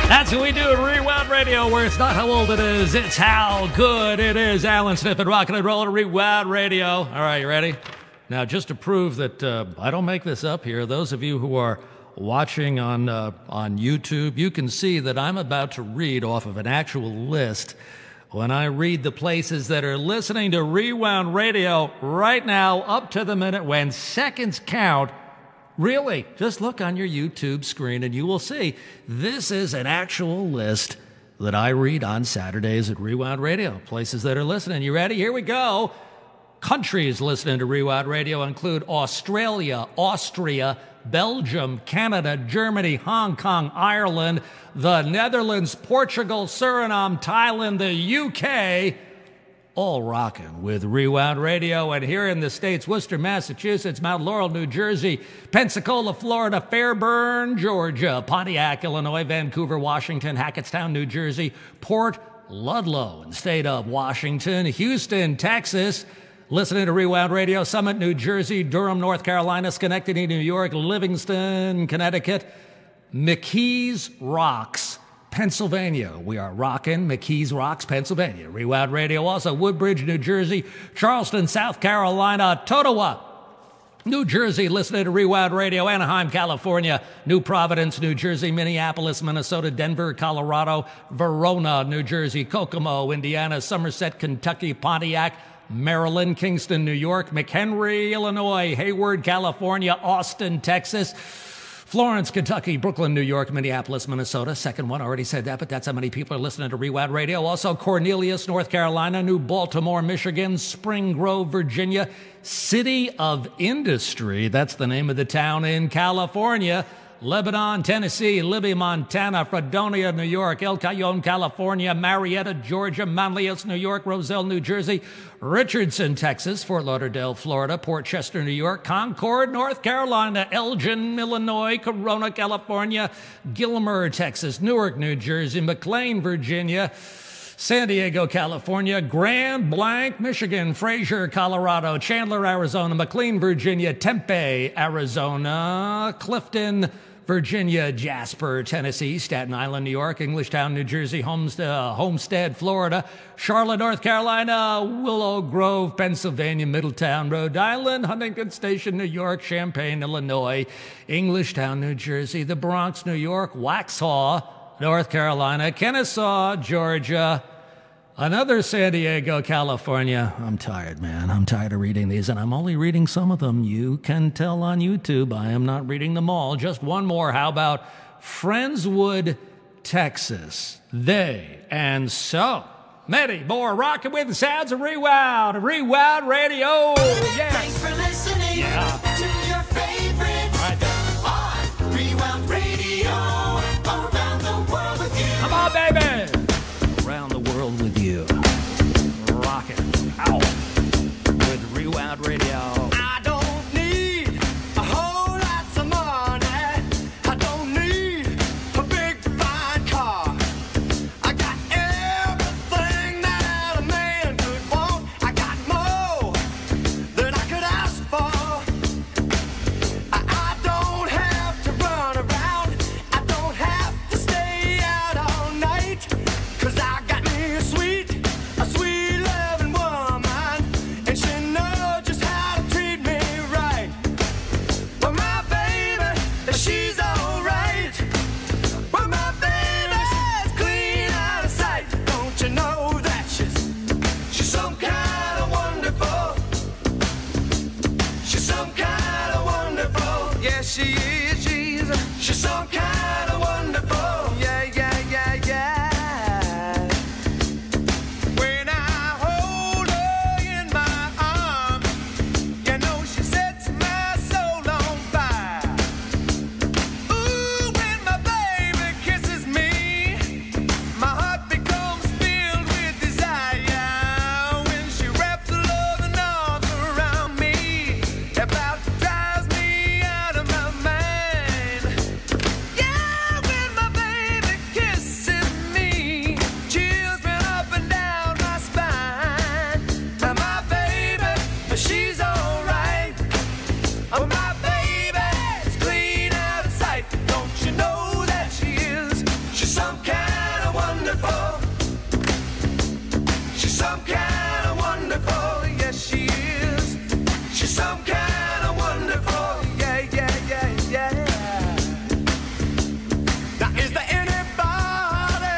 That's what we do at Rewound Radio, where it's not how old it is, it's how good it is. Allan, Sniffen, rocking and rolling at Rewound Radio. All right, you ready? Now, just to prove that I don't make this up here, those of you who are watching on YouTube, you can see that I'm about to read off of an actual list. When I read the places that are listening to Rewound Radio right now, up to the minute when seconds count, really, just look on your YouTube screen and you will see this is an actual list that I read on Saturdays at Rewound Radio. Places that are listening. You ready? Here we go. Countries listening to Rewound Radio include Australia, Austria, Belgium, Canada, Germany, Hong Kong, Ireland, the Netherlands, Portugal, Suriname, Thailand, the UK, all rocking with Rewound Radio. And here in the States, Worcester, Massachusetts, Mount Laurel, New Jersey, Pensacola, Florida, Fairburn, Georgia, Pontiac, Illinois, Vancouver, Washington, Hackettstown, New Jersey, Port Ludlow in the state of Washington, Houston, Texas, listening to Rewound Radio, Summit, New Jersey, Durham, North Carolina, Schenectady, New York, Livingston, Connecticut, McKees Rocks, Pennsylvania. We are rocking McKees Rocks, Pennsylvania. Rewound Radio, also Woodbridge, New Jersey, Charleston, South Carolina, Totowa, New Jersey, listening to Rewound Radio, Anaheim, California, New Providence, New Jersey, Minneapolis, Minnesota, Denver, Colorado, Verona, New Jersey, Kokomo, Indiana, Somerset, Kentucky, Pontiac, Maryland, Kingston, New York, McHenry, Illinois, Hayward, California, Austin, Texas, Florence, Kentucky, Brooklyn, New York, Minneapolis, Minnesota. Second one, already said that, but that's how many people are listening to Rewound Radio. Also, Cornelius, North Carolina, New Baltimore, Michigan, Spring Grove, Virginia, City of Industry, that's the name of the town in California, Lebanon, Tennessee, Libby, Montana, Fredonia, New York, El Cajon, California, Marietta, Georgia, Manlius, New York, Roselle, New Jersey, Richardson, Texas, Fort Lauderdale, Florida, Port Chester, New York, Concord, North Carolina, Elgin, Illinois, Corona, California, Gilmer, Texas, Newark, New Jersey, McLean, Virginia, San Diego, California, Grand Blanc, Michigan, Fraser, Colorado, Chandler, Arizona, McLean, Virginia, Tempe, Arizona, Clifton, Virginia, Jasper, Tennessee, Staten Island, New York, Englishtown, New Jersey, Homestead, Florida, Charlotte, North Carolina, Willow Grove, Pennsylvania, Middletown, Rhode Island, Huntington Station, New York, Champaign, Illinois, Englishtown, New Jersey, the Bronx, New York, Waxhaw, North Carolina, Kennesaw, Georgia, another San Diego, California. I'm tired, man. I'm tired of reading these, and I'm only reading some of them. You can tell on YouTube I am not reading them all. Just one more. How about Friendswood, Texas? They and so many more rocking with the sounds of Rewound Radio. Yeah. Thanks for listening to your favorite on Rewound Radio. Around the world with you. Come on, baby. Around the world with you. Rockin' out with Rewound Radio. I don't need a whole lot of money. I don't need a big fine car. I got everything that a man could want. I got more than I could ask for. I don't have to run around. I don't have to stay out all night. 'Cause I got me a sweet loving woman, and she knows just how to treat me right. Well, my baby, she's alright. Well, my baby's clean out of sight. Don't you know that she's some kind of wonderful? She's some kind of wonderful. Yeah, she is. She's some kind of wonderful. Yeah, yeah, yeah, yeah. When I hold her in my arms, you know she sets my soul on fire. Ooh, when my baby kisses me, my heart becomes filled with desire. When she wraps her loving arms around me, about drives me out of my mind. Yeah, when my baby kisses me, chills run up and down my spine. Now my baby, she's alright. Oh, my baby's clean out of sight. Don't you know that she is? She's some kind of wonderful. She's some kind of wonderful. Yes, she is. She's some kind of wonderful. Yeah, yeah, yeah, yeah. Now, is there anybody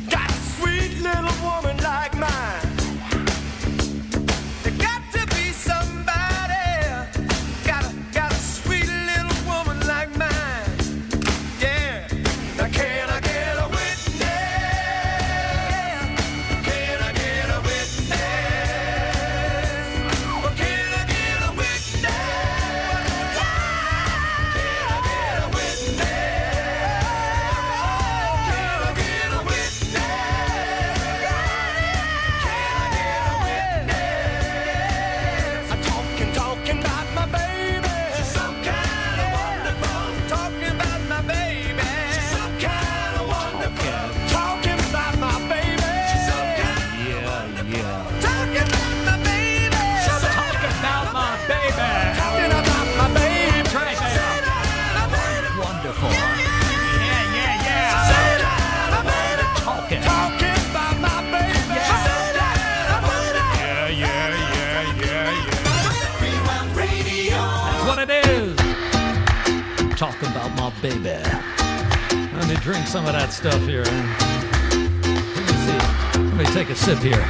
got a sweet little woman like mine? There got to be somebody got a sweet little woman like mine. Yeah. Now, can I get a witness? baby. Let me drink some of that stuff here. Let me see. Let me take a sip here.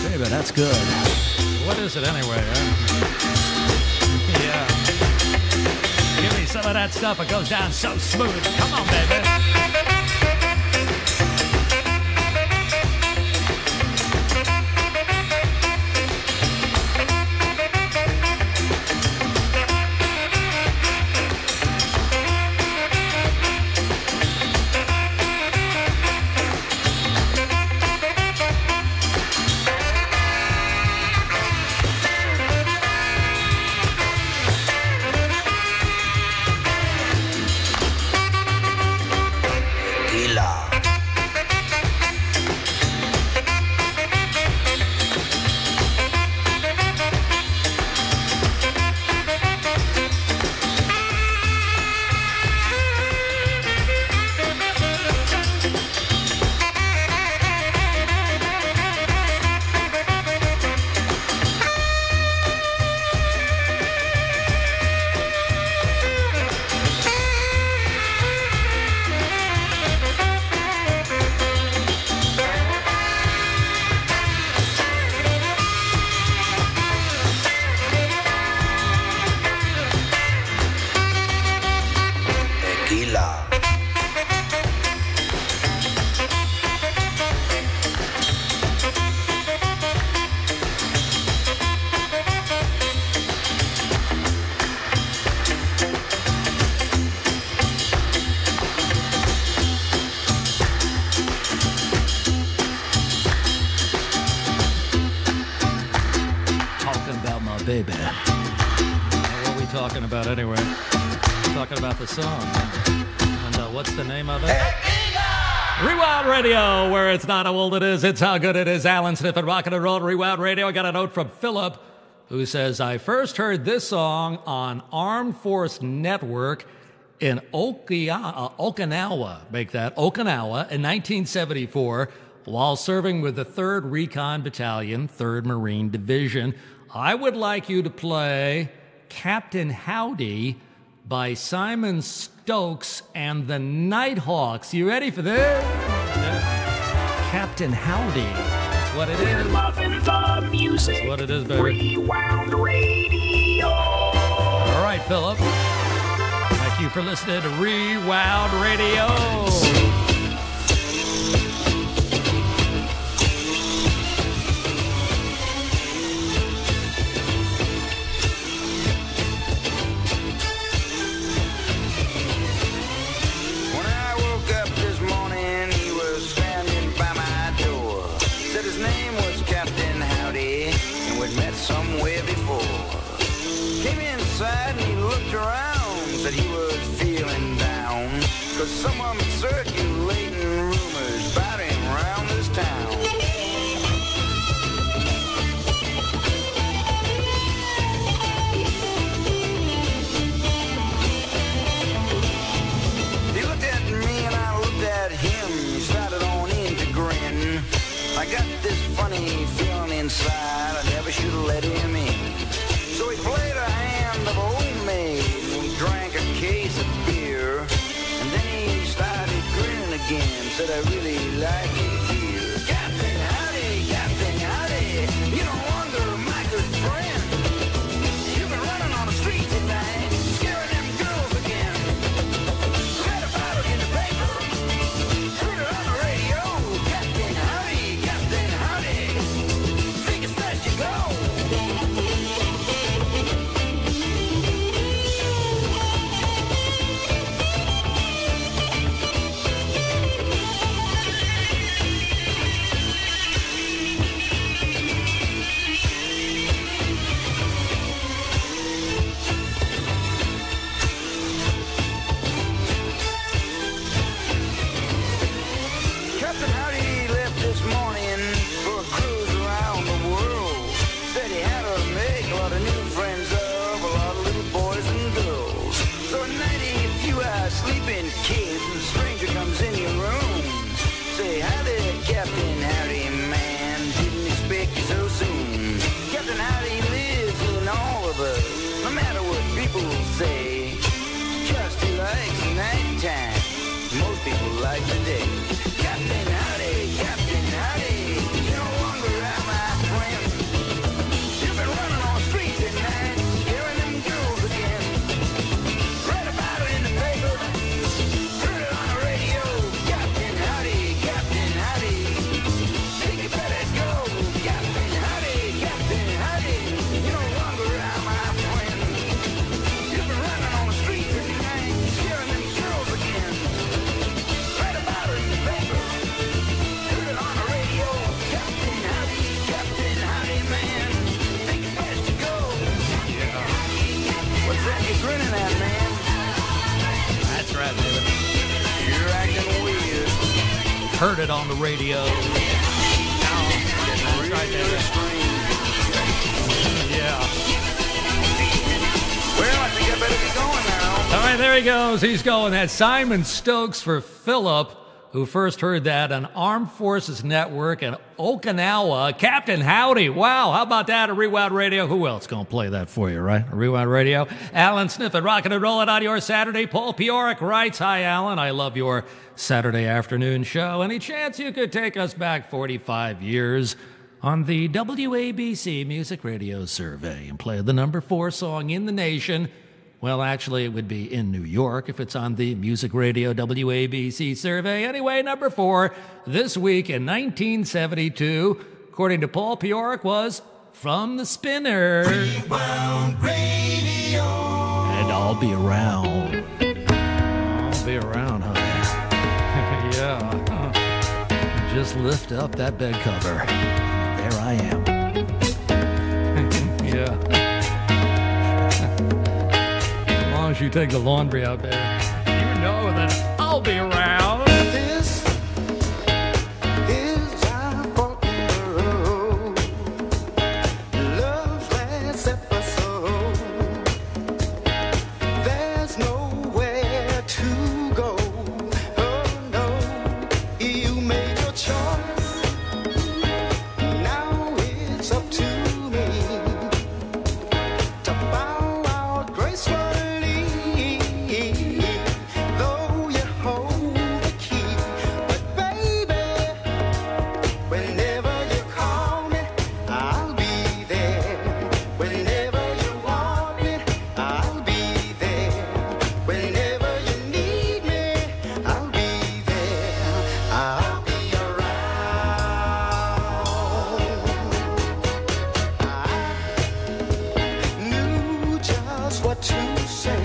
Baby, that's good. What is it anyway? Yeah. Give me some of that stuff. It goes down so smooth. Come on, baby. Baby. What are we talking about anyway? We're talking about the song. And what's the name of it? Rewound Radio, where it's not how old it is, it's how good it is. Allan, Sniffen, Rockin' and Roll, Rewound Radio. I got a note from Philip, who says, I first heard this song on Armed Force Network in Okinawa, make that, Okinawa, in 1974, while serving with the 3rd Recon Battalion, 3rd Marine Division. I would like you to play Captain Howdy by Simon Stokes and the Nighthawks. You ready for this? Captain Howdy. That's what it is. Loving the music. That's what it is, baby. Rewound Radio. All right, Philip. Thank you for listening to Rewound Radio. Somewhere before. Came inside and he looked around, said he was feeling down, cause someone circulating rumors about him around this town. He looked at me and I looked at him, he started on in to grin. I got this funny feeling inside, I never should have let him in. So he played a hand of homemade, and we drank a case of beer. And then he started grinning again, said I really like it here. Captain Howdy, you don't wonder, my good friend. You've been running on the streets at night, scaring them girls again. Read about it in the paper, heard it on the radio. Captain Howdy, think it's best you go. like today. Captain Howdy, Captain Howdy, you no longer am my friend. You've been running on the streets at night, scaring them girls again. Read about it in the paper, heard it on the radio. Captain Howdy, Captain Howdy, think you better go. Captain Howdy, Captain Howdy, you no longer am my friend. You've been running on the streets at night, scaring them girls again. Read about it in the paper, heard it on the radio. Captain Howdy, man, think you better go. What's that you're grinning at, man? That's right, David. You're acting weird. Heard it on the radio. That's right, David. Yeah. Well, I think I better be going now. All right, there he goes. He's going. That's Simon Stokes for Philip, who first heard that on Armed Forces Network in Okinawa. Captain Howdy. Wow, how about that? A Rewound Radio. Who else going to play that for you, right? A Rewound Radio. Allan Sniffen, rocking and rolling on your Saturday. Paul Pioric writes, hi, Allan. I love your Saturday afternoon show. Any chance you could take us back 45 years on the WABC Music Radio Survey and play the number 4 song in the nation? Well, actually, it would be in New York if it's on the Music Radio WABC survey. Anyway, number 4 this week in 1972, according to Paul Pioric, was From the Spinners. Rewound Radio. And I'll be around. I'll be around, honey. Yeah. Just lift up that bed cover. There I am. Yeah. As long as you take the laundry out there, you know that I'll be around. This is our fork in the road. Love's last episode. There's nowhere to go. Oh no, you made your choice. Now it's up to me to bow out gracefully. Though you hold the key, but baby, whenever you call me, I'll be there. Whenever you want me, I'll be there. Whenever you need me, I'll be there. I'll be around. I knew just what to say.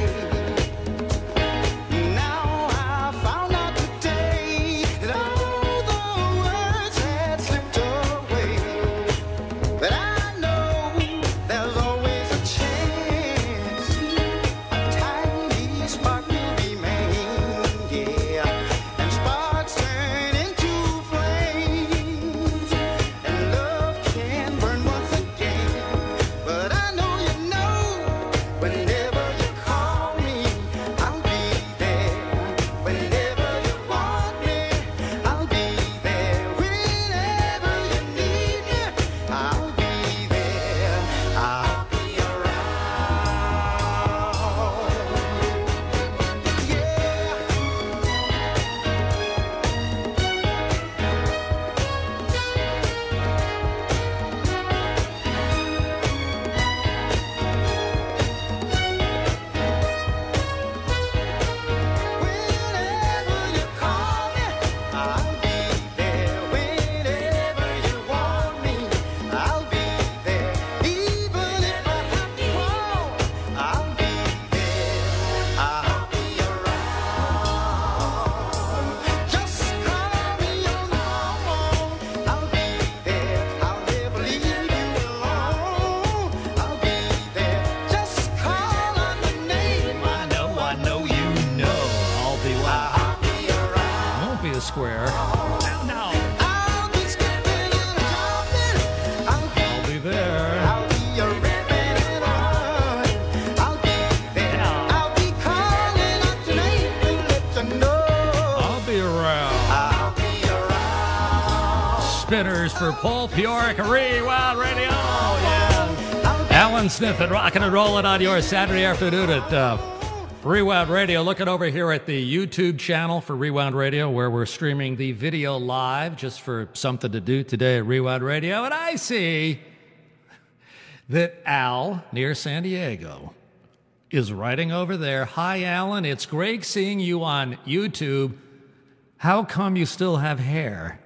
Now I found out today that all the words had slipped away. But I know there's always a chance. A tiny spark will remain, yeah. And sparks turn into flames. And love can burn once again. But I know you know, whenever you call me, I'll be there. Whenever you want me, I'll be there. Whenever you need me, I'll be there. I'll be around. Yeah. Whenever you call me, I'll be there. Whenever you want me, I'll be there. Even if I have to crawl, I'll be there. I'll be around. Just call me on the phone. I'll be there. I'll never leave you alone. I'll be there. Just call on the name. I know, you know. I'll be wild. I'll be around. Won't be a square. No. I'll be skipping and jumping. I'll be there. I'll be a ripping and running. I'll be there. I'll be calling out your name to let you know. I'll be around. I'll be around. Spinners for Paul Pioric, Rewound Radio. Yeah. Allan Sniffen, rocking and rolling on your Saturday afternoon at Rewound Radio, looking over here at the YouTube channel for Rewound Radio, where we're streaming the video live just for something to do today at Rewound Radio. And I see that Al, near San Diego, is writing over there. Hi, Allan. It's great seeing you on YouTube. How come you still have hair?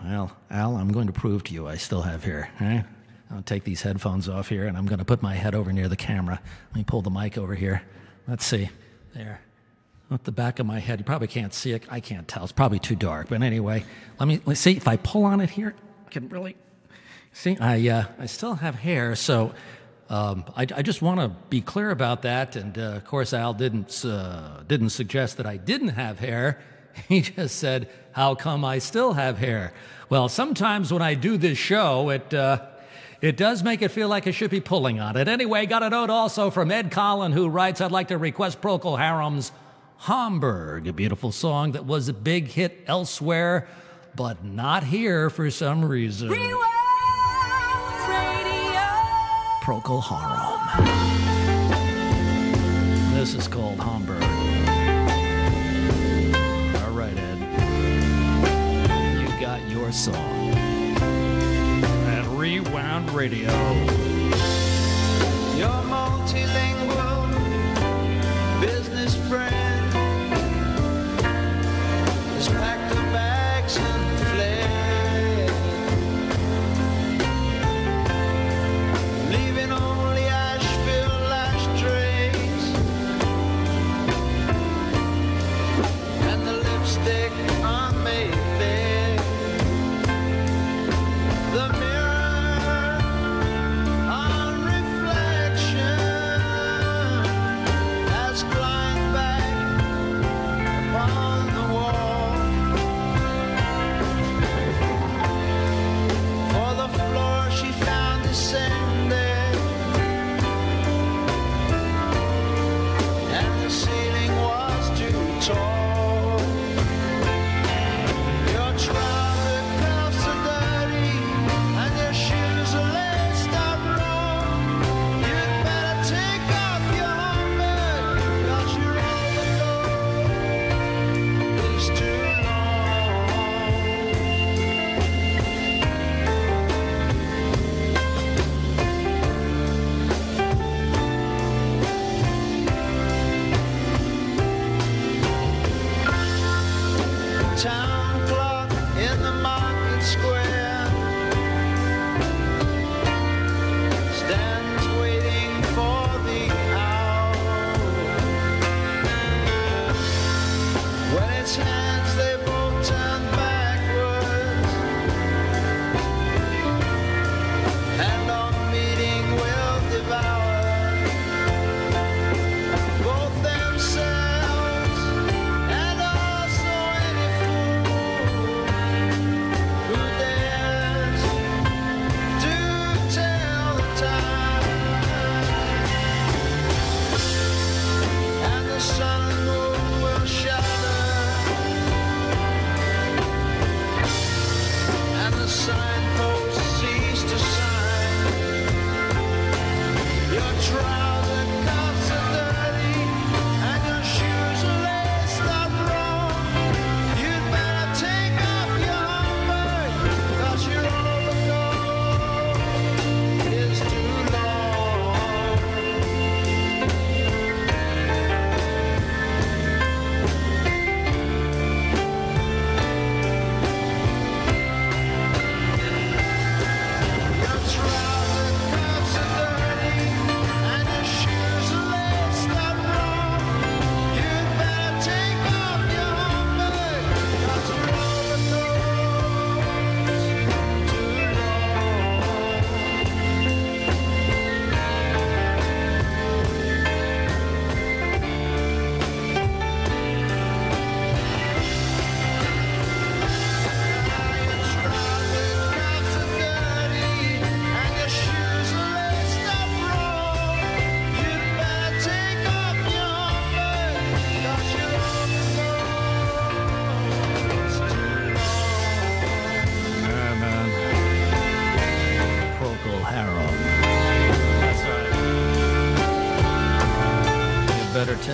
Well, Al, I'm going to prove to you I still have hair. Eh? I'll take these headphones off here, and I'm going to put my head over near the camera. Let me pull the mic over here. Let's see. There. At the back of my head. You probably can't see it. I can't tell. It's probably too dark. But anyway, let's see. If I pull on it here, I can really see. I still have hair, so I just want to be clear about that. And, of course, Al didn't suggest that I didn't have hair. He just said, how come I still have hair? Well, sometimes when I do this show, it does make it feel like I should be pulling on it. Anyway, got a note also from Ed Collin, who writes, I'd like to request Procol Harum's Hamburg, a beautiful song that was a big hit elsewhere, but not here for some reason. Rewound Radio. Procol Harum. This is called Hamburg. All right, Ed. You got your song. Rewound Radio. Your multilingual business friend has packed her bags and fled, leaving only Asheville ashtrays and the lipstick on Mayfair. The mirror on reflection has climbed back upon the wall, for the floor she found descended, and the ceiling was too tall. Your trouser cuffs are dirty and your shoes are laced up wrong. You'd better take off your Hummer, 'cause your overload is too long. Town clock in the market square stands waiting for the hour. When its hands they both turn backwards, and on meeting will devour both themselves and also any fool who dares to tell the time. And the sun and moon will shudder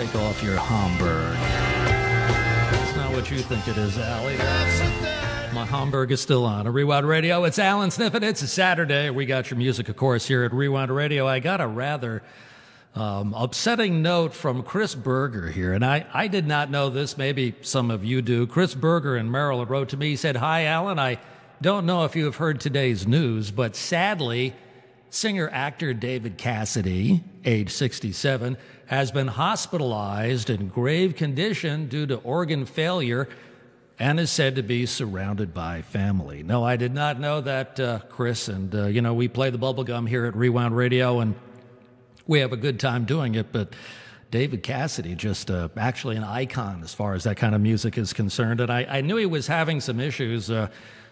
Take off your Hamburg. It's not what you think it is, Allie. My Hamburg is still on. Rewound Radio. It's Allan Sniffen. It's a Saturday. We got your music, of course, here at Rewound Radio. I got a rather upsetting note from Chris Berger here, and I did not know this. Maybe some of you do. Chris Berger in Maryland wrote to me. He said, "Hi, Allan. I don't know if you have heard today's news, but sadly, singer-actor David Cassidy, age 67, has been hospitalized in grave condition due to organ failure and is said to be surrounded by family." No, I did not know that, Chris. And, we play the bubblegum here at Rewound Radio, and we have a good time doing it. But David Cassidy, just actually an icon as far as that kind of music is concerned. And I knew he was having some issues.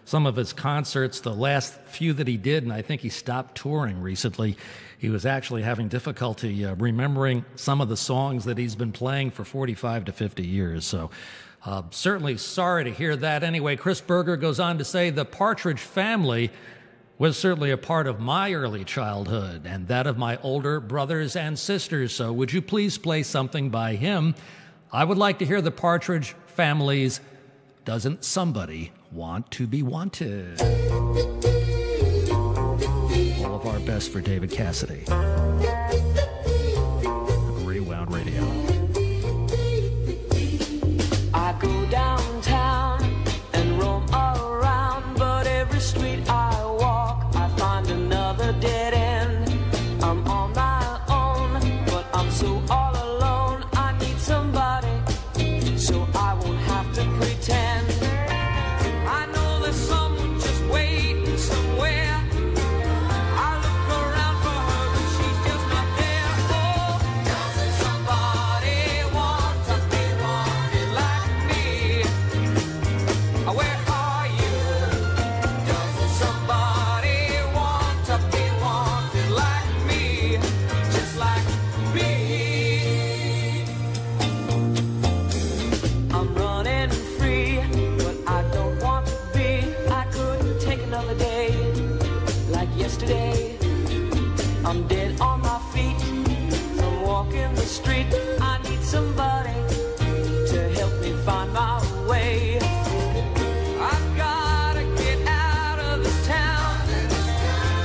Some of his concerts, the last few that he did, and I think he stopped touring recently, he was actually having difficulty remembering some of the songs that he's been playing for 45 to 50 years. So certainly sorry to hear that. Anyway, Chris Berger goes on to say, "The Partridge Family was certainly a part of my early childhood and that of my older brothers and sisters. So would you please play something by him? I would like to hear the Partridge Family's Doesn't Somebody Want to Be Wanted?" All of our best for David Cassidy. Rewound Radio. I go downtown and roam around, but every street I walk, I find another dead end. I'm on my own, but I'm so all alone. I need somebody, so I won't have to pretend. I know there's someone just waiting somewhere. I look around for her, but she's just not there. Oh, doesn't somebody want to be wanted like me? Where are you? Doesn't somebody want to be wanted like me? Just like me. I'm running free, but I don't want to be. I couldn't take another day like yesterday. I'm dead on my feet from walking the street. I need somebody to help me find my way. I've gotta get out of this town.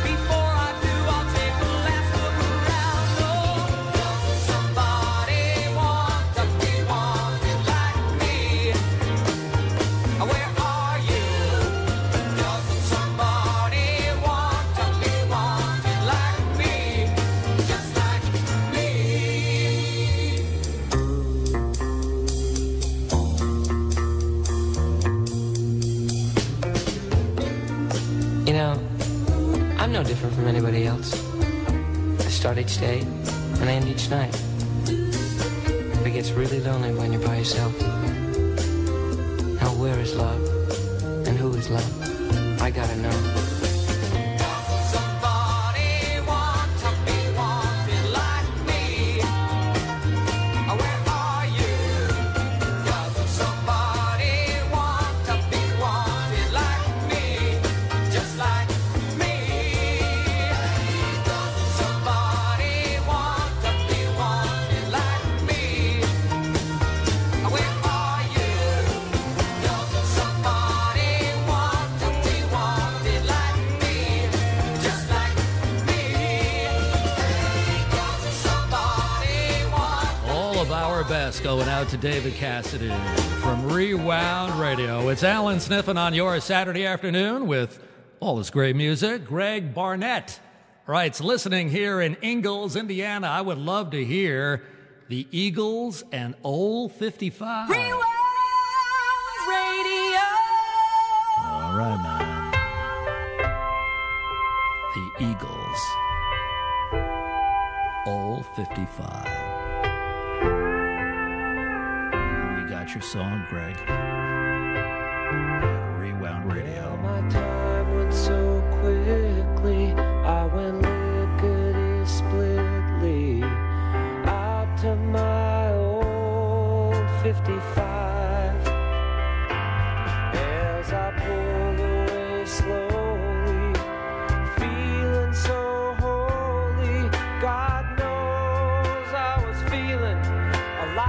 Before I do, I'll take a last look around. Oh, doesn't somebody want to be wanted like me? Where are you? Doesn't somebody want to be wanted like me? Just like me. You know, I'm no different from anybody else. I start each day and I end each night. It gets really lonely when you're by yourself. Now where is love? And who is love? I gotta know. Somebody want to be wanted like me. Where are you? Doesn't somebody want to be wanted like me? Just like me. Doesn't somebody want to be wanted like me? Where are you? Doesn't somebody want to be wanted like me? Just like me. Doesn't somebody want All of our best going out to David Cassidy from Rewound Radio. It's Allan Sniffen on your Saturday afternoon with all this great music. Greg Barnett writes, listening here in Ingalls, Indiana, I would love to hear the Eagles and Old 55. Rewound Radio. All right, man. The Eagles. Old 55. We got your song, Greg. Rewound Radio. My time went so quickly, I went lickety-splitly out to my old 55. As I pulled away slowly, feeling so holy, God knows I was feeling a lot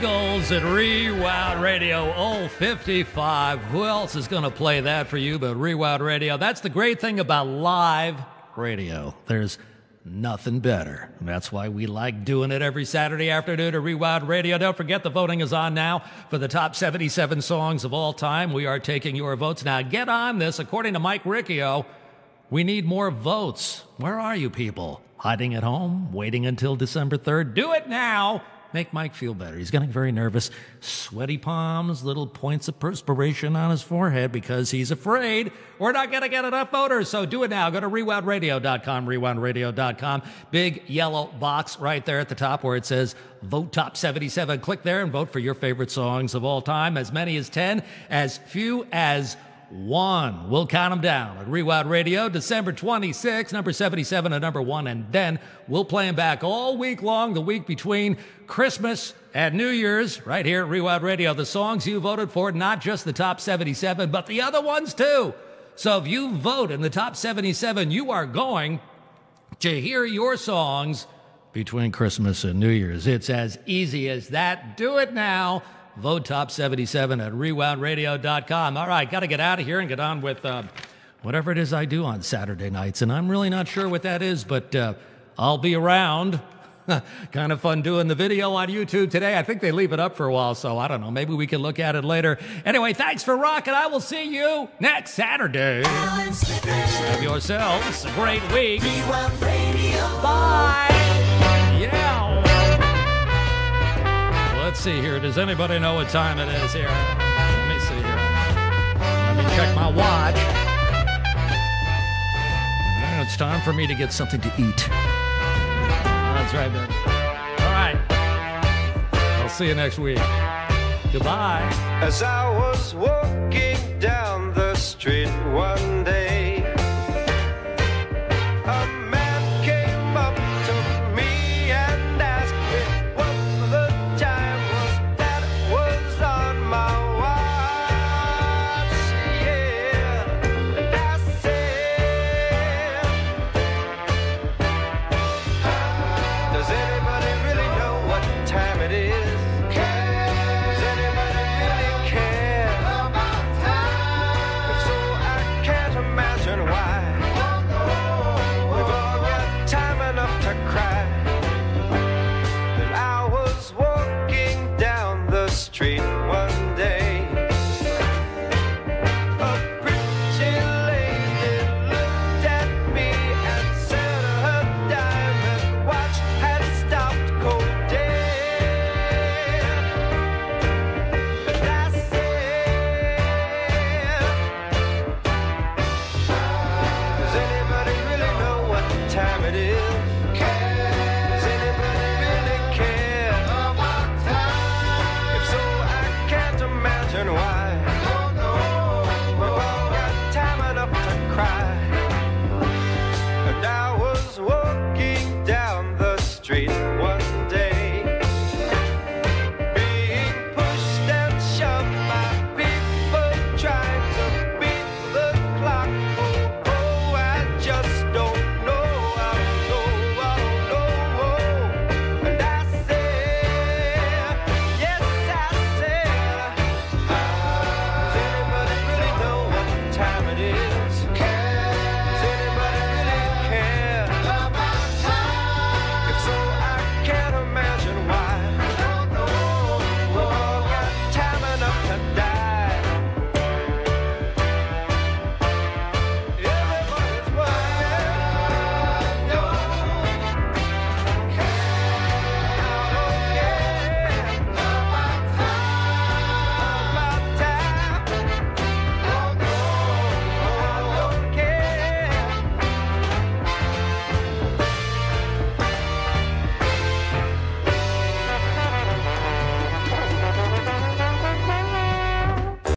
Eagles at Rewound Radio 055. Who else is going to play that for you but Rewound Radio? That's the great thing about live radio. There's nothing better. And that's why we like doing it every Saturday afternoon at Rewound Radio. Don't forget the voting is on now for the top 77 songs of all time. We are taking your votes. Now get on this. According to Mike Riccio, we need more votes. Where are you people? Hiding at home? Waiting until December 3rd? Do it now! Make Mike feel better. He's getting very nervous. Sweaty palms, little points of perspiration on his forehead because he's afraid we're not going to get enough voters. So do it now. Go to RewoundRadio.com, RewoundRadio.com. Big yellow box right there at the top where it says Vote Top 77. Click there and vote for your favorite songs of all time. As many as 10, as few as 1. We'll count them down at Rewound Radio, December 26, number 77 and number 1, and then we'll play them back all week long, the week between Christmas and New Year's, right here at Rewound Radio. The songs you voted for, not just the top 77, but the other ones too. So if you vote in the top 77, you are going to hear your songs between Christmas and New Year's. It's as easy as that. Do it now. Vote Top 77 at RewoundRadio.com. All right, got to get out of here and get on with whatever it is I do on Saturday nights. And I'm really not sure what that is, but I'll be around. Kind of fun doing the video on YouTube today. I think they leave it up for a while, so I don't know. Maybe we can look at it later. Anyway, thanks for rocking. I will see you next Saturday. Allan Sniffen. Have yourselves a great week. Rewound Radio. Bye. Yeah. Let's see here. Does anybody know what time it is here? Let me see here. Let me check my watch. It's time for me to get something to eat. That's right, baby. All right. I'll see you next week. Goodbye. As I was walking down the street one day, a man came up to me and asked me what the time was that was on my watch. Yeah, and I said, does anybody really know what time it is? Does anybody really care about time? If so, I can't imagine why. We've all got time enough to cry. Then I was walking down the street